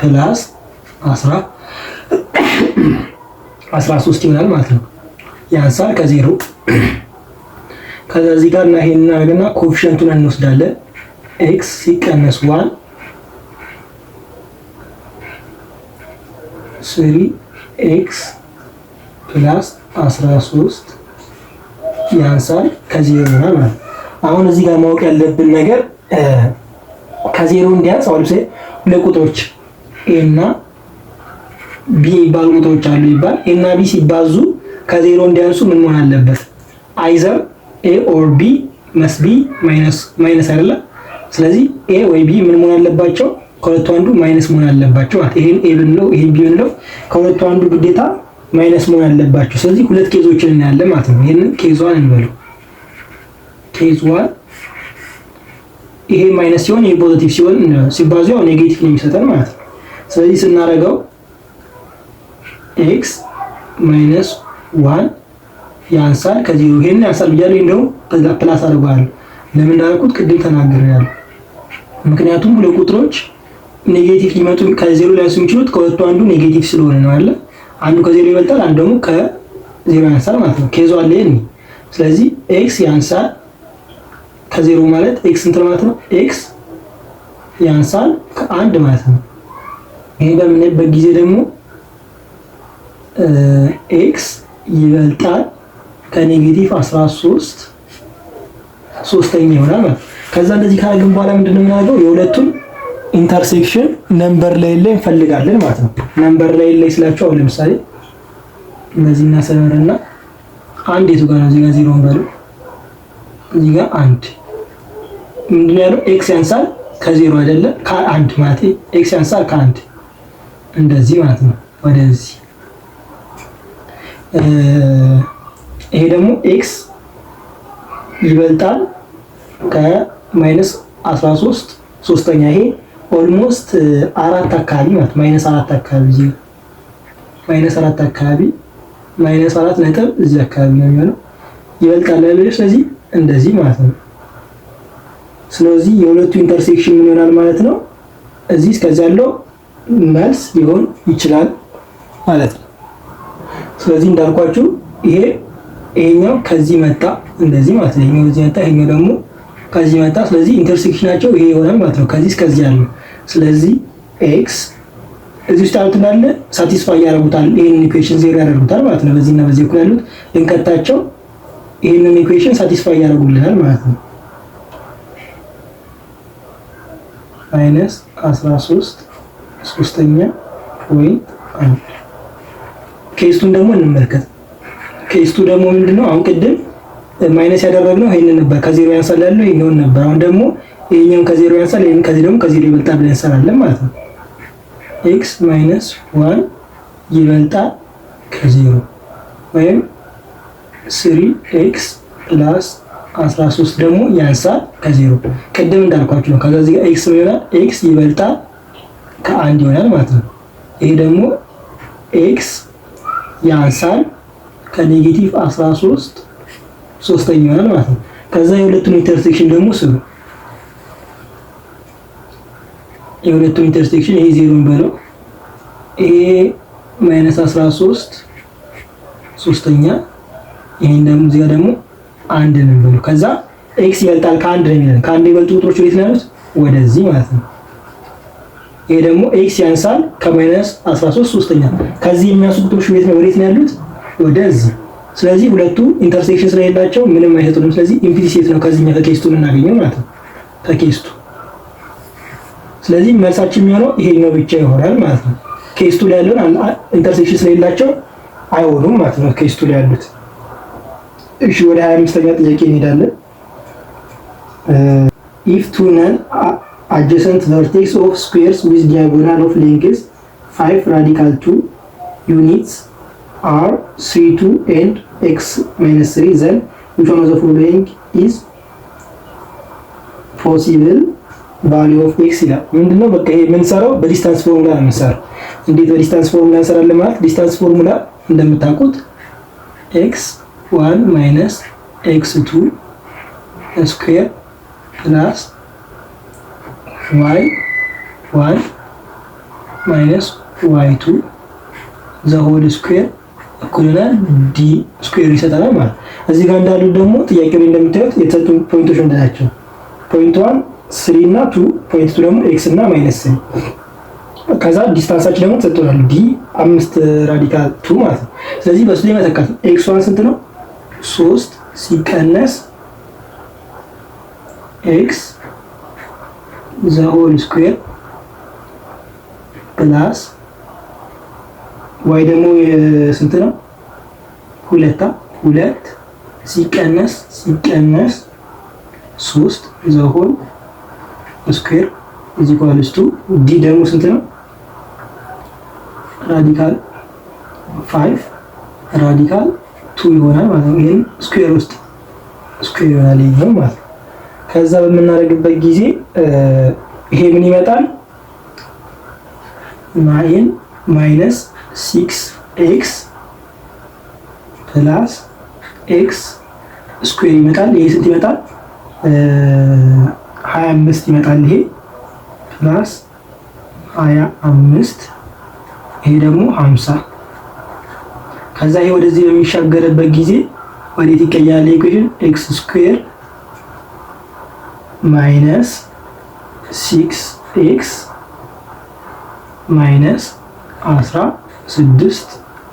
ፕላስ 13 ይሆናል ማለት ነው። ያንሳል ከዜሮ። ከዛ እዚህ ጋር እና ይሄን እናደርግና ኮኤፊሺየንቱን እንወስዳለን። x ሲቀነስ 1 3x ፕላስ 13 ያንሳል ከዜሮ ይሆናል ማለት ነው። አሁን እዚህ ጋር ማወቅ ያለብን ነገር ከዜሮ እንዲያንስ አሁን ለምሳሌ ሁለት ቁጥሮች ኤ እና ቢ የሚባሉ ቁጥሮች አሉ ይባል። ኤ እና ቢ ሲባዙ ከዜሮ እንዲያንሱ ምን መሆን አለበት? አይዘር ኤ ኦር ቢ መስት ቢ ማይነስ አይደለ? ስለዚህ ኤ ወይ ቢ ምን መሆን አለባቸው? ከሁለቱ አንዱ ማይነስ መሆን አለባቸው ማለት ይሄን ኤ ብንለው ይሄን ቢ ብንለው ከሁለቱ አንዱ ግዴታ ማይነስ መሆን አለባቸው። ስለዚህ ሁለት ኬዞችን እናያለን ማለት ነው። ይሄንን ኬዝ ዋን እንበለው። ኬዝ ዋን ይሄ ማይነስ ሲሆን ይሄ ፖዚቲቭ ሲሆን ሲባዙ ያው ኔጌቲቭ ነው የሚሰጠን ማለት ነው። ስለዚህ ስናደርገው ኤክስ ማይነስ ዋን ያንሳል ከዜሮ ይሄን ያንሳል ብያለሁ። እንደው ፕላስ አድርጓለሁ። ለምን እንዳልኩት ቅድም ተናግሬያለሁ። ምክንያቱም ሁለት ቁጥሮች ኔጌቲቭ ሊመጡ ከዜሮ ላይ የሚችሉት ከሁለቱ አንዱ ኔጌቲቭ ስለሆነ ነው አለ። አንዱ ከዜሮ ይበልጣል፣ አንዱ ደግሞ ከዜሮ ያንሳል ማለት ነው። ኬዙ አለ ይሄን። ስለዚህ ኤክስ ያንሳል ከዜሮ ማለት ኤክስ እንትን ማለት ነው። ኤክስ ያንሳል ከአንድ ማለት ነው። ይሄ በምንሄድበት ጊዜ ደግሞ ኤክስ ይበልጣል ከኔጌቲቭ 13 ሶስተኛ ይሆናል ማለት ነው። ከዛ እንደዚህ ካደረግን በኋላ ምንድነው የምናደርገው? የሁለቱን ኢንተርሴክሽን ነምበር ላይ እንፈልጋለን ማለት ነው። ነምበር ላይ ስላችሁ አሁን ለምሳሌ እነዚህ እናሰምርና አንድ የቱ ጋር ነው? እዚህ ጋር ዜሮ እንበለው። እዚህ ጋር አንድ ምንድነው ያለው? ኤክስ ያንሳል ከዜሮ አይደለም ከአንድ ማለት ኤክስ ያንሳል ከአንድ እንደዚህ ማለት ነው። ወደዚህ ይሄ ደግሞ ኤክስ ይበልጣል ከማይነስ 13 ሶስተኛ። ይሄ ኦልሞስት አራት አካባቢ ማለት ማይነስ አራት አካባቢ እዚህ ማይነስ አራት አካባቢ ማይነስ አራት ነጥብ እዚህ አካባቢ ነው የሚሆነው። ይበልጣል አይደል? ስለዚህ እንደዚህ ማለት ነው። ስለዚህ የሁለቱ ኢንተርሴክሽን ምን ይሆናል ማለት ነው? እዚህ እስከዚህ ያለው መልስ ሊሆን ይችላል ማለት ነው። ስለዚህ እንዳልኳችሁ ይሄኛው ከዚህ መጣ እንደዚህ ማለት ነው። ይሄኛው እዚህ መጣ፣ ይሄኛው ደግሞ ከዚህ መጣ። ስለዚህ ኢንተርሴክሽናቸው ይሄ ይሆናል ማለት ነው፣ ከዚህ እስከዚህ ያለው። ስለዚህ ኤክስ እዚህ ውስጥ ያሉት እንዳለ ሳቲስፋይ ያደርጉታል፣ ይሄንን ኢኩዌሽን ዜሮ ያደርጉታል ማለት ነው። በዚህና በዚህ እኩል ያሉት ልንቀጣቸው ይሄንን ኢኩዌሽን ሳቲስፋይ ያደርጉልናል ማለት ነው። ማይነስ 13 ሶስተኛ ፖይንት 1። ኬስቱን ደግሞ እንመልከት። ኬስቱ ደግሞ ምንድነው? አሁን ቅድም ማይነስ ያደረግነው ይሄንን ነበር፣ ከዜሮ ያንሳል ያለው ይሄኛውን ነበር። አሁን ደግሞ ይሄኛውን ከዜሮ ያንሳል፣ ይሄን ከዚህ ደግሞ ከዜሮ ይበልጣል ብለን እንሰራለን ማለት ነው። ኤክስ ማይነስ 1 ይበልጣል ከዜሮ ወይም 3x ፕላስ 13 ደግሞ ያንሳል ከዜሮ። ቅድም እንዳልኳችሁ ነው። ከዛ እዚህ ጋር ኤክስ ይሆናል፣ ኤክስ ይበልጣል ከአንድ ይሆናል ማለት ነው። ይሄ ደግሞ ኤክስ ያንሳል ከኔጌቲቭ 13 ሶስተኛ ይሆናል ማለት ነው። ከዛ የሁለቱን ኢንተርሴክሽን ደግሞ ስሩ። የሁለቱን ኢንተርሴክሽን ይሄ ዜሮን በለው፣ ይሄ ማይነስ 13 ሶስተኛ፣ ይሄን ደግሞ እዚህ ጋር ደግሞ አንድ ነው በለው። ከዛ ኤክስ ይበልጣል ከአንድ ነው የሚለን። ከአንድ የበልጡ ቁጥሮች ወዴት ነው ያሉት? ወደዚህ ማለት ነው። ይሄ ደግሞ ኤክስ ያንሳል ከማይነስ 13 ሶስተኛ። ከዚህ የሚያንሱ ቁጥሮች ወዴት ነው ያሉት? ወደዚህ። ስለዚህ ሁለቱ ኢንተርሴክሽን ስለሌላቸው ምንም አይሰጡንም። ስለዚህ ኢምፕሊሲት ነው ከዚህኛ ከኬስቱ የምናገኘው ማለት ነው፣ ከኬስቱ። ስለዚህ መልሳችን የሚሆነው ይሄኛው ብቻ ይሆናል ማለት ነው። ኬስቱ ላይ ያለውን ኢንተርሴክሽን ስለሌላቸው አይሆኑም ማለት ነው ኬስቱ ላይ ያሉት። እሺ ወደ 25ኛ ጥያቄ እንሄዳለን። if two non-adjacent vertex of squares with diagonal of length 5 radical 2 units are 3, 2 and x minus 3, then which one of the following is possible value of x ይላል። ምንድነው? በቃ ይሄ የምንሰራው በዲስታንስ ፎርሙላ ነው የምንሰራው። እንዴት በዲስታንስ ፎርሙላ እንሰራለን ማለት? ዲስታንስ ፎርሙላ እንደምታውቁት x1 minus x2 ስኩዌር ፕላስ y1 minus y2 ዘ ሆል ስኩዌር እኩል ይሆናል ዲ ስኩዌር ይሰጠናል ማለት። እዚህ ጋር እንዳሉ ደግሞ ጥያቄው ላይ እንደምታዩት የተሰጡ ፖይንቶች እንደናቸው። ፖይንት 1 3 እና 2፣ ፖይንት 2 ደግሞ x እና ማይነስ 3። ከዛ ዲስታንሳችን ደግሞ ተሰጥቷል ዲ 5 ራዲካል 2 ማለት ነው። ስለዚህ በሱ ላይ መተካት x1 ስንት ነው? 3 ሲቀነስ ኤክስ ዘ ሆል ስኩዌር ፕላስ ዋይ ደግሞ ስንት ነው? ሁለት ሲቀነስ 3 ዘ ሆል ስኩዌር ኢዝ ኢኳልስ ቱ ዲ ደግሞ ስንት ነው? ራዲካል 5 ራዲካል 2 ይሆናል ማለት ነው። ይሄን ስኩዌር ውስጥ ስኩዌር ይሆናል ይሄው ማለት ነው። ከዛ በምናደርግበት ጊዜ ይሄ ምን ይመጣል? ናይን ማይነስ 6x ፕላስ ኤክስ ስኩዌር ይመጣል። ይሄ ስንት ይመጣል? 25 ይመጣል። ይሄ ፕላስ 25 ይሄ ደግሞ 50። ከዛ ይሄ ወደዚህ በሚሻገርበት ጊዜ ወዴት ይቀየራል? ኢኩዌሽን ኤክስ ስኩዌር ማይነስ 6x ማይነስ 16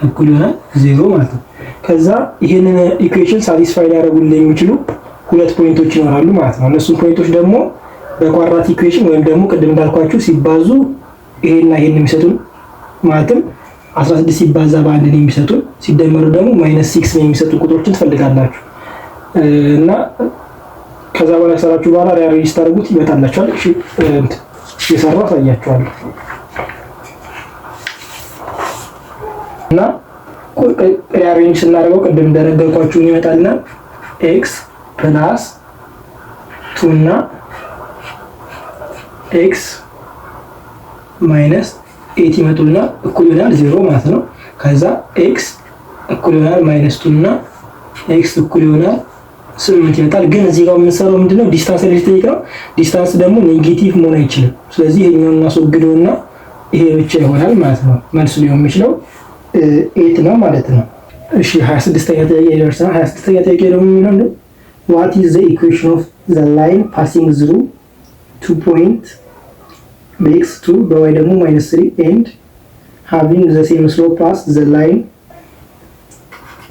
እኩል ይሆናል 0 ማለት ነው። ከዛ ይሄንን ኢኩዌሽን ሳቲስፋይ ሊያደርጉልን የሚችሉ ሁለት ፖይንቶች ይኖራሉ ማለት ነው። እነሱም ፖይንቶች ደግሞ በኳድራት ኢኩዌሽን ወይም ደግሞ ቅድም እንዳልኳችሁ ሲባዙ ይሄና ይሄን የሚሰጡን ማለትም 16 ሲባዛ በአንድ ነው የሚሰጡን፣ ሲደመሩ ደግሞ -6 ነው የሚሰጡን ቁጥሮችን ትፈልጋላችሁ እና ከዛ በኋላ ሰራችሁ በኋላ ሪአሬንጅ ታደርጉት ይመጣላችኋል። እሺ የሰራው አሳያችኋለሁ እና ሪአሬንጅ ስናደርገው ቅድም እንደነገርኳችሁ ይመጣልና x ፕላስ 2 እና x ማይነስ 8 ይመጡልና እኩል ይሆናል 0 ማለት ነው። ከዛ x እኩል ይሆናል -2 እና x እኩል ይሆናል 8 ይመጣል። ግን እዚህ ጋር የምንሰራው ምንድነው? ዲስታንስ ኤሌክትሪክ ነው። ዲስታንስ ደግሞ ኔጌቲቭ መሆን አይችልም። ስለዚህ ይሄኛውን እናስወግደውና ይሄ ብቻ ይሆናል ማለት ነው። መልሱ ሊሆን የሚችለው 8 ነው ማለት ነው። እሺ 26ኛ ጥያቄ ደርሰናል። 26ኛ ጥያቄ ደግሞ የሚለው what is the equation of the line passing through 2 point bx2 by ደግሞ -3 and having the same slope as the line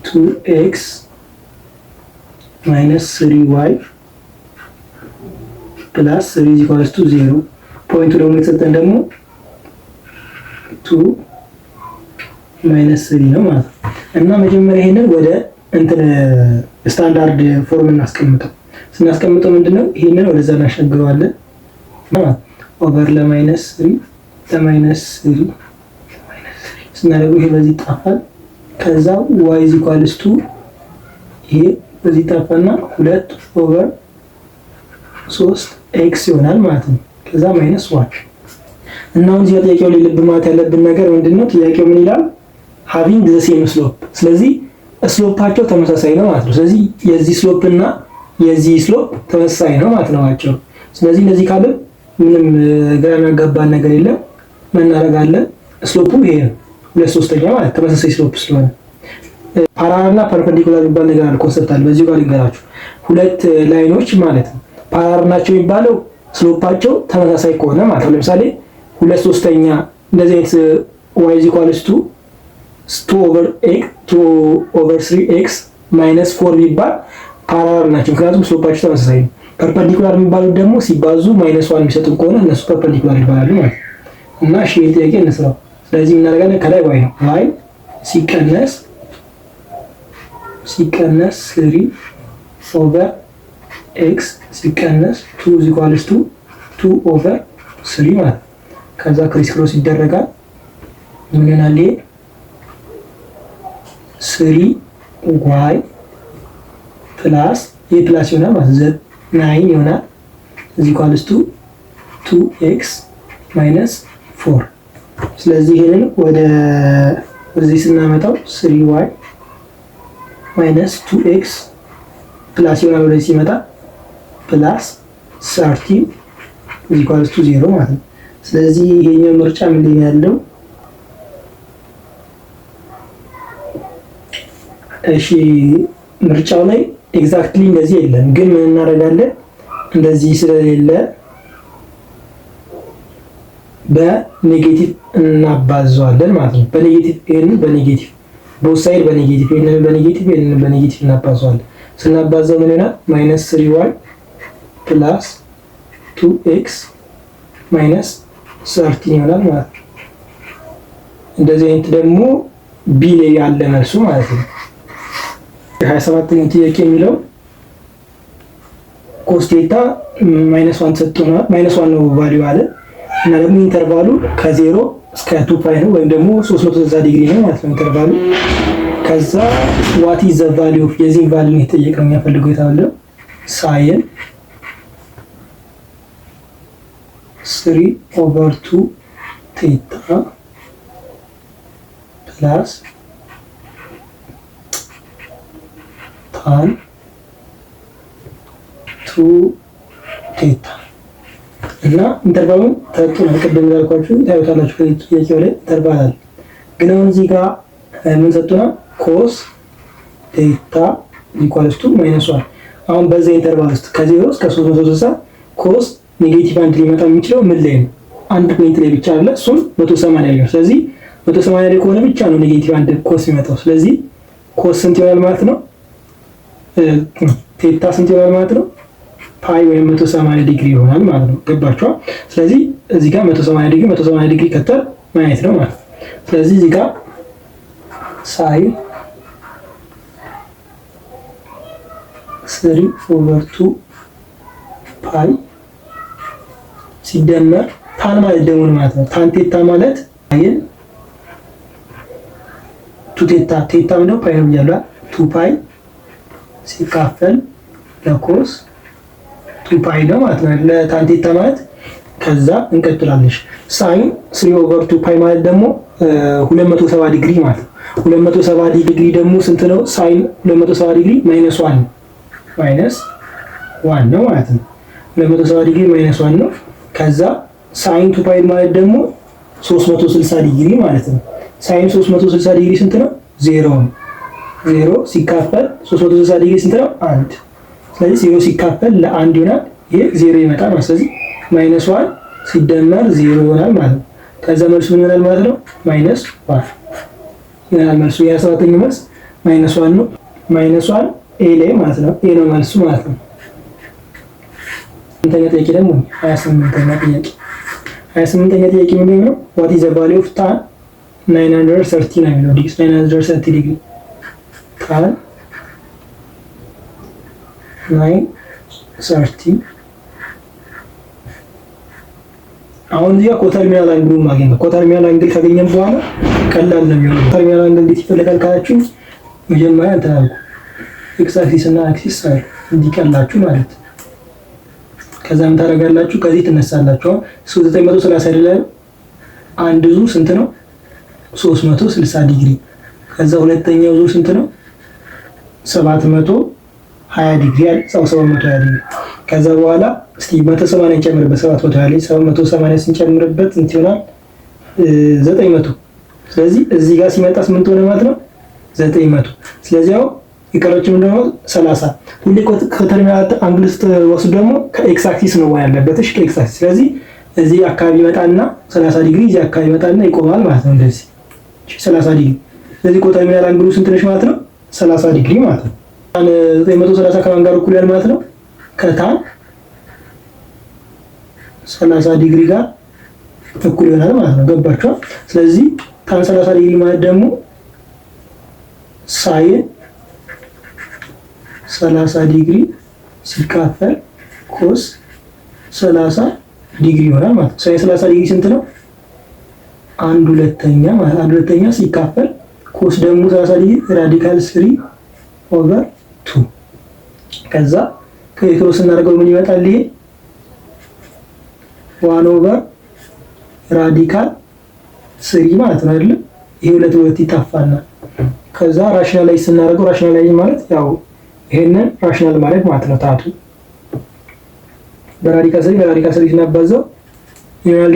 2x minus 3y plus 3 is equals to 0 ፖይንቱ ደግሞ የተሰጠን ደግሞ 2 minus 3 ነው ማለት ነው። እና መጀመሪያ ይሄንን ወደ እንትን ስታንዳርድ ፎርም እናስቀምጠው። ስናስቀምጠው ምንድነው ይሄንን ወደዛ እናሸግረዋለን ማለት ኦቨር -3 ስናደርገው ይሄ በዚህ ይጣፋል። ከዛ y is equals to ይሄ በዚህ ይጣፋና 2 ኦቨር 3 x ይሆናል ማለት ነው። ከዛ -1 እና አሁን እዚህ ጥያቄው ላይ ልብ ማለት ያለብን ነገር ምንድነው? ጥያቄው ምን ይላል? having the same slope። ስለዚህ ስሎፓቸው ተመሳሳይ ነው ማለት ነው። ስለዚህ የዚህ ስሎፕ እና የዚህ ስሎፕ ተመሳሳይ ነው ማለት ነው አጭሩ። ስለዚህ እንደዚህ ካለ ምንም ግራ የሚያጋባን ነገር የለም። ምን እናደርጋለን? ስሎፑ ይሄ ነው 2/3 ማለት ተመሳሳይ ስሎፕ ስለሆነ ፓራላል እና ፐርፔንዲኩላር የሚባል ነገር አለ፣ ኮንሰፕት አለ። በዚህ ጋር ልንገራችሁ። ሁለት ላይኖች ማለት ነው ፓራላል ናቸው የሚባለው ስሎፓቸው ተመሳሳይ ከሆነ ማለት ነው። ለምሳሌ 2/3 እንደዚህ አይነት y is equals to 2/3x -4 ቢባል ፓራላል ናቸው፣ ምክንያቱም ስሎፓቸው ተመሳሳይ ነው። ፐርፔንዲኩላር የሚባሉት ደግሞ ሲባዙ -1 የሚሰጡን ከሆነ እነሱ ፐርፔንዲኩላር ይባላሉ ማለት ነው። እና እሺ ጥያቄ እንስራው። ስለዚህ እናደርጋለን ከላይ y ነው y ሲቀነስ 3 ኦቨር x ሲቀነስ 2 is equals to 2 ኦቨር 3 ማለት ነው። ከዛ ክሪስ ክሮስ ይደረጋል ምን ይሆናል? 3y ፕላስ ፕላስ ይሆናል ማለት 9 ይሆናል is equals to 2x minus 4። ስለዚህ ይሄንን ወደዚህ ስናመጣው 3y minus 2x ፕላስ ይሆናል ወደዚህ ሲመጣ ፕላስ 30 is equals to 0 ማለት ነው። ስለዚህ ይሄኛው ምርጫ ምንድን ነው ያለው? እሺ ምርጫው ላይ ኤግዛክትሊ እንደዚህ የለም፣ ግን ምን እናደርጋለን? እንደዚህ ስለሌለ በኔጌቲቭ እናባዛዋለን ማለት ነው። በኔጌቲቭ ይሄንን በኔጌቲቭ ቦት ሳይድ በኔጌቲቭ ይሄንን በኔጌቲቭ እናባዛዋለን። ስናባዛው ምን ይሆናል? ማይነስ 3y ፕላስ 2x ማይነስ 13 ይሆናል ማለት ነው። እንደዚህ አይነት ደግሞ ቢ ላይ ያለ መልሱ ማለት ነው። 27ኛው ጥያቄ የሚለው ኮስ ቴታ ማይነስ 1 ሰጥቶናል። ማይነስ 1 ነው ቫልዩ አለ እና ደግሞ ኢንተርቫሉ ከ0 እስከ 2 ፓይ ነው ወይም ደግሞ 360 ዲግሪ ነው ማለት ነው ኢንተርቫሉ። ከዛ ዋት ኢዝ ዘ ቫልዩ ኦፍ የዚህ ቫልዩ ነው የተጠየቀው የሚያፈልገው የተባለው ሳይን 3/2 ቴታ ፕላስ ታን 2 ቴታ እና ኢንተርቫሉን ተጠቅመን ቅድም እንዳልኳችሁ ታዩታላችሁ ከጥያቄው ላይ ኢንተርቫል አለ። ግን አሁን እዚህ ጋር ምን ሰጥቶናል? ኮስ ቴታ ኢኳልስ ቱ ማይነስ 1። አሁን በዚህ ኢንተርቫል ውስጥ ከ0 እስከ 360 ኮስ ኔጌቲቭ አንድ ሊመጣ የሚችለው ምን ላይ ነው? አንድ ፖይንት ላይ ብቻ አለ። እሱም 180 ነው። ስለዚህ 180 ላይ ከሆነ ብቻ ነው ኔጌቲቭ አንድ ኮስ የሚመጣው። ስለዚህ ኮስ ስንት ይሆናል ማለት ነው? ቴታ ስንት ይሆናል ማለት ነው? ፓይ ወይም 180 ዲግሪ ይሆናል ማለት ነው። ገባችኋል? ስለዚህ እዚህ ጋር 180 ዲግሪ ከተል ማየት ነው ማለት ነው። ስለዚህ እዚህ ጋር ሳይን 3/2 ፓይ ሲደመር ታን ማለት ደግሞ ማለት ነው ታን ቴታ ማለት ሳይን 2 ቴታ ቴታ ምንድነው? ፓይ ነው ብያለሁ። 2 ፓይ ሲካፈል ለኮስ 2 ፓይ ነው ማለት ነው ለታን ቴታ ማለት። ከዛ እንቀጥላለሽ ሳይን 3/2 ፓይ ማለት ደግሞ 270 ዲግሪ ማለት ነው። 270 ዲግሪ ደግሞ ስንት ነው? ሳይን 270 ዲግሪ ማይነስ 1 ነው ማለት ነው። 270 ዲግሪ ማይነስ 1 ነው። ከዛ ሳይን 2 ፓይ ማለት ደግሞ 360 ዲግሪ ማለት ነው። ሳይን 360 ዲግሪ ስንት ነው? 0 ነው። 0 ሲካፈል 360 ዲግሪ ስንት ነው? 1። ስለዚህ 0 ሲካፈል ለ1 ይሆናል። ይሄ 0 ይመጣል ማለት ስለዚህ ማይነስ 1 ሲደመር 0 ይሆናል ማለት ነው። ከዛ መልሱ ምን ይሆናል ማለት ነው? ማይነስ 1 ይሆናል መልሱ። የ27ኛው መልስ ማይነስ 1 ነው። ማይነስ 1 ኤ ላይ ማለት ነው። ኤ ነው መልሱ ማለት ነው። ስምንተኛ ጥያቄ ደግሞ 28ኛ ጥያቄ 28ኛ ጥያቄ ምንድን ነው? what is the value of tan 930 ነው የሚለው 930 ዲግሪ tan 930 አሁን እዚህ ኮተርሚናል አንግል ማግኘት ነው። ኮተርሚናል አንግል ካገኘን በኋላ ቀላል ነው የሚሆነው። ኮተርሚናል አንግል እንዴት ይፈልጋል ካላችሁ መጀመሪያ እንትን አልኩ ኤክስ አክሲስ እና አክሲስ እንዲቀላችሁ ማለት ነው። ከዛ ምን ታደርጋላችሁ? ከዚህ ትነሳላችሁ። 930 አይደለም አንድ ዙር ስንት ነው? 360 ዲግሪ። ከዛ ሁለተኛው ዙር ስንት ነው? 720 ዲግሪ አይደል? 720 ዲግሪ። ከዛ በኋላ እስቲ 180 እንጨምርበት። 720 ስንጨምርበት እንት ይሆናል 900። ስለዚህ እዚህ ጋር ሲመጣ ስንት ሆነ ማለት ነው? 900። ስለዚህ ያው የቀረችው ምንድነው? 30። ሁሌ ኮተርሚናል አንግል ስትወስዱ ደግሞ ከኤክስ አክሲስ ነው ያለበት። እሺ ከኤክስ አክሲስ። ስለዚህ እዚህ አካባቢ ይመጣና 30 ዲግሪ እዚህ አካባቢ ይመጣና ይቆማል ማለት ነው እንደዚህ 30 ዲግሪ። ስለዚህ ኮተርሚናል አንግሉ ስንት ነሽ ማለት ነው? 30 ዲግሪ ማለት ነው። 930 ከማን ጋር እኩል ያለ ማለት ነው? ከታን 30 ዲግሪ ጋር እኩል ይሆናል ማለት ነው። ገባችኋል? ስለዚህ ታን 30 ዲግሪ ማለት ደግሞ ሳይን 30 ዲግሪ ሲካፈል ኮስ 30 ዲግሪ ይሆናል ማለት ነው። ሳይን 30 ዲግሪ ስንት ነው? 1/2 ማለት 1/2 ሲካፈል ኮስ ደግሞ 30 ዲግሪ ራዲካል 3/2 ከዛ ከክሮስ እናደርገው ምን ይመጣል? ይሄ 1 ራዲካል 3 ማለት ነው አይደል? ይሄ ሁለት ይጣፋና ከዛ ራሽናላይዝ ስናደርገው ራሽናላይዝ ማለት ያው ይሄንን ራሽናል ማለት ነው። ታቱ በራዲካል 3 ሲናባዛው ይሆናል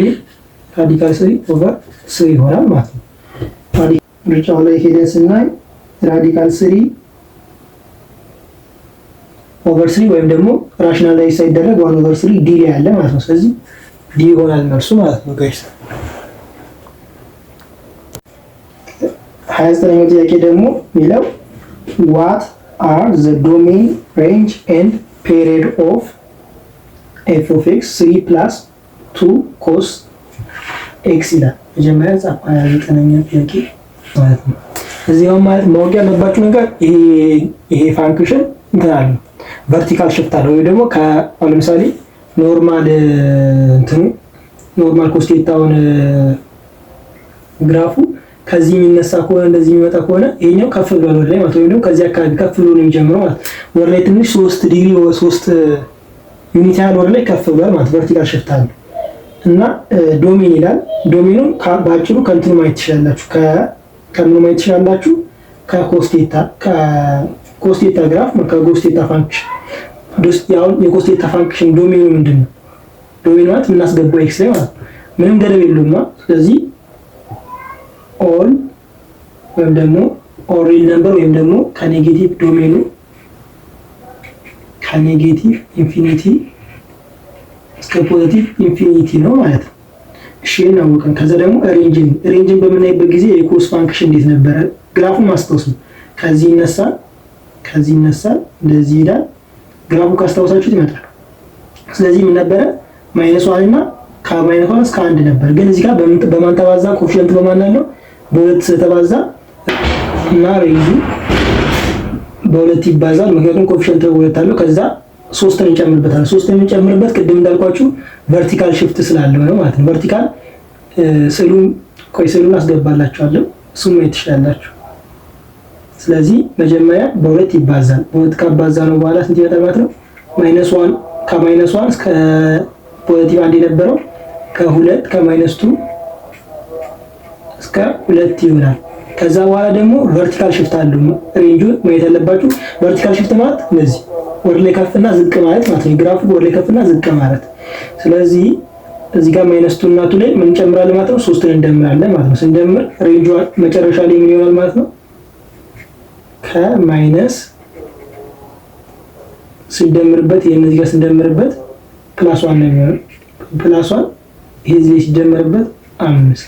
ራዲካል 3/3 ይሆናል ማለት ነው። ምርጫው ላይ ሄደን ስናይ ራዲካል 3/3 ወይም ደግሞ ራሽናላይዝ ሳይደረግ 1/3 ዲ ላይ ያለ ማለት ነው። ስለዚህ ዲ ይሆናል መልሱ ማለት ነው ጋይስ። 29ኛው ጥያቄ ደግሞ የሚለው what are the domain, range and period of f of x 3 plus 2 cos x ይላል። መጀመሪያ ጻፍ 9ኛ ጥያቄ ማለት ነው። እዚያው ማለት ማወቅ ያለባችሁ ነገር ይሄ ፋንክሽን እንትን አለ ቨርቲካል ሽፍት አለ ወይ ደግሞ ለምሳሌ ኖርማል ኮስቴታውን ግራፉ ከዚህ የሚነሳ ከሆነ እንደዚህ የሚመጣ ከሆነ ይሄኛው ከፍ ብሏል ወደ ላይ ማለት ነው። ከዚህ አካባቢ ከፍ ብሎ ነው የሚጀምረው ማለት ወደ ላይ ትንሽ 3 ዲግሪ 3 ዩኒት ያህል ወደ ላይ ከፍ ብሏል ማለት ቨርቲካል ሽፍት አለ እና ዶሜን ይላል። ዶሜኑን ባጭሩ ከእንትኑ ማየት ትችላላችሁ። ከምኑ ማየት ትችላላችሁ? ከኮስቴታ ግራፍ ከኮስቴታ ፋንክሽን ያው የኮስቴታ ፋንክሽን ዶሜኑ ምንድነው? ዶሜኑ ማለት የምናስገባው ኤክስ ላይ ማለት ምንም ገደብ የለውም ነው። ስለዚህ ኦል ወይም ደግሞ ኦሪል ነምበር ወይም ደግሞ ከኔጌቲቭ ዶሜኑ ከኔጌቲቭ ኢንፊኒቲ እስከ ፖዚቲቭ ኢንፊኒቲ ነው ማለት ነው። እሺ እናውቀን። ከዛ ደግሞ ሬንጅን በምናይበት ጊዜ የኮስ ፋንክሽን እንዴት ነበረ? ግራፉን ማስታወስ ነው። ከዚህ ይነሳል እንደዚህ ይላል። ግራፉ ካስታወሳችሁት ይመጣል። ስለዚህ ምን ነበረ? -1 እና ከ-1 እስከ 1 ነበር። ግን እዚህ ጋር በማን ተባዛ? ኮኤፊሺየንት በማን አለው? በሁለት ተባዛ እና ሬንጁ በሁለት ይባዛል። ምክንያቱም ኮኤፊሺየንት በሁለት አለው። ከዛ 3ን እንጨምርበታለን። 3ን እንጨምርበት ቅድም እንዳልኳችሁ ቨርቲካል ሽፍት ስላለው ነው ማለት ነው። ቨርቲካል ስዕሉን አስገባላችኋለሁ። እሱም ማየት ትችላላችሁ። ስለዚህ መጀመሪያ በሁለት ይባዛል። በሁለት ካባዛ ነው በኋላ ስንት ይመጣል ማለት ነው? -1 ከ-1 እስከ ፖዚቲቭ 1 የነበረው ከ2 ከ-2 እስከ 2 ይሆናል። ከዛ በኋላ ደግሞ ቨርቲካል ሽፍት አለው። ሬንጁ ማየት ያለባችሁ ቨርቲካል ሽፍት ማለት እንደዚህ ወደ ላይ ከፍና ዝቅ ማለት ነው። ግራፉ ወደ ላይ ከፍና ዝቅ ማለት። ስለዚህ እዚህ ጋር -2 እና 2 ላይ ምን እንጨምራለን ማለት ነው? 3ን እንደምራለን ማለት ነው። ስንደምር ሬንጁ መጨረሻ ላይ ምን ይሆናል ማለት ነው? ከማይነስ ሲደምርበት እዚህ ጋር ስንደምርበት +1 ነው የሚሆነው። +1 ይሄ እዚህ ላይ ሲደምርበት 5።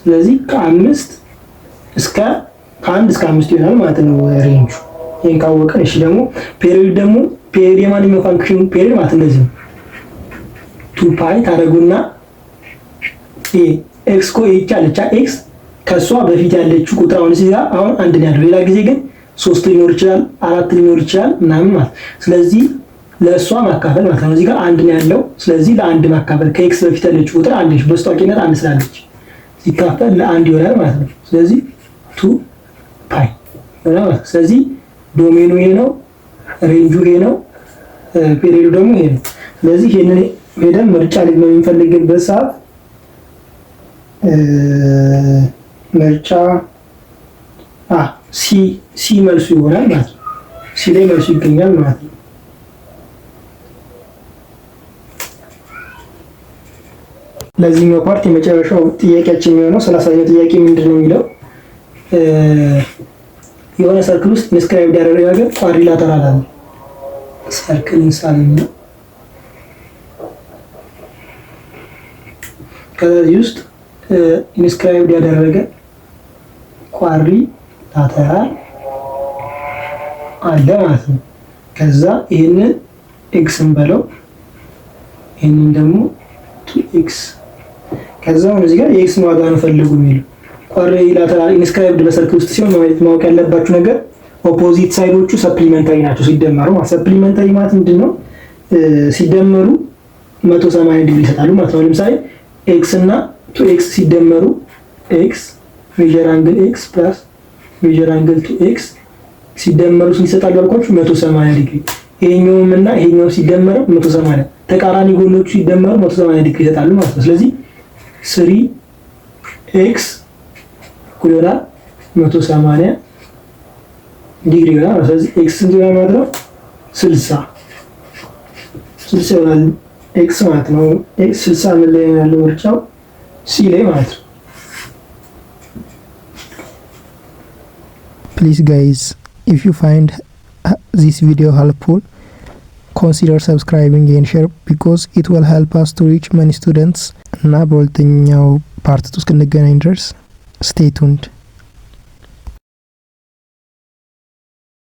ስለዚህ ከ1 እስከ 5 ይሆናል ማለት ነው ሬንጁ። ይሄን ካወቀን እሺ ደግሞ ፔሪድ የማንኛው ፋንክሽን ፔሪድ ማለት እንደዚህ ነው። 2 ፓይ ታደርጉና ኤክስ አለቻ ኤክስ ከሷ በፊት ያለችው ቁጥር እዚህ ጋር አሁን 1 ነው ያለው። ሌላ ጊዜ ግን 3 ሊኖር ይችላል 4 ሊኖር ይችላል ምናምን ማለት። ስለዚህ ለእሷ ማካፈል ማለት ነው። እዚህ ጋር 1 ነው ያለው። ስለዚህ ለ1 ማካፈል ከኤክስ በፊት ያለችው ቁጥር 1 ነች። በስቷቂነት 1 ስላለች ሲካፈል ለ1 ይሆናል ማለት ነው። ስለዚህ 2 ፓይ ይሆናል ማለት ነው። ስለዚህ ዶሜኑ ይሄ ነው፣ ሬንጁ ይሄ ነው፣ ፔሪዮዱ ደግሞ ይሄ ነው። ስለዚህ ይሄንን ሄደን ምርጫ ላይ በምንፈልግበት ሰዓት ምርጫ ሲ መልሱ ይሆናል ማለት ነው። ሲ ላይ መልሱ ይገኛል ማለት ነው። ለዚህኛው ፓርት የመጨረሻው ጥያቄያችን የሚሆነው 30ኛው ጥያቄ ምንድነው የሚለው የሆነ ሰርክል ውስጥ ኢንስክራይብድ ያደረገ ኳድሪላተራል አለ። ሰርክል እንሳልና ከዚህ ውስጥ ኢንስክራይብድ ያደረገ ኳድሪላተራል አለ ማለት ነው። ከዛ ይሄንን ኤክስን በለው ይሄንን ደግሞ 2x ከዛ እዚህ ጋር የኤክስ ዋጋ ነው ፈልጉ የሚለው ኳድሪላተራል ኢንስክራይብድ በሰርክል ውስጥ ሲሆን ማወቅ ያለባችሁ ነገር ኦፖዚት ሳይዶቹ ሰፕሊመንታሪ ናቸው ሲደመሩ ማለት ሰፕሊመንታሪ ማለት ምንድነው? ሲደመሩ 180 ዲግሪ ይሰጣሉ ማለት ነው። ለምሳሌ ኤክስ እና 2x ሲደመሩ ኤክስ ሜጀር አንግል ኤክስ ፕላስ ሜጀር አንግል 2x ሲደመሩ ይሰጣሉ አልኳችሁ 180 ዲግሪ። ይሄኛውም እና ይሄኛው ሲደመረው 180 ተቃራኒ ጎኖቹ ሲደመሩ 180 ዲግሪ ይሰጣሉ ማለት ነው። ስለዚህ 3x እኩል ይሆናል 180 ዲግሪ ይሆናል። ስለዚህ x ስንት ይሆናል ማለት ነው? 60 ይሆናል x ማለት ነው። x 60 ምን ላይ ያለው ምርጫው C ላይ ማለት ነው። Please guys, if you find this video helpful, consider subscribing and share because it will help us to reach many students. እና በሁለተኛው ፓርት ውስጥ እስክንገናኝ ድረስ stay tuned.